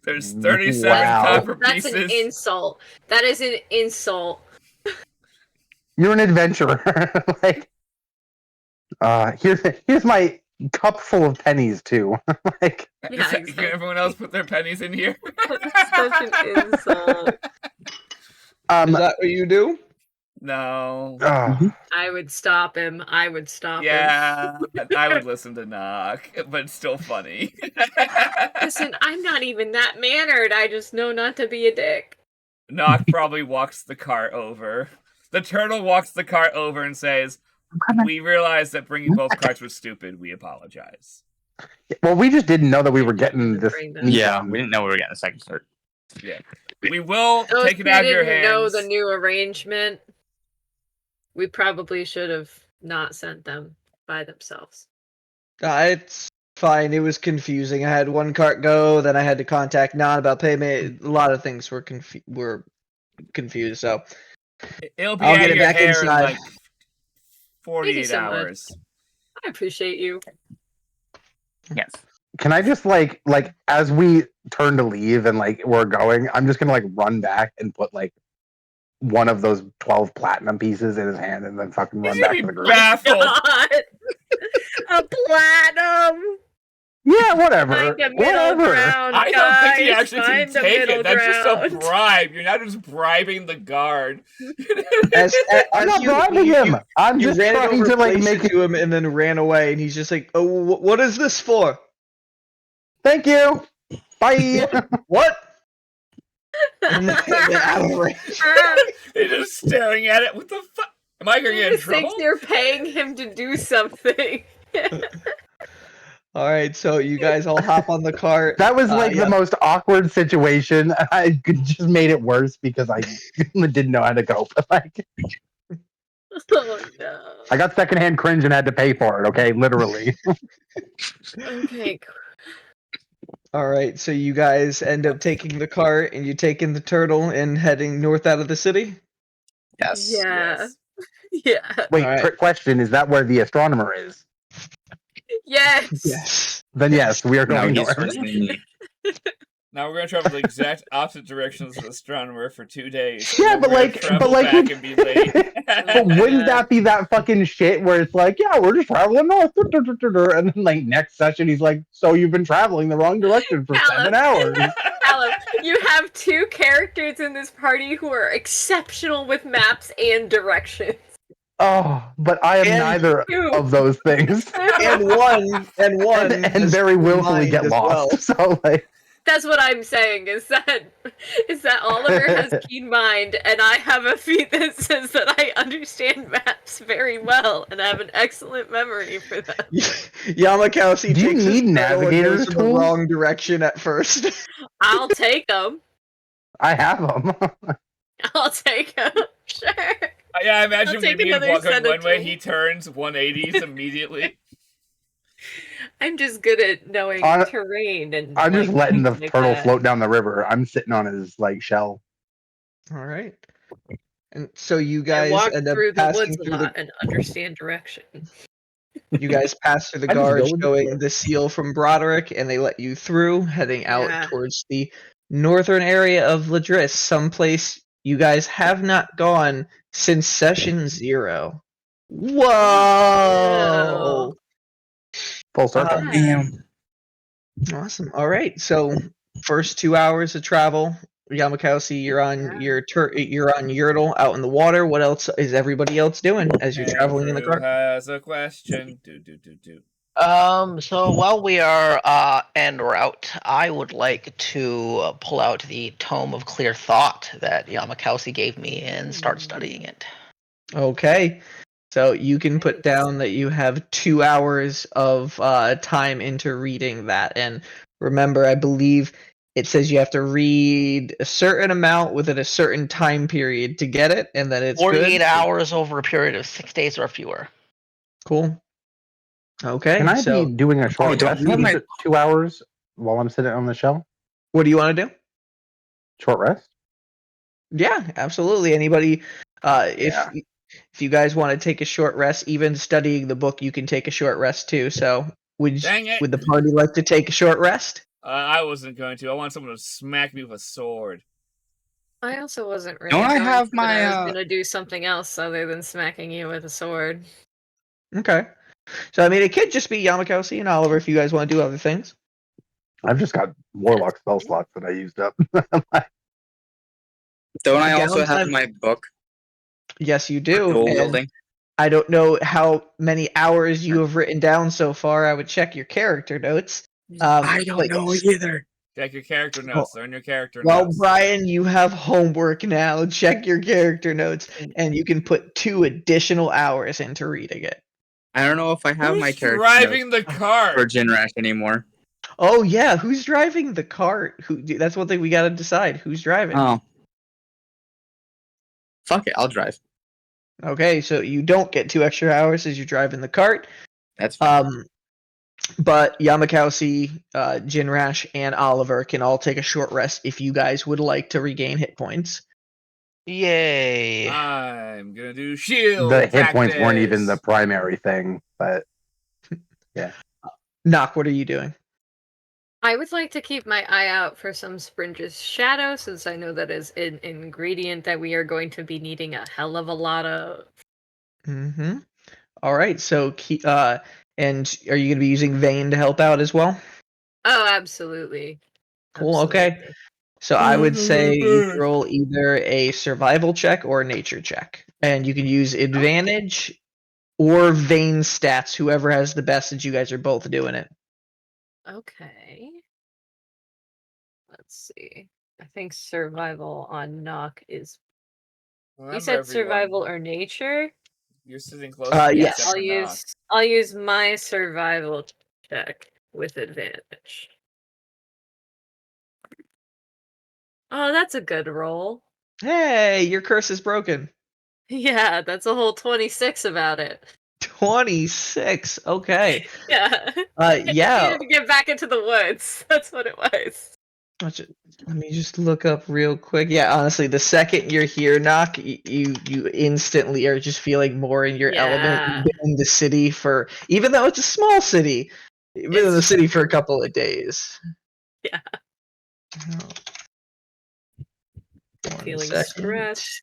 There's 37 Wow. copper That's pieces. an insult. That is an insult. You're an adventurer. Like, here's my cup full of pennies too. Like, Yeah, Can exactly. everyone else put their pennies in here? That's such an insult. Is that what you do? No. I would stop him. I would stop him. Yeah, I would listen to Knock, but it's still funny. Listen, I'm not even that mannered. I just know not to be a dick. Knock probably walks the cart over. The turtle walks the cart over and says, "We realized that bringing both carts was stupid. We apologize." well, we just didn't know that we were getting this. Bring them. Yeah, we didn't know we were getting a second cert. Yeah. We will Oh, take it we out of your didn't know hands. the new arrangement. We probably should have not sent them by themselves. It's fine. It was confusing. I had one cart go, then I had to contact Nan about payment. A lot of things were confused. So It'll be I'll out get of it your back hair in inside. like 48 so much. hours. I appreciate you. Yes. Can I just like as we turn to leave and like we're going, I'm just gonna like run back and put like one of those 12 platinum pieces in his hand and then fucking run He's back gonna to the be group. baffled. God. A platinum. Yeah, whatever. Find a middle Whatever. ground, I don't think he guys. actually can Find a take middle it. That's just a ground. bribe. You're not just bribing the guard. I'm not bribing him. I'm You just ran it trying over, to like placed make it it. to him, and then ran away. And he's just like, "Oh, what is this for? Thank you. Bye. What?" And then out of range. He's just staring at it. What the fuck? Am I gonna get in He thinks trouble? you're paying him to do something. All right, so you guys all hop on the cart. That was like yeah. the most awkward situation. I just made it worse because I didn't know how to cope. Like, Oh no. I got secondhand cringe and had to pay for it. Okay, literally. Okay. All right, so you guys end up taking the cart, and you taking the turtle and heading north out of the city. Yes. Yeah. Yes. Yeah. Wait, All right. trick question: is that where the astronomer is? Yes. Yes. Then yes, we are No, going he's north. further than me. Now we're gonna travel the exact opposite directions of the astronomer for 2 days. Yeah, and then but we're gonna like- travel but like back it- and be late. But wouldn't that be that fucking shit where it's like, yeah, we're just traveling north, and then like next session he's like, so you've been traveling the wrong direction for Callum. 7 hours. Callum, you have two characters in this party who are exceptional with maps and directions. Oh, but I am And neither you. of those things, And one and has very good willfully mind get as lost. well. So like, That's what I'm saying is that Oliver has keen mind and I have a feat that says that I understand maps very well and I have an excellent memory for them. Yamakasi Do you takes his need turtle and navigator's goes in the tools? wrong direction at first. I'll take them. I have them. I'll take them. Sure. Yeah, I imagine I'll take we another walk set one of way, tools. he turns 180s immediately. I'm just good at knowing Hon- terrain and I'm just like, letting the things like turtle that. float down the river. I'm sitting on his like shell. All right. And so you I guys walk end up through the passing woods a through lot and understand direction. You guys pass through the I just guards, go with showing it. the seal from Broderick, and they let you through, heading out Yeah. towards the northern area of Ladris, someplace you guys have not gone since session 0. Whoa! Full circle. Damn. Awesome. All right. So first 2 hours of travel. Yamakasi, you're on you're on Yertle out in the water. What else is everybody else doing as you're traveling in the Andrew car? has a question. Do. So while we are en route, I would like to pull out the Tome of Clear Thought that Yamakowski gave me and start studying it. Okay. So you can put Nice. down that you have 2 hours of time into reading that. And remember, I believe it says you have to read a certain amount within a certain time period to get it, and then it's 48 good. hours over a period of 6 days or fewer. Cool. Okay. Can I So be doing a short don't rest you have for my- 2 hours while I'm sitting on the shell? what do you want to do? Short rest? Yeah, absolutely. Anybody, Yeah. if you guys want to take a short rest, even studying the book, you can take a short rest too. So Dang it! would the party like to take a short rest? I wasn't going to. I want someone to smack me with a sword. I also wasn't really Don't I going have to, but I was my, gonna do something else other than smacking you with a sword. Okay. So I mean, it could just be Yamakowski and Oliver if you guys want to do other things. I've just got warlock spell slots that I used up. don't I also have Downside- my book Yes, you for do. dual And wielding? I don't know how many hours you have written down so far. I would check your character notes. I don't but know yes. either. Check your character notes. Learn your character Well, notes. Brian, you have homework now. Check your character notes, and you can put 2 additional hours into reading it. I don't know if I have Who's my character driving notes the cart? for Jinrash anymore. Oh yeah, who's driving the cart? That's one thing we got to decide. Who's driving? Oh. Fuck it, I'll drive. Okay, so you don't get 2 extra hours as you're driving the cart. That's fine. But Yamakowski, Jinrash, and Oliver can all take a short rest if you guys would like to regain hit points. Yay! I'm gonna do shield. The hit points weren't practice. even the primary thing, but Knock, what are you doing? I would like to keep my eye out for some Springe's Shadow, since I know that is an ingredient that we are going to be needing a hell of a lot of. Mm-hmm. All right, so and are you going to be using Vane to help out as well? Oh, absolutely. Cool. Okay. Absolutely. So I would say you can roll either a survival check or a nature check, and you can use advantage or Vane stats. Whoever has the best, since you guys are both doing it. Okay. Let's see. I think survival on knock is. Remember, You said everyone, survival or nature? You're sitting close to me, Yes. except for knock. I'll use my survival check with advantage. Oh, that's a good roll. Hey, your curse is broken. Yeah, that's a whole 26 about it. 26. Okay. Yeah. Yeah. I needed to get back into the woods. That's what it was. Let me just look up real quick. Yeah, honestly, the second you're here, Knock, you instantly are just feeling more in your element. Yeah. You've been in the city for, even though it's a small city, you've been in the It's city for a couple of days. Yeah. One Feeling second. stressed.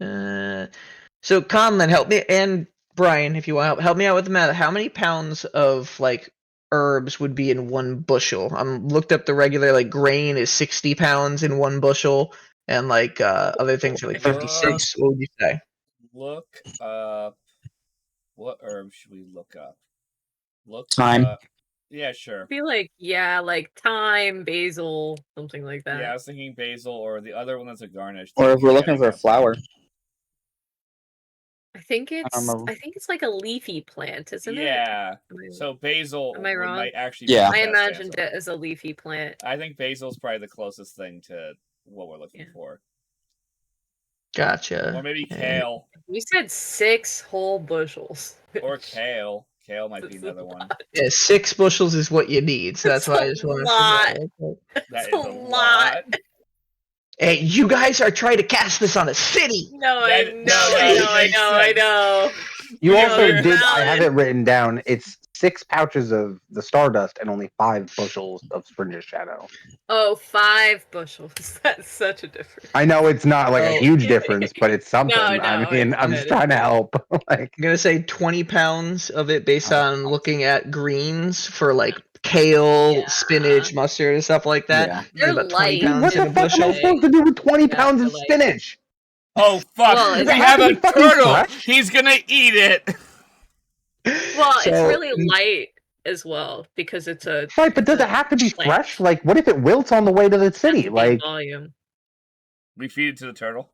So Conlon, help me, and Brian, if you want help me out with the math. How many pounds of like herbs would be in 1 bushel? I'm looked up the regular like grain is 60 pounds in 1 bushel, and like other things are like 56. What would you say? Look up. What herb should we look up? Look Thyme. Yeah, sure. I feel like, yeah, like thyme, basil, something like that. Yeah, I was thinking basil or the other one that's a garnish. Or if we're looking forgetting for a it. flower. I think remember. it's like a leafy plant, isn't it? Yeah. So basil Am I wrong? might actually be Yeah. the I best imagined answer. it as a leafy plant. I think basil's probably the closest thing to what we're looking Yeah. for. Gotcha. Or maybe And- kale. You said 6 whole bushels. Or kale. Kale might be That's a another one. lot. Yeah, 6 bushels is what you need, so that's That's why I a just wanted lot. to know. That That's is a a lot. lot. Hey, you guys are trying to cast this on a city. No, That- I no, know, that I makes know, I sense. know. you Yeah, also you're did. I have valid. it written down. It's 6 pouches of the Stardust and only 5 bushels of Springe's Shadow. Oh, 5 bushels. That's such a difference. I know it's not like a Oh. huge difference, but it's something. No, I mean, it's I'm good, just it's trying to good. help. Like, I'm gonna say 20 pounds of it based Oh. on looking at greens for like kale, Yeah. spinach, mustard, and stuff like that. Yeah. It's They're about 20 light. pounds what in the a fuck am I bushel. supposed to do with 20 Yeah, pounds they're of like- spinach? Oh fuck! Well, Does it's it We have have to a be fucking turtle. fresh? He's gonna eat it. well, it's So- really light as well because it's a Right, but does a it have to be plant. fresh? Like, what if it wilts on the way to the Has city? to be Like, volume. We feed it to the turtle.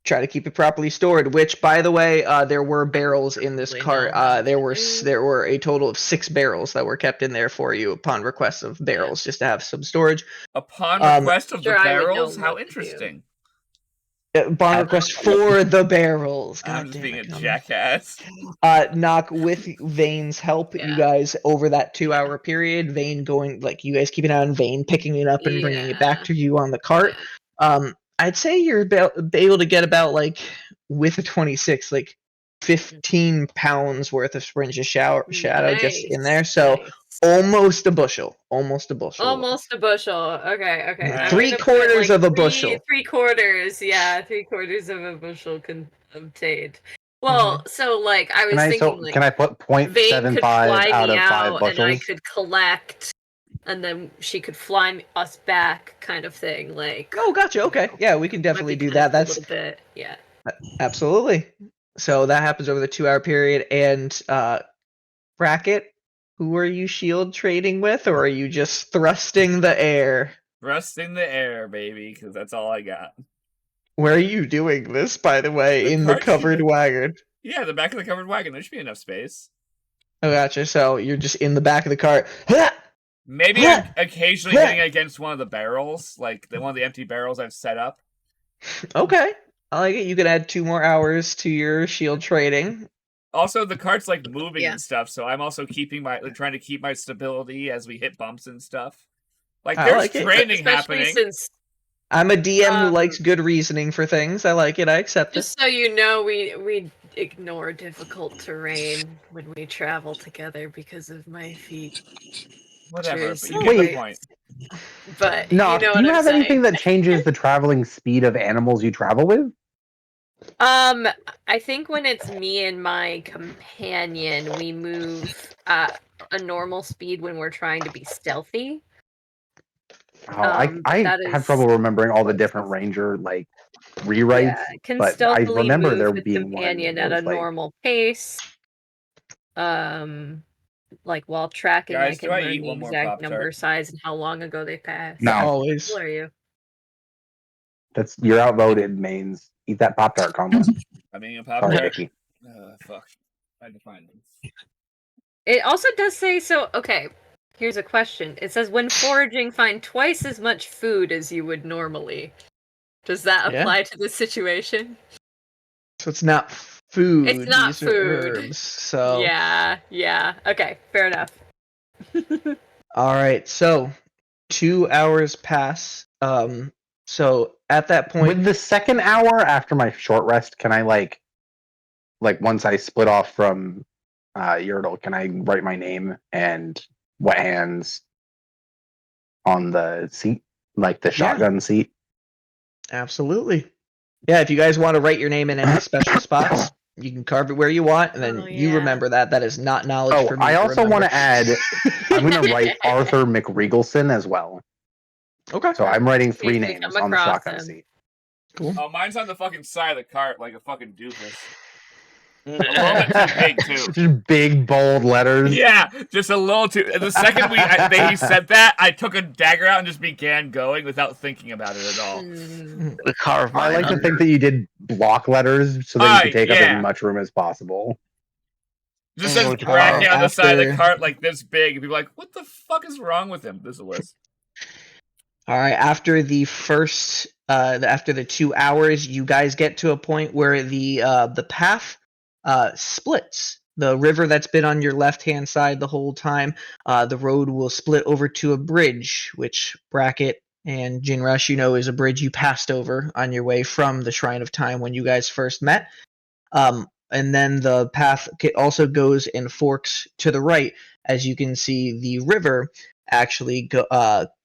Try to keep it properly stored. Which, by the way, there were barrels in this Really cart. know how There to were do. there were a total of 6 barrels that were kept in there for you upon request of barrels, just to have some storage. Upon Um, request of the Sure, I would know barrels, how what to do. interesting. Upon request for the barrels. I'm God just damn being it, a Connor. jackass. Knock with Vane's help, you Yeah. guys over that 2-hour period. Vane going like you guys keep an eye on Vane, picking it up and bringing it back Yeah. to you on the cart. I'd say you're able to get about like with a 26, like 15 pounds worth of Springs of Shadow just in there. So nice. almost a bushel. Almost a bushel. Almost a bushel. Okay, okay. Alright. I'm 3/4 gonna put, of a three- bushel. 3/4, yeah, 3/4 of a bushel obtained. Well, so like I was thinking, like can I put Vane could 0.75 fly out me of 5 out, and I bushels? could collect, and then she could fly us back, kind of thing. Like, Oh, gotcha. Okay. Yeah, we can might definitely be do kind that. of a That's little bit, yeah. absolutely. So that happens over the 2-hour period. And Bracket, who are you shield trading with, or are you just thrusting the air? Rust in the air, baby, because that's all I got. Where are you doing this, by the way, The in the cart covered should- wagon? Yeah, the back of the covered wagon. There should be enough space. Oh, gotcha. So you're just in the back of the cart. Ha! Maybe Huh. occasionally Huh. hitting against one of the barrels, like one of the empty barrels I've set up. Okay. I like it. You can add 2 more hours to your shield trading. Also, the cart's like moving Yeah. and stuff, so I'm also trying to keep my stability as we hit bumps and stuff. Like I there's like it. training Especially happening. since, I'm a DM who Um, likes good reasoning for things. I like it. I accept it. just so you know, we ignore difficult terrain when we travel together because of my feet. Whatever, but you Cheers. get the Wait. point. But No, you know do what you I'm have saying. anything that changes the traveling speed of animals you travel with? I think when it's me and my companion, we move at a normal speed when we're trying to be stealthy. Oh, I That have is trouble remembering all the different ranger like rewrites, Yeah, can but I stealthily remember move there with being one companion that at a was like, normal pace. Like while tracking, I Guys, can do I learn eat the one more exact Pop-Tart? number, size, and how long ago they passed. No. Always. Who are you? that's you're outvoted, Mains. Eat that Pop Tart, Combo. I mean, a Sorry, Pop-Tart. Icky. Fuck. I had to find them. It also does say so. Okay, here's a question. It says when foraging, find twice as much food as you would normally. Does that Yeah. apply to this situation? So it's not food. It's not These food. are herbs. So Yeah. Okay, fair enough. all right. So 2 hours pass. So at that point, With the second hour after my short rest, can I like once I split off from Yurtle, can I write my name and wet hands on the seat, like the shotgun seat? absolutely. Yeah, if you guys want to write your name in any special spots, you can carve it where you want, and then Oh, you yeah. remember that. That is not knowledge Oh, for me. I also want remember. to add. I'm going to write Arthur McRegalson as well. Okay. So I'm writing In 3 case we names come on the across shotgun him. seat. Cool. Oh, mine's on the fucking side of the cart like a fucking doofus. A little bit too big, too. Just big bold letters. Yeah, just a little too. The second he said that, I took a dagger out and just began going without thinking about it at all. Mm. The carve I like mine to think that you did block letters so that you could take up yeah. as much room as possible. Just says Which bracket on the side of the after- cart like this big, and people are like, "What the fuck is wrong with him?" This is a list. All right. After the first, after the 2 hours, you guys get to a point where the path splits. The river that's been on your left-hand side the whole time, the road will split over to a bridge, which Bracket and Jinrush, you know, is a bridge you passed over on your way from the Shrine of Time when you guys first met. And then the path also goes and forks to the right. As you can see, the river actually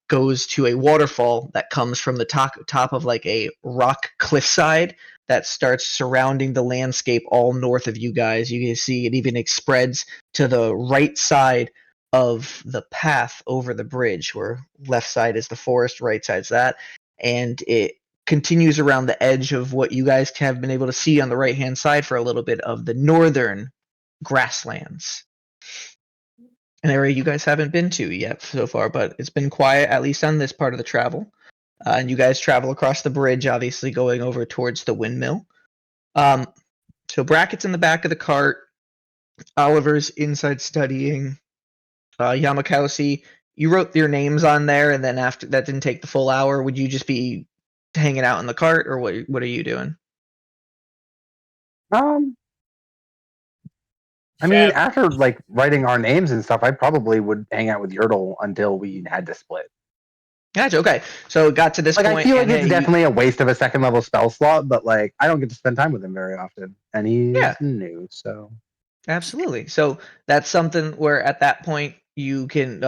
goes to a waterfall that comes from the top of like a rock cliffside that starts surrounding the landscape all north of you guys. You can see it even spreads to the right side of the path over the bridge, where left side is the forest, right side's that, and it continues around the edge of what you guys have been able to see on the right-hand side for a little bit of the northern grasslands. An area you guys haven't been to yet so far, but it's been quiet, at least on this part of the travel. And you guys travel across the bridge, obviously going over towards the windmill. So Brackett's in the back of the cart. Oliver's inside studying. Yamakausi, you wrote your names on there, and then after that didn't take the full hour. Would you just be hanging out in the cart, or what are you doing? I mean, after like writing our names and stuff, I probably would hang out with Yertle until we had to split. Gotcha. Okay, so it got to this Like, point. I feel like and, it's hey, definitely a waste of a second level spell slot, but like, I don't get to spend time with him very often, and he's new, so Absolutely. So that's something where at that point you can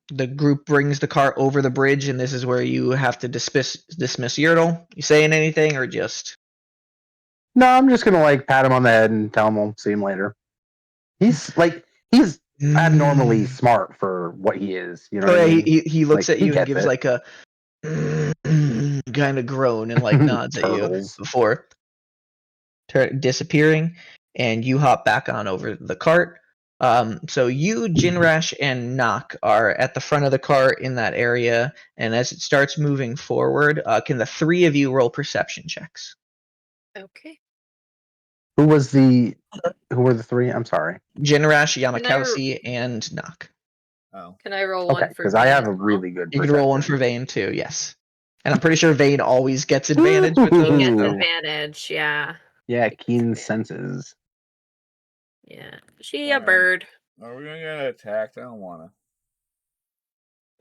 the group brings the cart over the bridge, and this is where you have to dismiss Yertle. You saying anything or just? no, I'm just gonna like pat him on the head and tell him we'll see him later. He's abnormally smart for what he is. You know what I mean? He looks Like, at you he and gives gets it. like a kind of groan and like nods at you Turtles. before disappearing, and you hop back on over the cart. So you, Jinrash, and Nock are at the front of the cart in that area, and as it starts moving forward, can the three of you roll perception checks? Okay. Who were the three? I'm sorry. Jinrash, Yamakausi, and Nock. Oh. Can I roll Okay, one for because I Vane have as a well? really good. You can roll one for Vane too, yes. And I'm pretty sure Vane always gets advantage with He those. gets Ooh. advantage, yeah. Yeah, keen senses. Yeah. She a bird. Are we gonna get attacked? I don't wanna.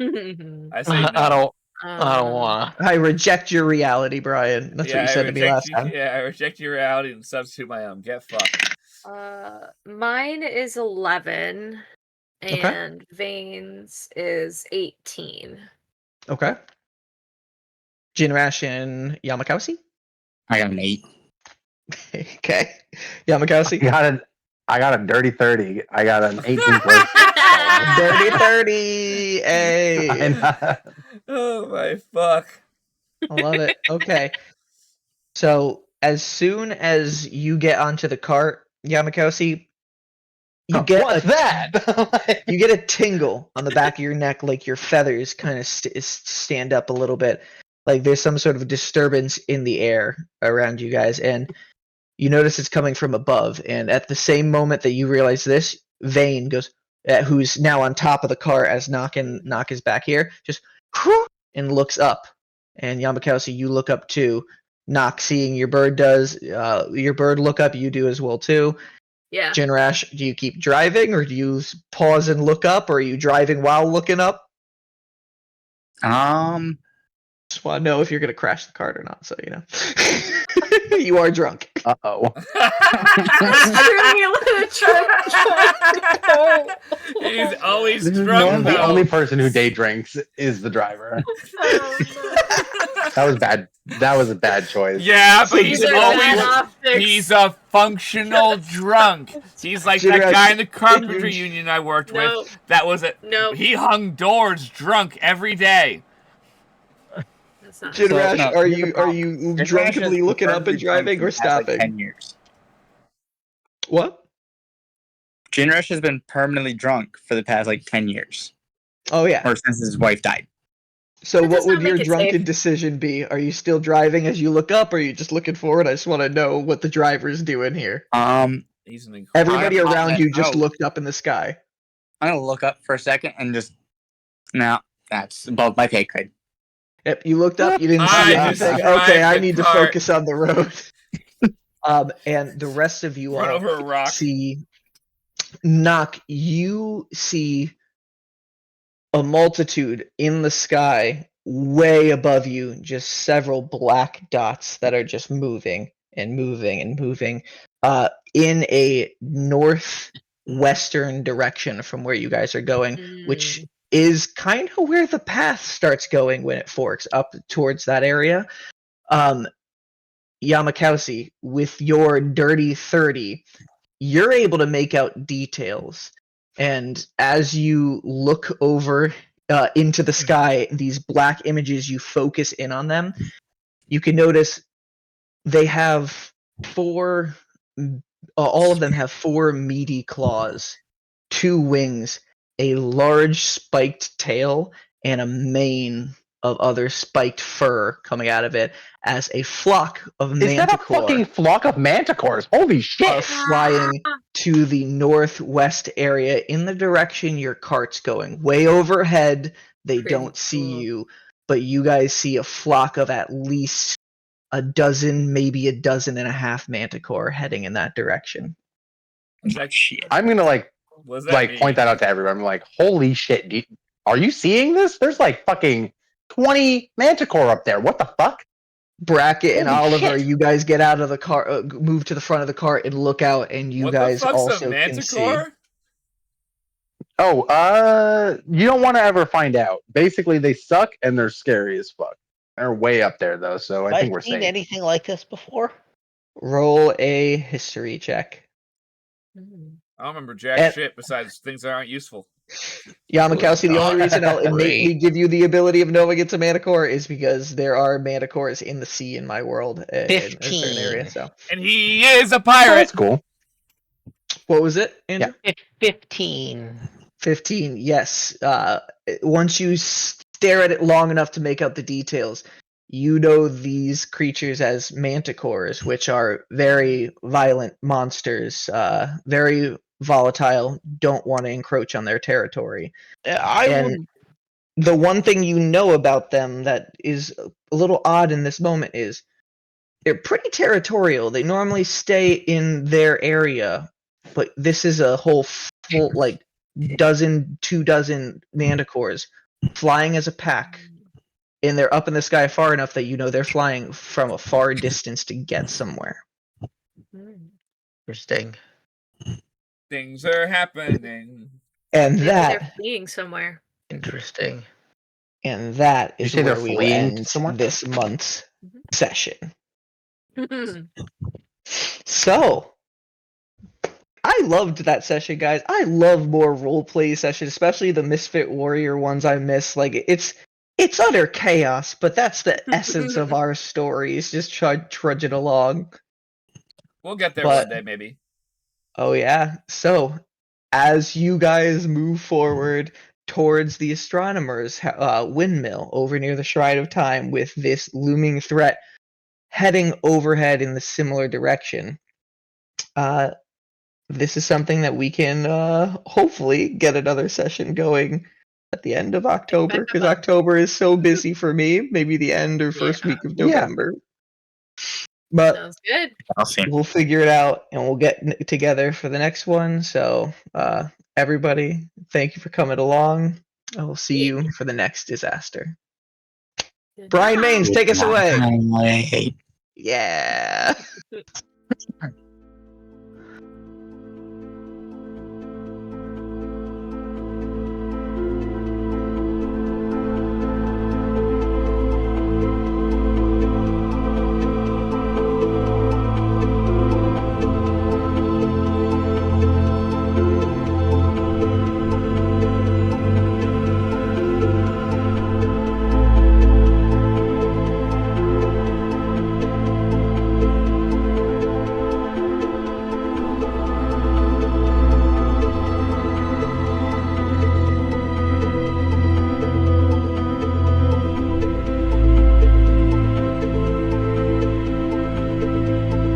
I I say no. I don't wanna. I reject your reality, Brian. That's what you said to me last time. Yeah, I reject your reality and substitute my own. Get fucked. Mine is 11, Okay. and Vane's is 18. Okay. Jinrash and Yamakausi? I got an 8. Okay. Yamakausi? I got a dirty 30. I got an 18 plus. Dirty 30! Hey! Oh my fuck. I love it. Okay. So, as soon as you get onto the cart, Yamakausi, you get you get a tingle on the back of your neck, like your feathers kind of stand up a little bit, like there's some sort of disturbance in the air around you guys, and you notice it's coming from above. And at the same moment that you realize this, Vane goes, who's now on top of the cart as Nock is back here, just and looks up. And Yamakausi, you look up too. Nock, seeing your bird look up, you do as well too. Yeah. Jinrash, do you keep driving, or do you pause and look up, or are you driving while looking up? Just want to know if you're going to crash the cart or not, so you know. You are drunk. Uh-oh. He's always The drunk. only person who day drinks is the driver. That was bad. That was a bad choice. Yeah, but he's Optics. he's a functional drunk. He's like that guy in the carpentry union I worked with. That was he hung doors drunk every day. Jinrash, are you drunkenly looking up and driving or stopping? 10 years. What? Jinrash has been permanently drunk for the past 10 years. Oh yeah. Or since his wife died. So That what does not would your make it drunken safe. decision be? Are you still driving as you look up, or are you just looking forward? I just want to know what the driver's doing here. He's an Everybody I'm around you just out. looked up in the sky. I'm gonna look up for a second and just that's above my pay grade. Yep, you looked up, you didn't see I just anything. drive Okay, I the need to cart. focus on the road. And the rest of you Run all over a rock. see Nock, you see a multitude in the sky way above you, just several black dots that are just moving and moving and moving in a northwestern direction from where you guys are going, which is kind of where the path starts going when it forks up towards that area. Yamakausi, with your dirty 30, you're able to make out details. And as you look over into the sky, these black images, you focus in on them. you can notice they have four. All of them have four meaty claws, 2 wings, a large spiked tail, and a mane of other spiked fur coming out of it as a flock of Is that a manticore fucking flock of manticores? Holy are shit! flying to the northwest area in the direction your cart's going. Way overhead, they Pretty don't see cool. you, but you guys see a flock of at least a dozen, maybe a dozen and a half manticore heading in that direction. Shit. I'm gonna What does that mean? point that out to everyone. I'm like, holy shit! Are you seeing this? There's like fucking 20 manticore up there. What the fuck? Brackett and Holy Oliver, shit. you guys get out of the car, move to the front of the car, and look out, and you What guys the fuck's also a can see. manticore? Oh, you don't want to ever find out. Basically, they suck and they're scary as fuck. They're way up there though, so I Have think we're seen safe. anything like this before? Roll a history check. Mm. I don't remember jack And- shit besides things that aren't useful. Yamakowski, the only reason I'll Great. innately give you the ability of knowing it's a manticore is because there are manticores in the sea in my world in a certain area. 15. So, And he is a Oh, pirate. that's cool. what was it, Andrew? 15. 15. Yes. Once you stare at it long enough to make out the details, you know these creatures as manticores, which are very violent monsters, very volatile, don't want to encroach on their territory. I And would. the one thing you know about them that is a little odd in this moment is they're pretty territorial. They normally stay in their area, but this is a whole full, like, 2 dozen manticores flying as a pack, and they're up in the sky far enough that you know they're flying from a far distance to get somewhere. Mm. Interesting. Things are happening. And Maybe they're that fleeing somewhere. Interesting. and that You is say they're where we will fleeing end somewhere? this month's Mhm. session. So, I loved that session, guys. I love more roleplay sessions, especially the Misfit Warrior ones I miss. Like, it's utter chaos, but that's the essence of our stories. Just trudging along. We'll get there But- one day, maybe. Oh yeah. So, as you guys move forward towards the astronomer's windmill over near the Shrine of Time, with this looming threat heading overhead in the similar direction, this is something that we can hopefully get another session going at the end of October, because October is so busy for me. Maybe the end or first Yeah. week of Yeah. November. But Sounds good. I'll see. we'll figure it out and we'll get together for the next one. So, everybody, thank you for coming along. I will see you for the next disaster. Good Brian night. Maines, take us away. Right. Yeah.